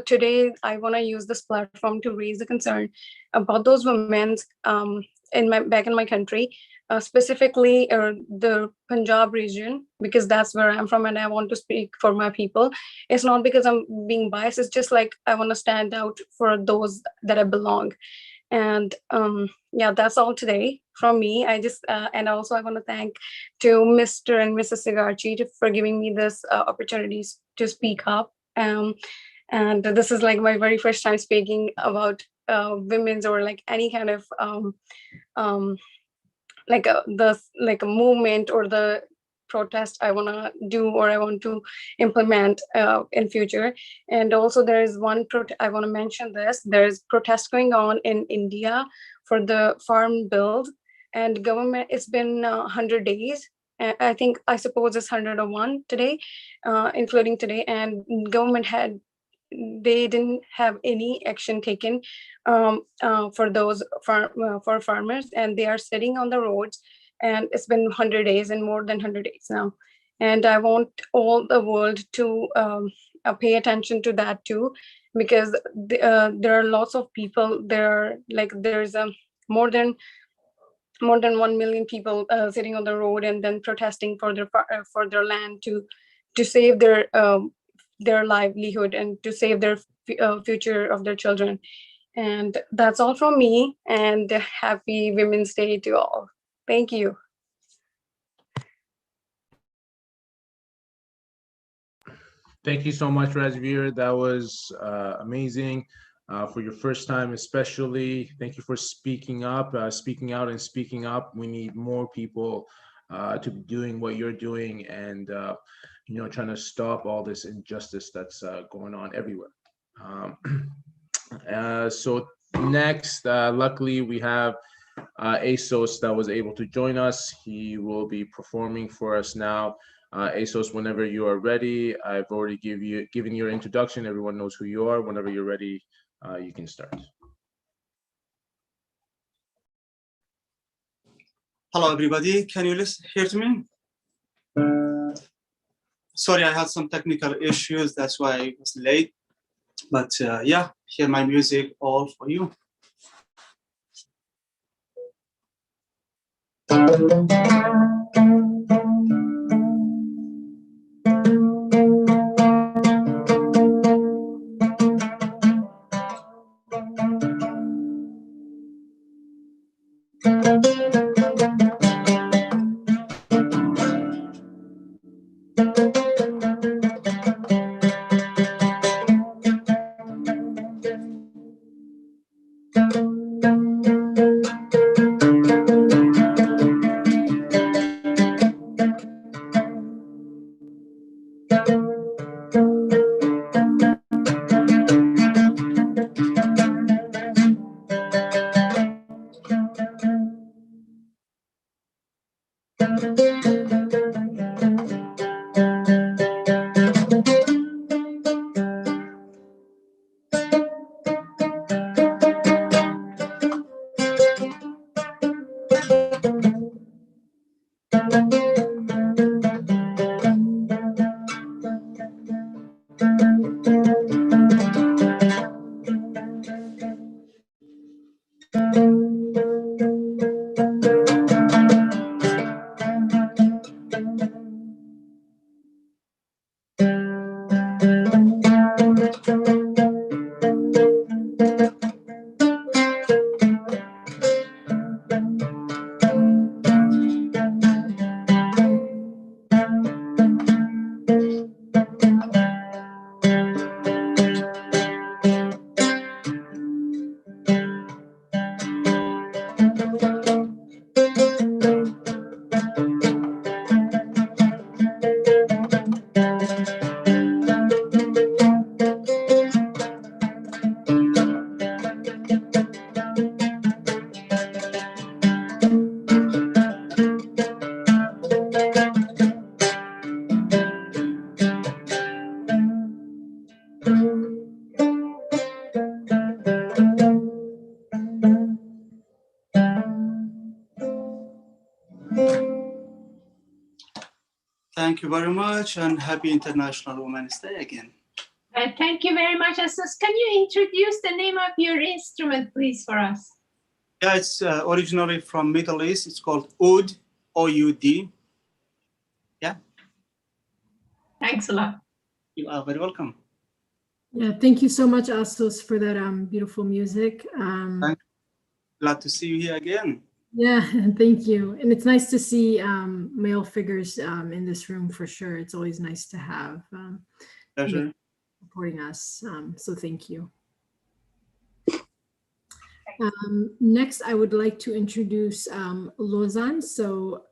today I want to use this platform to raise the concern about those women back in my country, specifically the Punjab region, because that's where I'm from and I want to speak for my people. It's not because I'm being biased, it's just like I want to stand out for those that I belong. And yeah, that's all today from me. I just and also I want to thank to Mr. and Mrs. Sigarchi for giving me this opportunities to speak up. And this is like my very first time speaking about women's or like any kind of like a movement or the protest I want to do or I want to implement in future. And also there is I want to mention this, there's protest going on in India for the farm bill, and government, it's been 100 days. I think, I suppose it's 101 today, including today, and government they didn't have any action taken for those for farmers, and they are sitting on the roads, and it's been 100 days and more than 100 days now. And I want all the world to pay attention to that too, because there are lots of people, there's more than 1 million people sitting on the road and then protesting for their land to save their livelihood and to save their future of their children. And that's all from me, and happy Women's Day to all. Thank you. Thank you so much, Rajveer. That was amazing for your first time, especially. Thank you for speaking up, speaking out and speaking up. We need more people to be doing what you're doing and, trying to stop all this injustice that's going on everywhere. So next, luckily we have ASOS that was able to join us. He will be performing for us now. ASOS, whenever you are ready, I've already given your introduction. Everyone knows who you are. Whenever you're ready, you can start. Hello, everybody. Can you hear to me? Sorry, I had some technical issues. That's why I was late. But yeah, hear my music all for you. Thank you very much, and happy International Women's Day again. Thank you very much, Asos. Can you introduce the name of your instrument, please, for us? Yeah, it's originally from Middle East. It's called Oud, O-U-D. Yeah. Thanks a lot. You are very welcome. Yeah, thank you so much, Asos, for that beautiful music. Glad to see you here again. Yeah, thank you. And it's nice to see male figures in this room for sure. It's always nice to have Pleasure. supporting us. So thank you. Next, I would like to introduce Lozan. So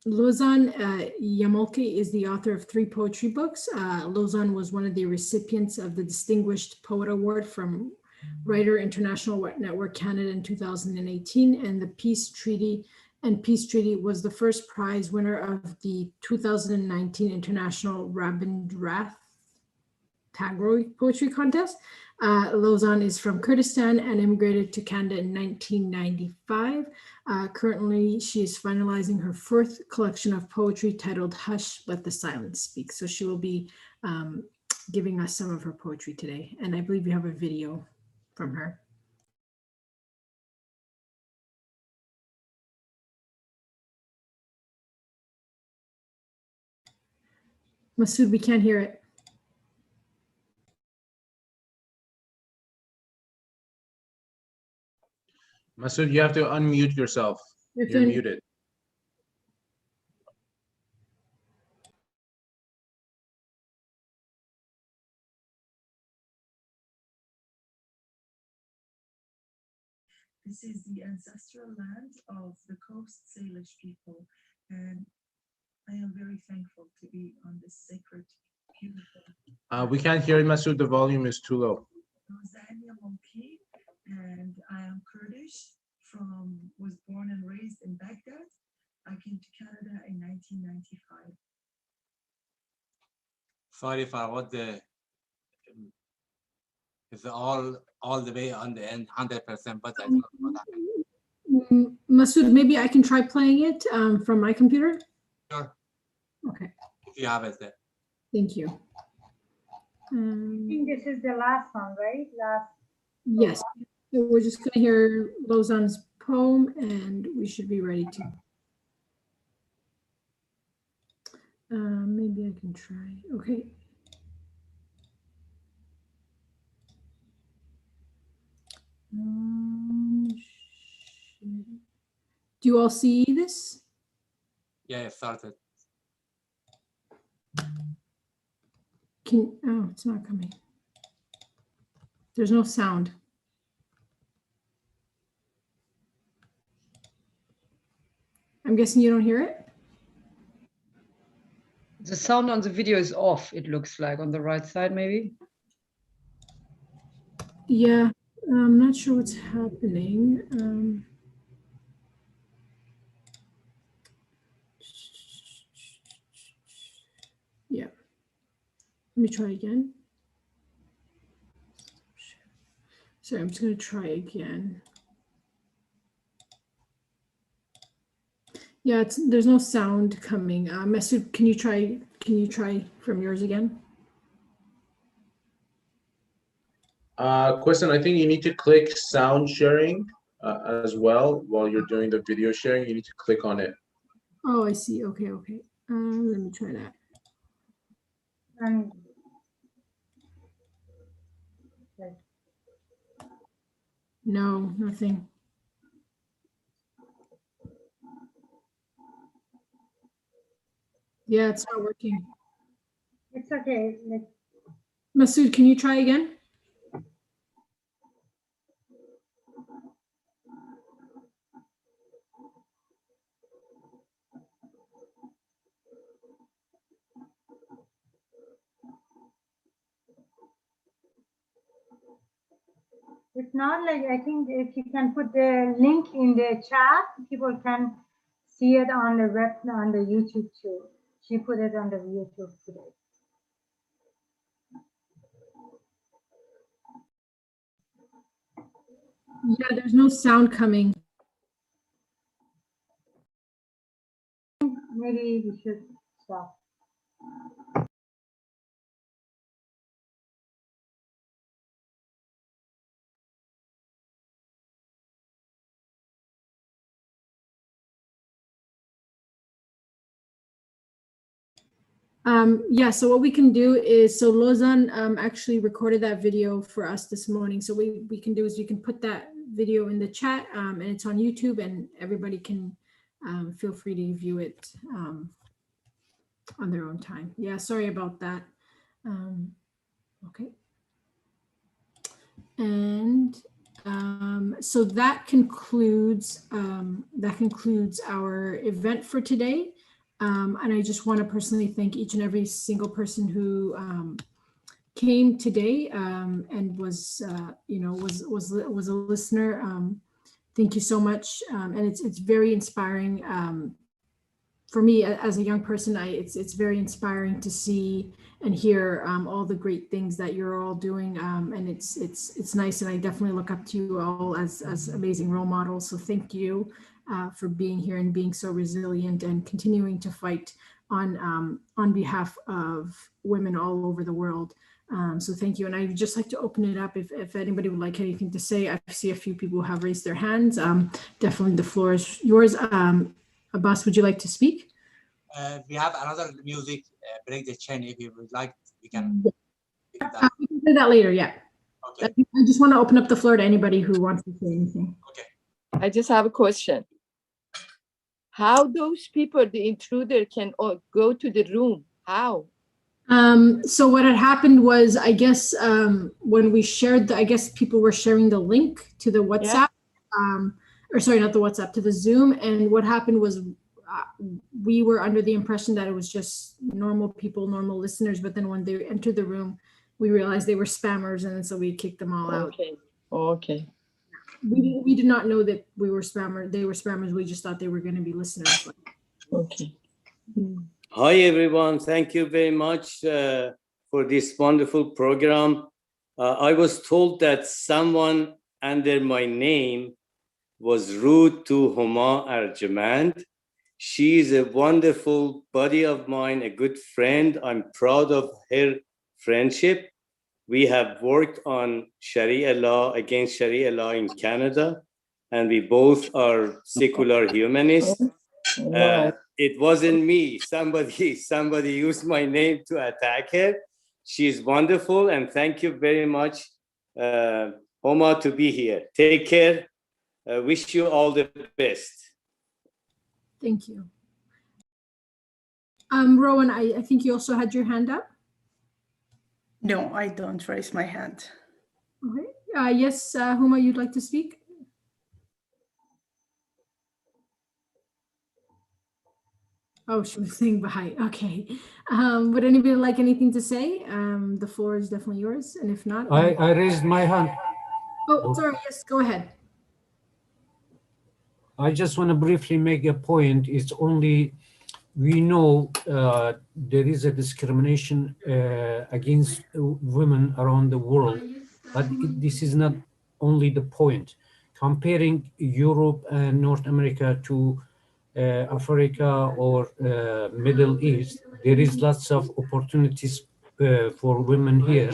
Lozan Yamolke is the author of 3 poetry books. Lozan was one of the recipients of the Distinguished Poet Award from Writer International Network Canada in 2018, and the Peace Treaty was the first prize winner of the 2019 International Rabindranath Tagore Poetry Contest. Lozan is from Kurdistan and immigrated to Canada in 1995. Currently, she is finalizing her 4th collection of poetry titled Hush, Let the Silence Speak. So she will be giving us some of her poetry today. And I believe you have a video from her. Masood, we can't hear it. Masood, you have to unmute yourself. You're muted. This is the ancestral land of the Coast Salish people, and I am very thankful to be on this sacred, beautiful. We can't hear you, Masood. The volume is too low. Tanzania Monkey, and I am Kurdish. Was born and raised in Baghdad. I came to Canada in 1995. Sorry for what the it's all the way on the end 100%, but I don't know that. Masood, maybe I can try playing it from my computer. Sure. Okay. If you have it there. Thank you. I think this is the last one, right? Yes. So we're just going to hear Lozan's poem, and we should be ready to. Maybe I can try. Okay. Do you all see this? Yeah, it started. Oh, it's not coming. There's no sound. I'm guessing you don't hear it? The sound on the video is off, it looks like, on the right side, maybe. Yeah, I'm not sure what's happening. Let me try again. Sorry, I'm just going to try again. Yeah, there's no sound coming. Masood, can you try from yours again? Question, I think you need to click sound sharing as well while you're doing the video sharing. You need to click on it. Oh, I see. Okay. Let me try that. No, nothing. Yeah, it's not working. It's okay. Masood, can you try again? It's not like, I think if you can put the link in the chat, people can see it on the web, on the YouTube too. She put it on the YouTube today. Yeah, there's no sound coming. Maybe we should stop. Yeah, so what we can do is, so Lozan actually recorded that video for us this morning. So we can do is you can put that video in the chat and it's on YouTube and everybody can feel free to view it on their own time. Yeah, sorry about that. Okay. And so that concludes our event for today. And I just want to personally thank each and every single person who came today and was a listener. Thank you so much, and it's very inspiring for me as a young person. It's very inspiring to see and hear all the great things that you're all doing, and it's nice. And I definitely look up to you all as amazing role models. So thank you for being here and being so resilient and continuing to fight on behalf of women all over the world. So thank you. And I would just like to open it up if anybody would like anything to say. I see a few people who have raised their hands. Definitely the floor is yours. Abbas, would you like to speak? We have another music, break the chain. If you would like, we can. We can do that later, yeah. Okay. I just want to open up the floor to anybody who wants to say anything. Okay. I just have a question. How those people, the intruder, can go to the room? How? So what had happened was, I guess, when we shared I guess people were sharing the link to the WhatsApp, or sorry, not the WhatsApp, to the Zoom. And what happened was we were under the impression that it was just normal people, normal listeners. But then when they entered the room, we realized they were spammers. And so we kicked them all out. Okay. Okay. We did not know that we were spammers. They were spammers. We just thought they were going to be listeners. Okay. Hi, everyone. Thank you very much for this wonderful program. I was told that someone under my name was rude to Homa Arjamand. She is a wonderful buddy of mine, a good friend. I'm proud of her friendship. We have worked on Sharia law, against Sharia law in Canada, and we both are secular humanists. It wasn't me. Somebody used my name to attack her. She's wonderful, and thank you very much, Homa, to be here. Take care. Wish you all the best. Thank you. Rowan, I think you also had your hand up. No, I don't raise my hand. Okay. Yes, Homa, you'd like to speak? Oh, she was saying bye. Okay. Would anybody like anything to say? The floor is definitely yours. And if not, I raised my hand. Oh, sorry. Yes, go ahead. I just want to briefly make a point. It's only we know there is a discrimination against women around the world, but this is not only the point. Comparing Europe and North America to Africa or Middle East, there is lots of opportunities for women here,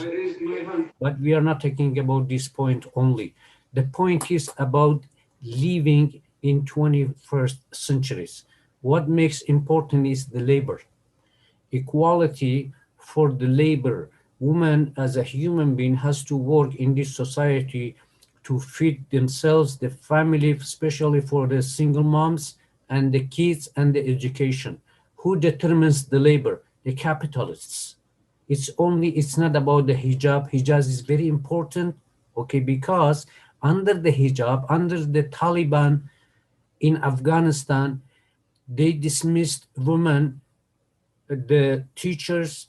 but we are not talking about this point only. The point is about living in 21st centuries. What makes important is the labor. Equality for the labor. Women as a human being has to work in this society to feed themselves, the family, especially for the single moms and the kids and the education. Who determines the labor? The capitalists. It's not about the hijab. Hijab is very important, okay, because under the hijab, under the Taliban in Afghanistan, they dismissed women, the teachers,